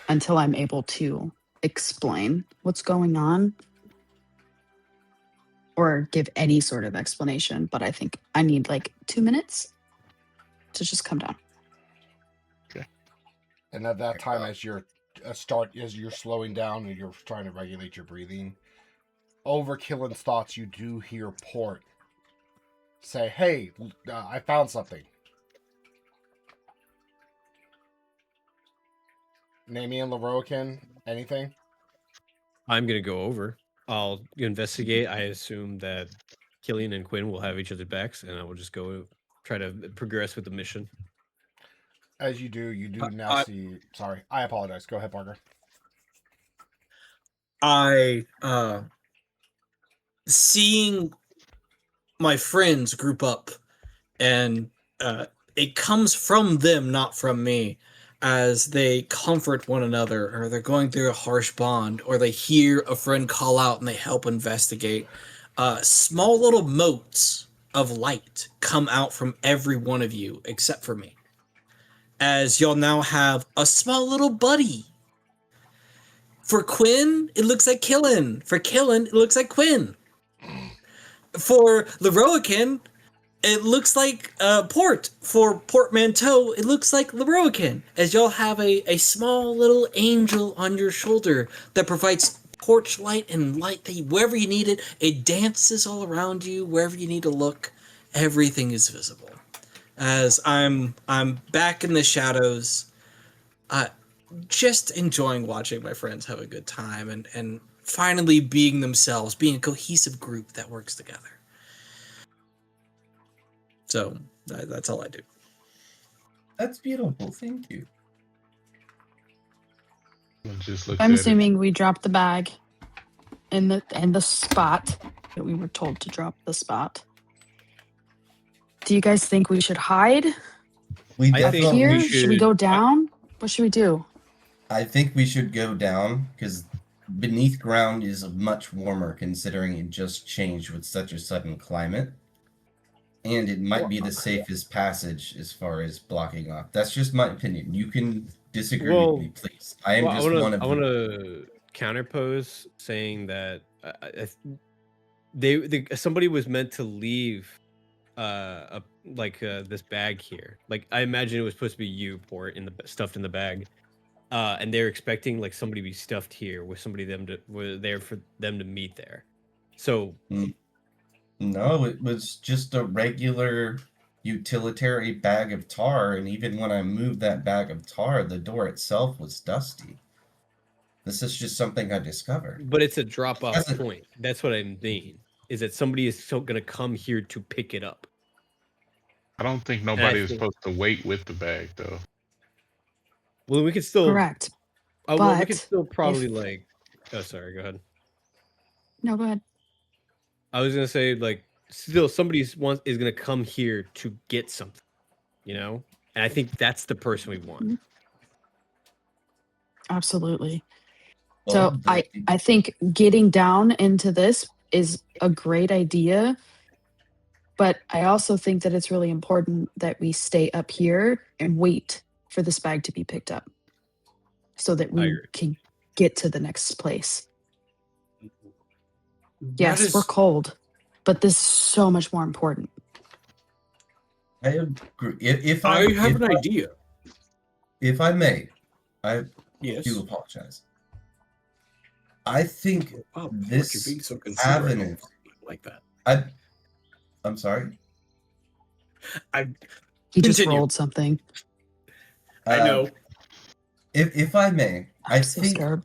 until I'm able to explain what's going on or give any sort of explanation. But I think I need like 2 minutes to just come down. And at that time, as you're slowing down and you're trying to regulate your breathing, over Killen's thoughts, you do hear Port say, "Hey, I found something." Namian, Leroican, anything? I'm gonna go over. I'll investigate. I assume that Killian and Quinn will have each other's backs, and I will just go try to progress with the mission. As you do now see. Sorry, I apologize. Go ahead, Parker. Seeing my friends group up, and it comes from them, not from me, as they comfort one another, or they're going through a harsh bond, or they hear a friend call out and they help investigate. Small little motes of light come out from every one of you except for me, as y'all now have a small little buddy. For Quinn, it looks like Killen. For Killen, it looks like Quinn. For Leroican, it looks like Port. For Portmanteau, it looks like Leroican. As y'all have a small little angel on your shoulder that provides torch light and light that wherever you need it, it dances all around you. Wherever you need to look, everything is visible. As I'm back in the shadows, just enjoying watching my friends have a good time and finally being themselves, being a cohesive group that works together. So that's all I do. That's beautiful. Thank you. I'm assuming we dropped the bag in the spot that we were told to drop the spot. Do you guys think we should hide I think here? Should we go down? What should we do? I think we should go down because beneath ground is much warmer considering it just changed with such a sudden climate. And it might be the safest passage as far as blocking off. That's just my opinion. You can disagree with me, please. I want to counterpose saying that somebody was meant to leave this bag here. Like I imagine it was supposed to be you, Port, stuffed in the bag. And they're expecting like somebody to be stuffed here with somebody there for them to meet there. So no, it was just a regular utilitarian bag of tar, and even when I moved that bag of tar, the door itself was dusty. This is just something I discovered. But it's a drop-off point. That's what I mean. Is that somebody is still going to come here to pick it up? I don't think nobody is supposed to wait with the bag, though. Well, we could still correct. Well, we could still probably Oh, sorry. Go ahead. No, go ahead. I was gonna say still somebody is gonna come here to get something, and I think that's the person we want. Absolutely. So I think getting down into this is a great idea, but I also think that it's really important that we stay up here and wait for this bag to be picked up so that we can get to the next place. Yes, we're cold, but this is so much more important. I agree. If I have an idea. If I may, I do apologize. I think this you're being so avenue like that. I'm sorry. He just rolled something. I know. If I may, I think scared.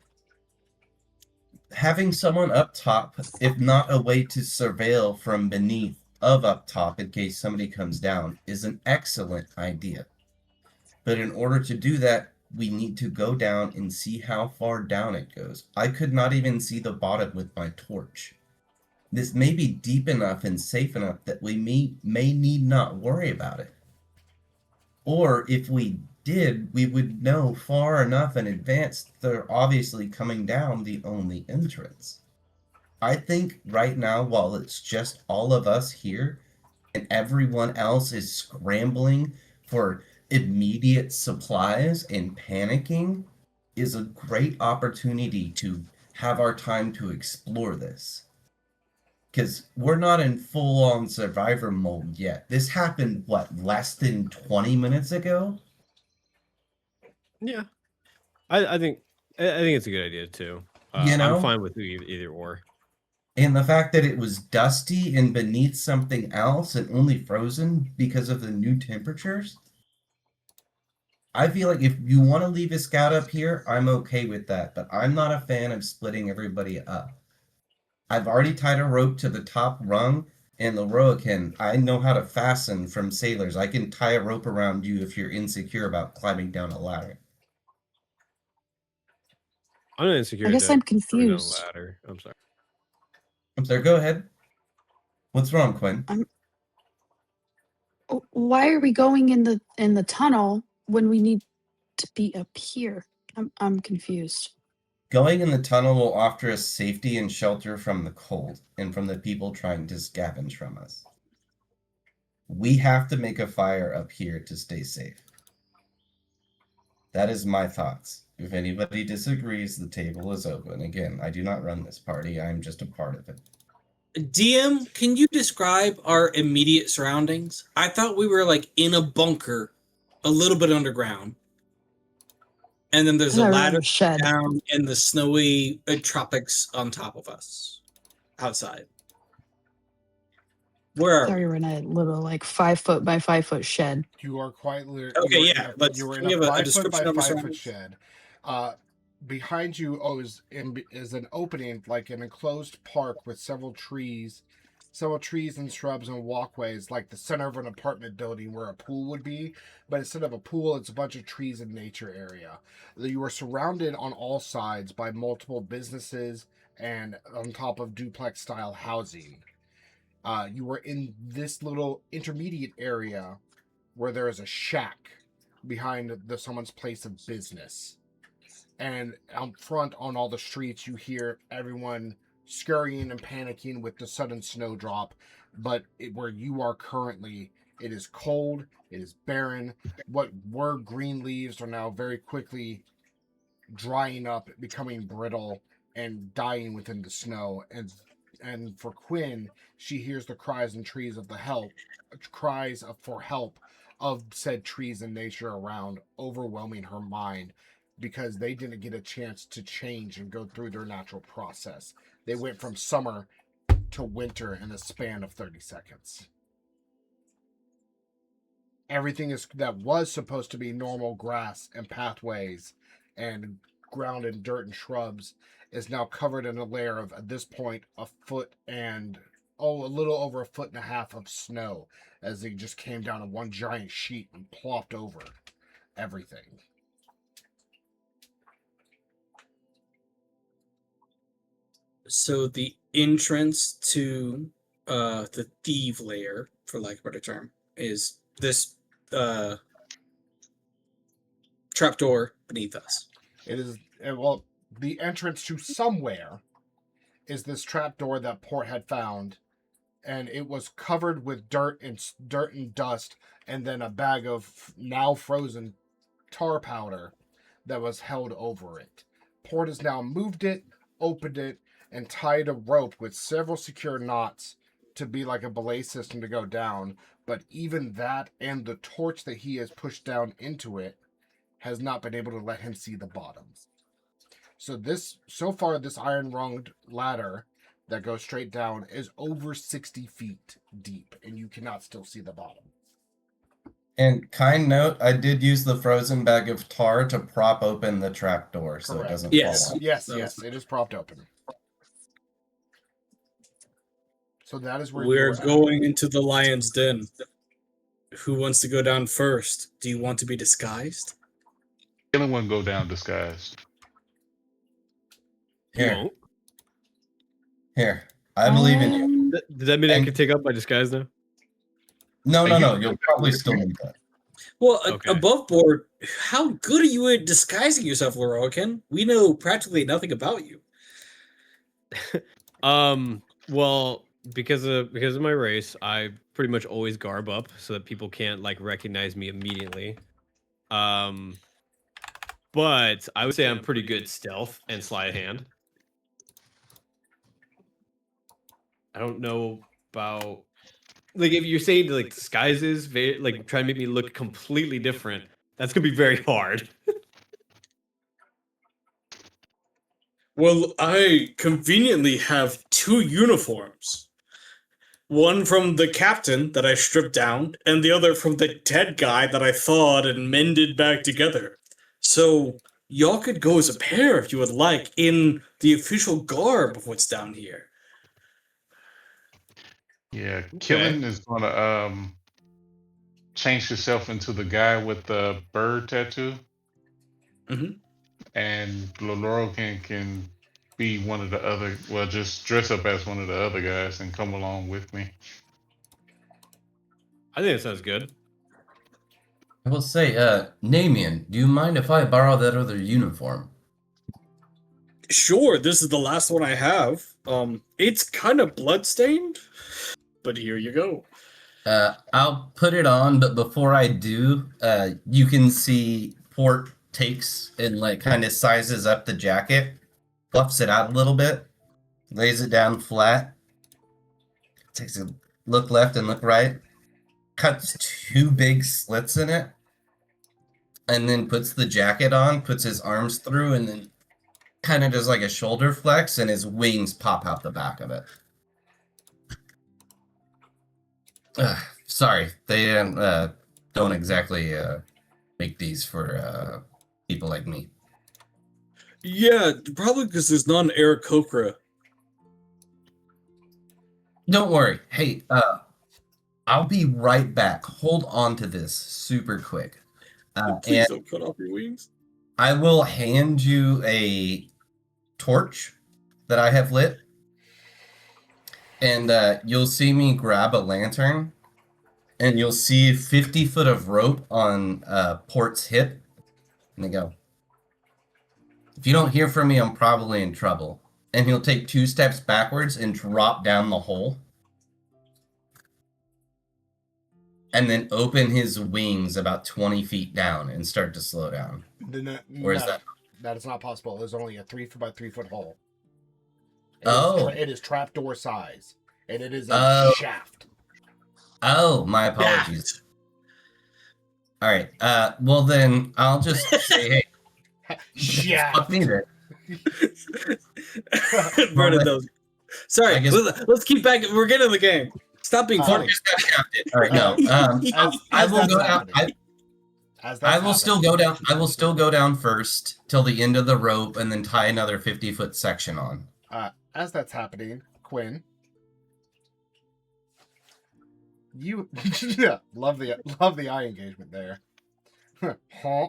Having someone up top, if not a way to surveil from beneath of up top in case somebody comes down, is an excellent idea. But in order to do that, we need to go down and see how far down it goes. I could not even see the bottom with my torch. This may be deep enough and safe enough that we may need not worry about it. Or if we did, we would know far enough in advance they're obviously coming down the only entrance. I think right now, while it's just all of us here, and everyone else is scrambling for immediate supplies and panicking, is a great opportunity to have our time to explore this. Because we're not in full-on survivor mode yet. This happened, what, less than 20 minutes ago? Yeah, I think it's a good idea too. You know? I'm fine with either or. And the fact that it was dusty and beneath something else and only frozen because of the new temperatures? I feel like if you want to leave a scout up here, I'm okay with that, but I'm not a fan of splitting everybody up. I've already tied a rope to the top rung, and Leroican, I know how to fasten from sailors. I can tie a rope around you if you're insecure about climbing down a ladder. I'm not insecure. I guess I'm confused. Ladder. I'm sorry. I'm sorry, go ahead. What's wrong, Quinn? Why are we going in the tunnel when we need to be up here? I'm confused. Going in the tunnel will offer us safety and shelter from the cold and from the people trying to scavenge from us. We have to make a fire up here to stay safe. That is my thoughts. If anybody disagrees, the table is open. Again, I do not run this party. I'm just a part of it. DM, can you describe our immediate surroundings? I thought we were like in a bunker, a little bit underground. And then there's a ladder down in the snowy tropics on top of us, outside. Where are we were in a little like 5 foot by 5 foot shed. You are quite literally. Okay, yeah. You were in a 5 foot by 5 foot shed. Behind you is an opening, like an enclosed park with several trees and shrubs and walkways, like the center of an apartment building where a pool would be. But instead of a pool, it's a bunch of trees and nature area. You are surrounded on all sides by multiple businesses and on top of duplex style housing. You were in this little intermediate area where there is a shack behind someone's place of business. And out front on all the streets, you hear everyone scurrying and panicking with the sudden snowdrop. But where you are currently, it is cold, it is barren. What were green leaves are now very quickly drying up, becoming brittle, and dying within the snow. And for Quinn, she hears the cries and trees of for help of said trees and nature around, overwhelming her mind, because they didn't get a chance to change and go through their natural process. They went from summer to winter in a span of 30 seconds. Everything that was supposed to be normal grass and pathways and ground and dirt and shrubs is now covered in a layer of, at this point, a little over 1.5 feet of snow, as they just came down in one giant sheet and plopped over everything. So the entrance to the thief lair, for lack of a better term, is this trapdoor beneath us. It is, the entrance to somewhere is this trapdoor that Port had found, and it was covered with dirt and dust, and then a bag of now frozen tar powder that was held over it. Port has now moved it, opened it, and tied a rope with several secure knots to be like a belay system to go down. But even that and the torch that he has pushed down into it has not been able to let him see the bottoms. So far, this iron-runged ladder that goes straight down is over 60 feet deep, and you cannot still see the bottom. And kind note, I did use the frozen bag of tar to prop open the trapdoor so it doesn't fall off. Yes, it is propped open. So that is where we're going into the lion's den. Who wants to go down first? Do you want to be disguised? Killing wouldn't go down disguised. You Here, won't? here. I believe in you. Does that mean I And- can take up my disguise now? No, Are no, you- no. You'll probably still need that. Well, Okay. above board, how good are you at disguising yourself, Lorokin? We know practically nothing about you. Well, because of my race, I pretty much always garb up so that people can't like recognize me immediately. But I would say I'm pretty good stealth and sleight of hand. I don't know about like if you're saying like disguises, like try to make me look completely different. That's gonna be very hard. Well, I conveniently have 2 uniforms. One from the captain that I stripped down, and the other from the dead guy that I thawed and mended back together. So, y'all could go as a pair if you would like, in the official garb of what's down here. Yeah, Killing is gonna change himself into the guy with the bird tattoo. Mhm. And Loloro can be one of the other. Well, just dress up as one of the other guys and come along with me. I think that sounds good. I will say, Namian, do you mind if I borrow that other uniform? Sure, this is the last one I have. It's kind of bloodstained, but here you go. I'll put it on, but before I do, you can see Port takes and like kind of sizes up the jacket, fluffs it out a little bit, lays it down flat, takes a look left and look right, cuts 2 big slits in it, and then puts the jacket on, puts his arms through, and then kind of does like a shoulder flex, and his wings pop out the back of it. Sorry, they don't exactly make these for people like me. Yeah, probably because there's not an Aarakocra. Don't worry. Hey, I'll be right back. Hold on to this super quick. Please And don't cut off your wings. I will hand you a torch that I have lit. And you'll see me grab a lantern. And you'll see 50 foot of rope on Port's hip. And they go, if you don't hear from me, I'm probably in trouble. And he'll take 2 steps backwards and drop down the hole. And then open his wings about 20 feet down and start to slow down. Or is that? That is not possible. There's only a 3 foot by 3 foot hole. It is trapdoor size. And it is a shaft. Oh, my apologies. All right. Well, then I'll just say, hey. Shaft. Fuck me then. Vernon knows. Sorry, let's keep back. We're getting in the game. Stop being funny. All right, no. I will go down. I will still go down. I will still go down first till the end of the rope, and then tie another 50-foot section on. As that's happening, Quinn, you love the eye engagement there. Huh?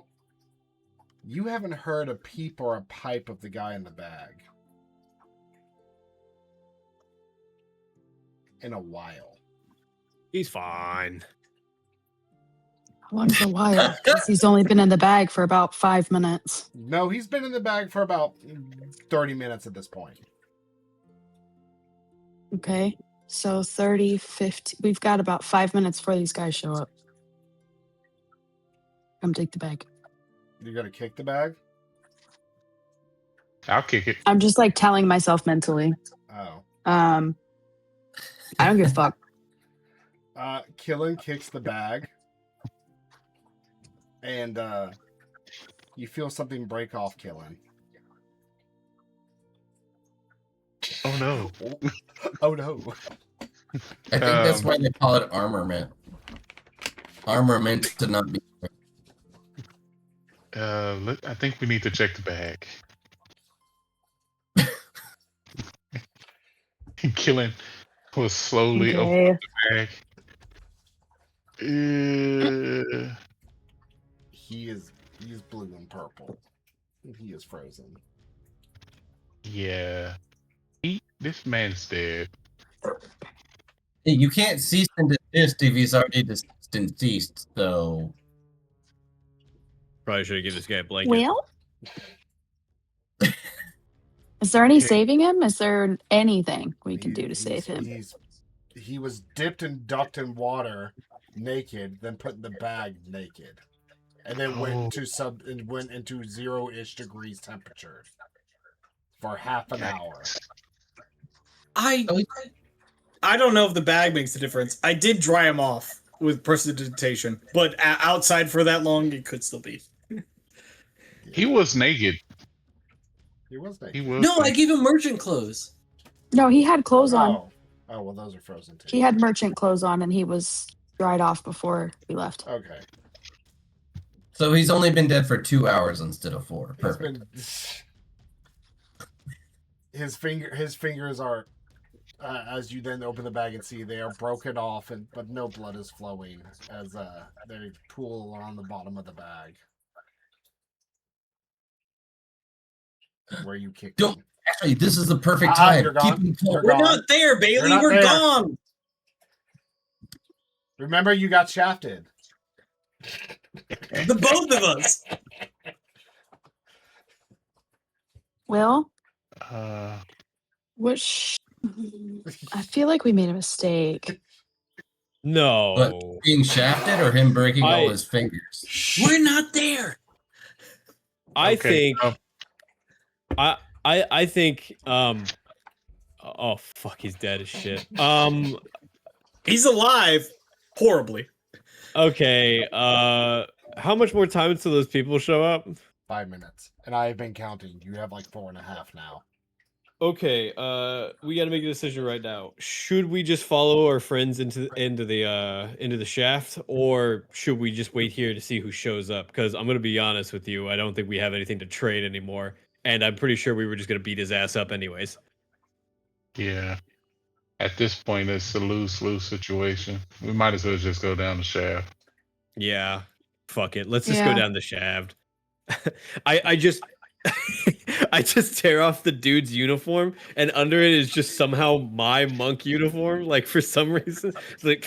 You haven't heard a peep or a pipe of the guy in the bag in a while. He's fine. How long's a while? Because he's only been in the bag for about 5 minutes. No, he's been in the bag for about 30 minutes at this point. Okay. So 30, 50. We've got about 5 minutes before these guys show up. Come take the bag. You're going to kick the bag? I'll kick it. I'm just like telling myself mentally. Oh. I don't give a fuck. Killen kicks the bag. And you feel something break off Killen. Oh no. Oh no. I think that's why they call it armament. Armament to not be. I think we need to check the bag. Killing will slowly open up the bag. He is He's blue and purple. He is frozen. Yeah. This man's dead. Hey, you can't cease and desist if he's already deceased, so... Probably should have given this guy a blanket. Well, is there any Okay. saving him? Is there anything we can do to save him? He was dipped and ducked in water, naked, then put in the bag naked, and then went into 0-ish degrees temperature for half an hour. I don't know if the bag makes a difference. I did dry him off with precipitation, but outside for that long, it could still be. He was naked. He was naked. He was. No, I naked. gave him merchant clothes. No, he had clothes on. Oh, well, those are frozen too. He had merchant clothes on, and he was dried off before we left. Okay. So he's only been dead for 2 hours instead of 4. Perfect. His fingers are, as you then open the bag and see, they are broken off, but no blood is flowing as they pool on the bottom of the bag. Where you kicked Don't- him. Actually, this is the perfect time. You're gone. Keep him cold. You're We're gone. not there, Bailey. not We're there. gone. Remember, you got shafted. The both of us. Will, Uh, I feel like we made a mistake. No. But being shafted or him breaking all his fingers? We're not there. I okay, think I think oh fuck, he's dead as shit. He's alive horribly. Okay, how much more time until those people show up? 5 minutes, and I have been counting. You have like 4.5 now. Okay, we got to make a decision right now. Should we just follow our friends into the shaft, or should we just wait here to see who shows up? Because I'm gonna be honest with you, I don't think we have anything to trade anymore, and I'm pretty sure we were just gonna beat his ass up anyways. yeah. At this point, it's a lose-lose situation. We might as well just go down the shaft. Yeah, fuck it. Let's just go Yeah. down the shaft. I just I just tear off the dude's uniform, and under it is just somehow my monk uniform. Like for some reason, it's like,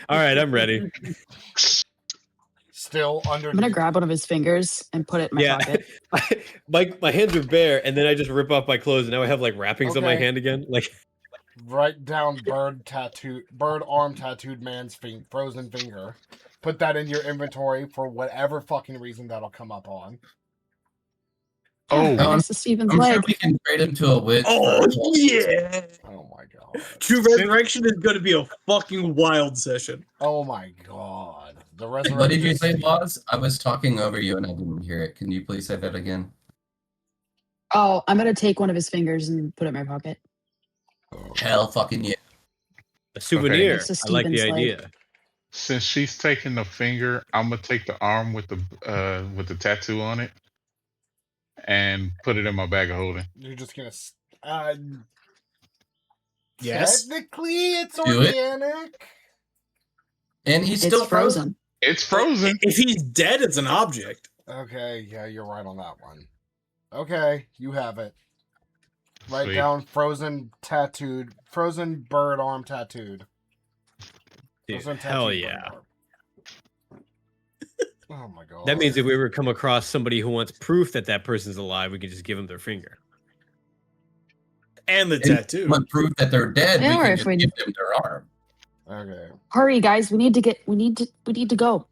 all right, I'm ready. Still under. I'm gonna grab one of his fingers and put it in my pocket. my hands are bare, and then I just rip off my clothes, and now I have like wrappings on my Okay. hand again. Like, Write down bird arm tattooed man's frozen finger. Put that in your inventory for whatever fucking reason that'll come up on. Oh, Next to Steven's I'm leg. sure we can trade him to a witch. Oh yeah! Oh my god. True Resurrection is going to be a fucking wild session. Oh my god. The resurrection. What did you say, Boz? I was talking over you and I didn't hear it. Can you please say that again? Oh, I'm gonna take one of his fingers and put it in my pocket. Hell fucking yeah. a souvenir. Next to I like the Steven's leg. idea. since she's taking the finger, I'm gonna take the arm with the tattoo on it and put it in my bag of holding. You're just gonna. Yes. Technically, it's Do it. organic. And he's It's still frozen. It's frozen. If he's dead, it's an object. Okay, yeah, you're right on that one. Okay, you have it. Write Sweet. down frozen bird arm tattooed. Dude, Frozen hell tattooed yeah. bird arm. Oh my god. That means if we ever come across somebody who wants proof that that person's alive, we can just give them their finger. And the And tattoo. want proof that they're dead. Yeah, we or can if just we- give them their arm. Okay. Hurry, guys! We need to go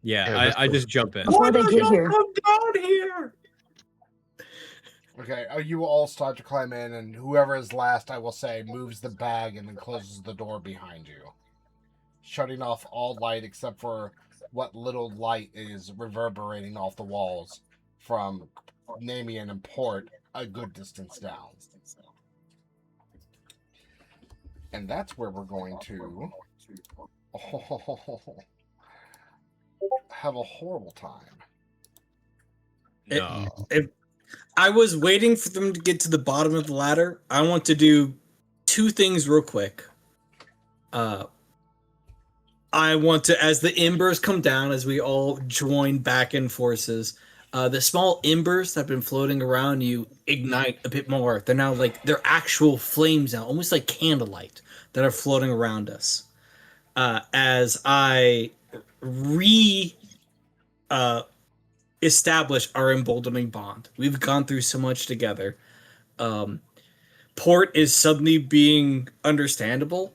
Yeah, Yeah, let's I go. just jump in. before they get here. Come down here. Okay, you will all start to climb in, and whoever is last, I will say, moves the bag and then closes the door behind you, shutting off all light except for what little light is reverberating off the walls from Namian and Port a good distance down. And that's where we're going to have a horrible time. No. If I was waiting for them to get to the bottom of the ladder, I want to do two things real quick. I I want to, as the embers come down, as we all join back in forces, the small embers that have been floating around you ignite a bit more. They're now like, they're actual flames now, almost like candlelight that are floating around us. As I uh, establish our emboldening bond. We've gone through so much together. Port is suddenly being understandable.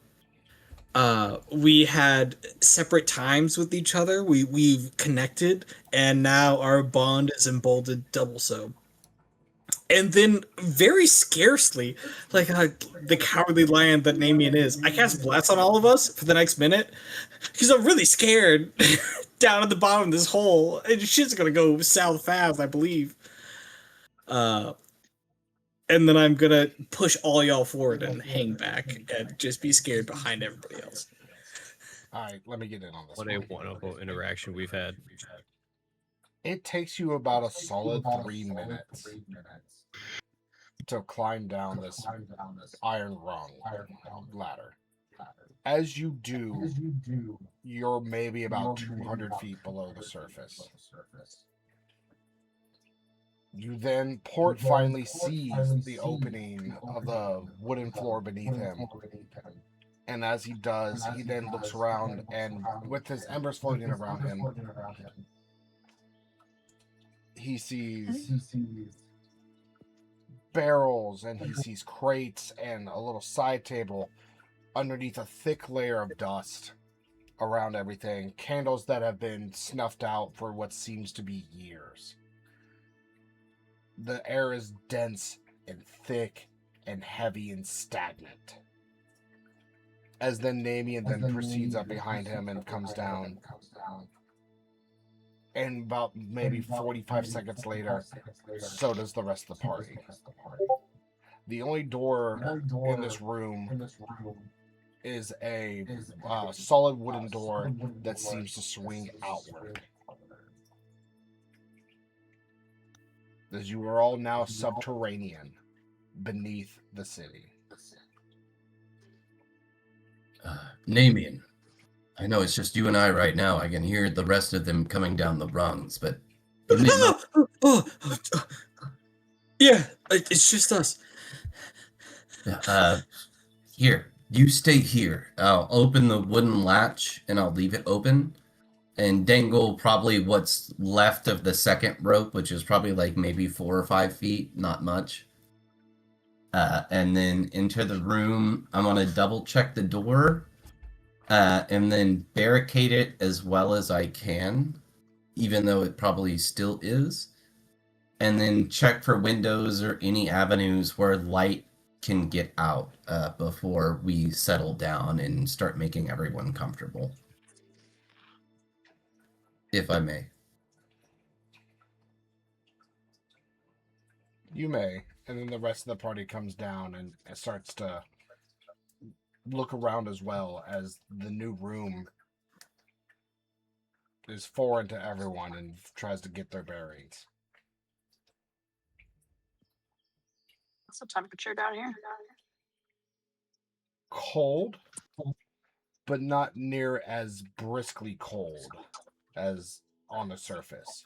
We had separate times with each other. We've connected, and now our bond is emboldened double so. And then, very scarcely, like the cowardly lion that Namian is, I cast Bless on all of us for the next minute because I'm really scared down at the bottom of this hole. And shit's gonna go south fast, I believe. And then I'm gonna push all y'all forward and hang back and just be scared behind everybody else. All right, let me get in on this. What a wonderful interaction we've had. It takes you about a solid 3 minutes to climb down this iron rung ladder. As you do, you're maybe about 200 feet below the surface. You then, Port finally sees the opening of the wooden floor beneath him. And as he does, he then looks around, and with his embers floating around him, he sees barrels, and he sees crates and a little side table underneath a thick layer of dust around everything. Candles that have been snuffed out for what seems to be years. The air is dense and thick and heavy and stagnant. As then Namian then proceeds up behind him and comes down. And about maybe 45 seconds later, so does the rest of the party. The only door in this room is a solid wooden door that seems to swing outward. As you are all now subterranean beneath the city. Namian, I know it's just you and I right now. I can hear the rest of them coming down the rungs, but... Yeah, it's just us. Here, you stay here. I'll open the wooden latch, and I'll leave it open, and dangle probably what's left of the second rope, which is probably like maybe 4 or 5 feet, not much. And then enter the room. I'm going to double check the door, and then barricade it as well as I can, even though it probably still is. And then check for windows or any avenues where light can get out before we settle down and start making everyone comfortable. If I may. You may. And then the rest of the party comes down and starts to look around as well, as the new room is foreign to everyone and tries to get their bearings. What's the temperature down here? Cold, but not near as briskly cold as on the surface.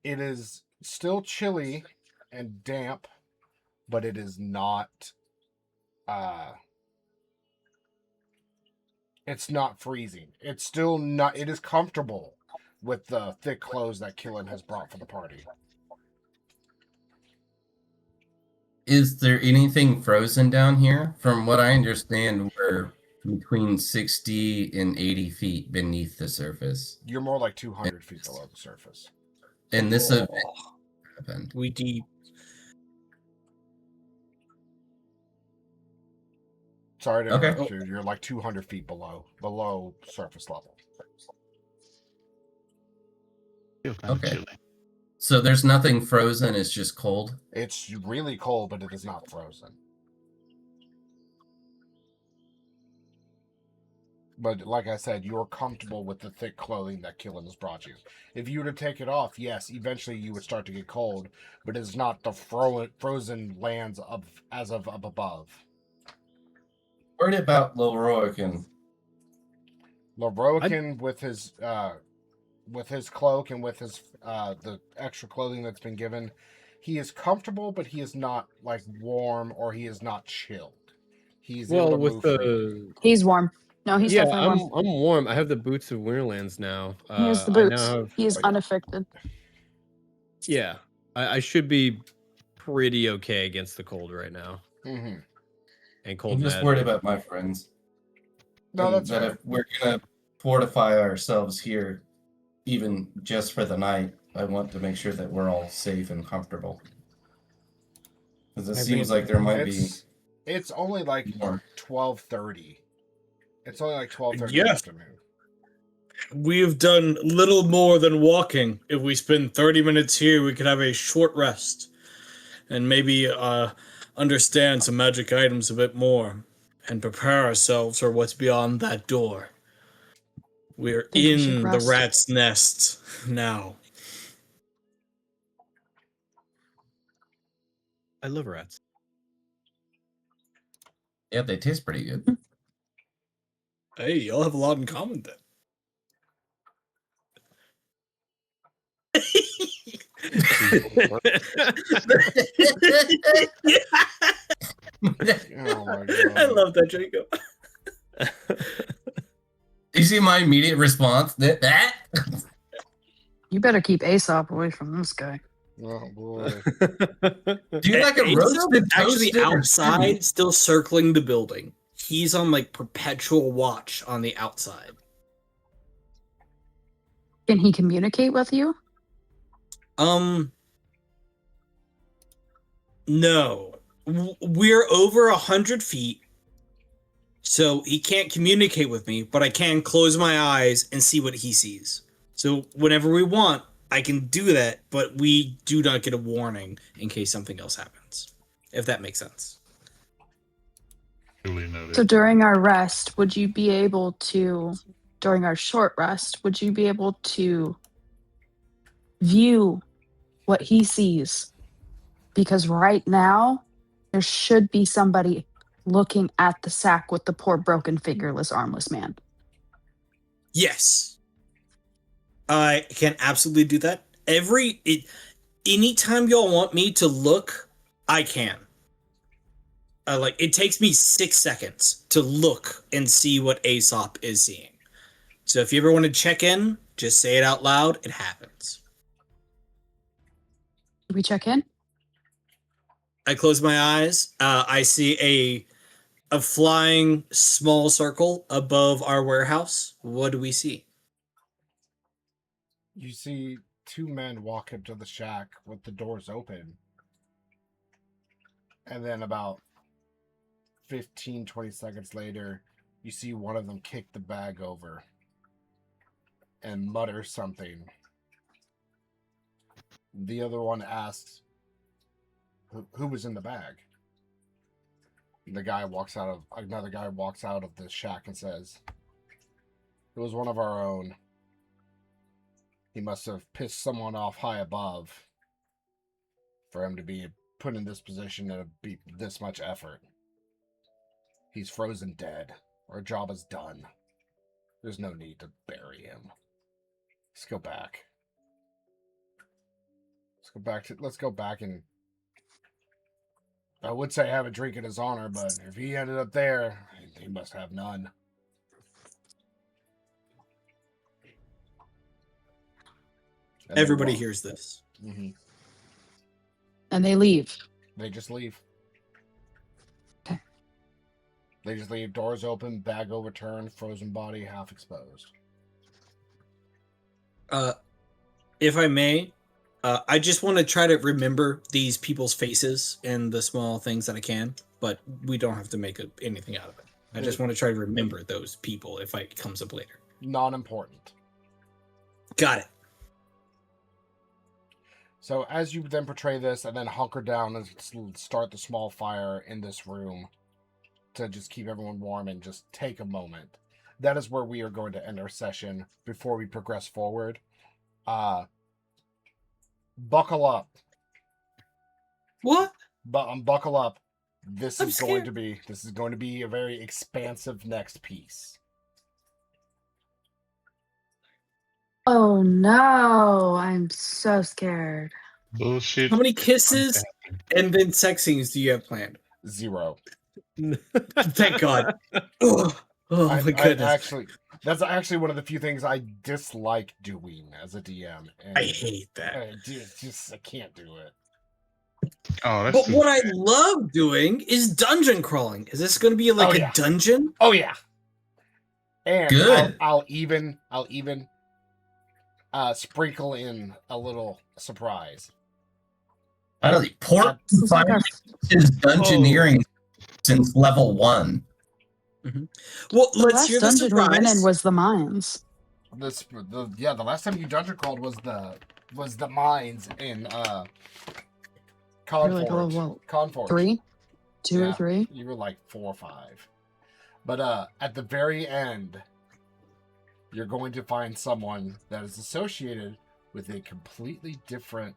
It is still chilly and damp, but it is not it's not freezing. It's still not, it is comfortable with the thick clothes that Killen has brought for the party. Is there anything frozen down here? From what I understand, we're between 60 and 80 feet beneath the surface. You're more like 200 feet below the surface. And this event happened. We deep. Sorry to interrupt you. You're like 200 feet below surface level. Okay. So there's nothing frozen, it's just cold? It's really cold, but it is not frozen. But like I said, you're comfortable with the thick clothing that Killen has brought you. If you were to take it off, yes, eventually you would start to get cold, but it's not the frozen lands as of up above. Worried about Loroican. Lorokin with his cloak and with his the extra clothing that's been given, he is comfortable, but he is not like warm or he is not chilled. He's able Well, to with move freely. the He's warm. No, he's yeah, definitely warm. I'm warm. I have the boots of Winterlands now. He has the I boots. now have He is unaffected. yeah. I should be pretty okay against the cold right now. Mm-hmm. And cold. I'm just mad. worried about my friends. No, And that's that fair. if we're gonna fortify ourselves here, even just for the night, I want to make sure that we're all safe and comfortable. Because it I seems mean, like there might be It's only like more. 12:30. It's only like 12:30 in the Yes. afternoon. We've done little more than walking. If we spend 30 minutes here, we could have a short rest and maybe understand some magic items a bit more and prepare ourselves for what's beyond that door. We're Think we should in the rest. rat's nest now. I love rats. Yeah, they taste pretty good. Hey, y'all have a lot in common then. Oh my god. I love that, Jacob. You see my immediate response? That? You better keep Aesop away from this guy. Oh boy. Do you like a Aesop roasted, is actually toasted, or outside, still circling the building. He's on like perpetual watch on the outside. Can he communicate with you? No. We're over 100 feet, so he can't communicate with me, but I can close my eyes and see what he sees. So whenever we want, I can do that, but we do not get a warning in case something else happens. If that makes sense. Really noted. So during our rest, would you be able to, during our short rest, would you be able to view what he sees? Because right now, there should be somebody looking at the sack with the poor broken fingerless armless man. Yes. I can absolutely do that. Anytime y'all want me to look, I can. It takes me 6 seconds to look and see what Aesop is seeing. So if you ever want to check in, just say it out loud. It happens. Did we check in? I close my eyes. I see a flying small circle above our warehouse. What do we see? You see two men walk up to the shack with the doors open. And then about 15, 20 seconds later, you see one of them kick the bag over and mutter something. The other one asks, who was in the bag? Another guy walks out of the shack and says, it was one of our own. He must have pissed someone off high above for him to be put in this position and be this much effort. He's frozen dead. Our job is done. There's no need to bury him. Let's go back. Let's go back and I would say have a drink in his honor, but if he ended up there, he must have none. And Everybody hears this. Mm-hmm. And they leave. They just leave. Okay. They just leave. Doors open, bag overturned, frozen body half exposed. If I may, I just want to try to remember these people's faces and the small things that I can, but we don't have to make anything out of it. I just want to try to remember those people if it comes up later. Non-important. Got it. So as you then portray this and then hunker down and start the small fire in this room to just keep everyone warm and just take a moment, that is where we are going to end our session before we progress forward. Buckle up. What? Buckle up. This I'm is going scared. to be a very expansive next piece. Oh no, I'm so scared. Bullshit. How many kisses and then sex scenes do you have planned? 0. Thank God. Oh my goodness. That's actually one of the few things I dislike doing as a DM. And I hate that. I can't do it. Oh, that's But what I love doing is dungeon crawling. Is this going to be like a dungeon? Oh yeah. And Good. I'll even sprinkle in a little surprise. Finally, Port This is like our is dungeoneering since level 1. Well, the let's last hear the dungeon we went in surprise. was the mines. The last time you dungeon crawled was the mines in You're like, Conforge. Conforge. 3, 2 or 3. You were like 4 or 5. But at the very end, you're going to find someone that is associated with a completely different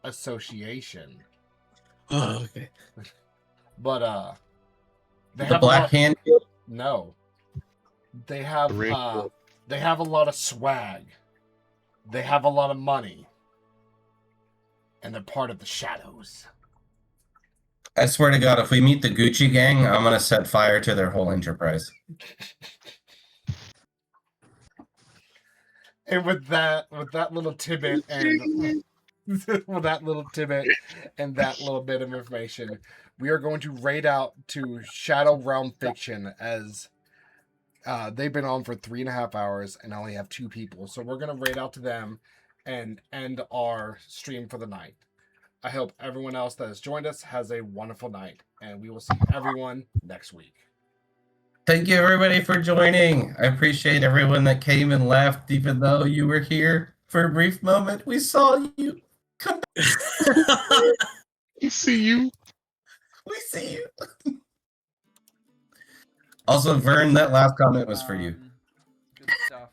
association. Oh, okay. But they The have Black Hand. No. They have a lot of swag. They have a lot of money. And they're part of the shadows. I swear to God, if we meet the Gucci gang, I'm gonna set fire to their whole enterprise. And with that little tidbit and with that little tidbit and that little bit of information, we are going to raid out to Shadow Realm Fiction as they've been on for 3.5 hours and I only have 2 people. So we're gonna raid out to them and end our stream for the night. I hope everyone else that has joined us has a wonderful night, and we will see everyone next week. Thank you, everybody, for joining. I appreciate everyone that came and left, even though you were here for a brief moment. We saw you. Come back. We see you. We see you. Also, Vern, that last comment was for you. Good stuff.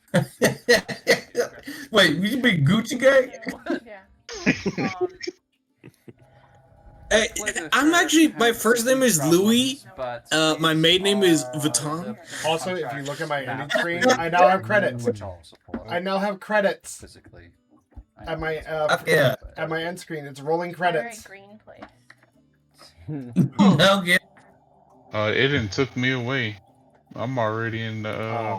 Wait, we be Gucci gang? Yeah. Hey, I'm actually, my first name is Louis. My maiden name is Vuitton. Also, if you look at my ending screen, I now have credits. I now have credits. Physically. At my at my end screen, it's rolling credits. Green place. Okay. It didn't took me away. I'm already in the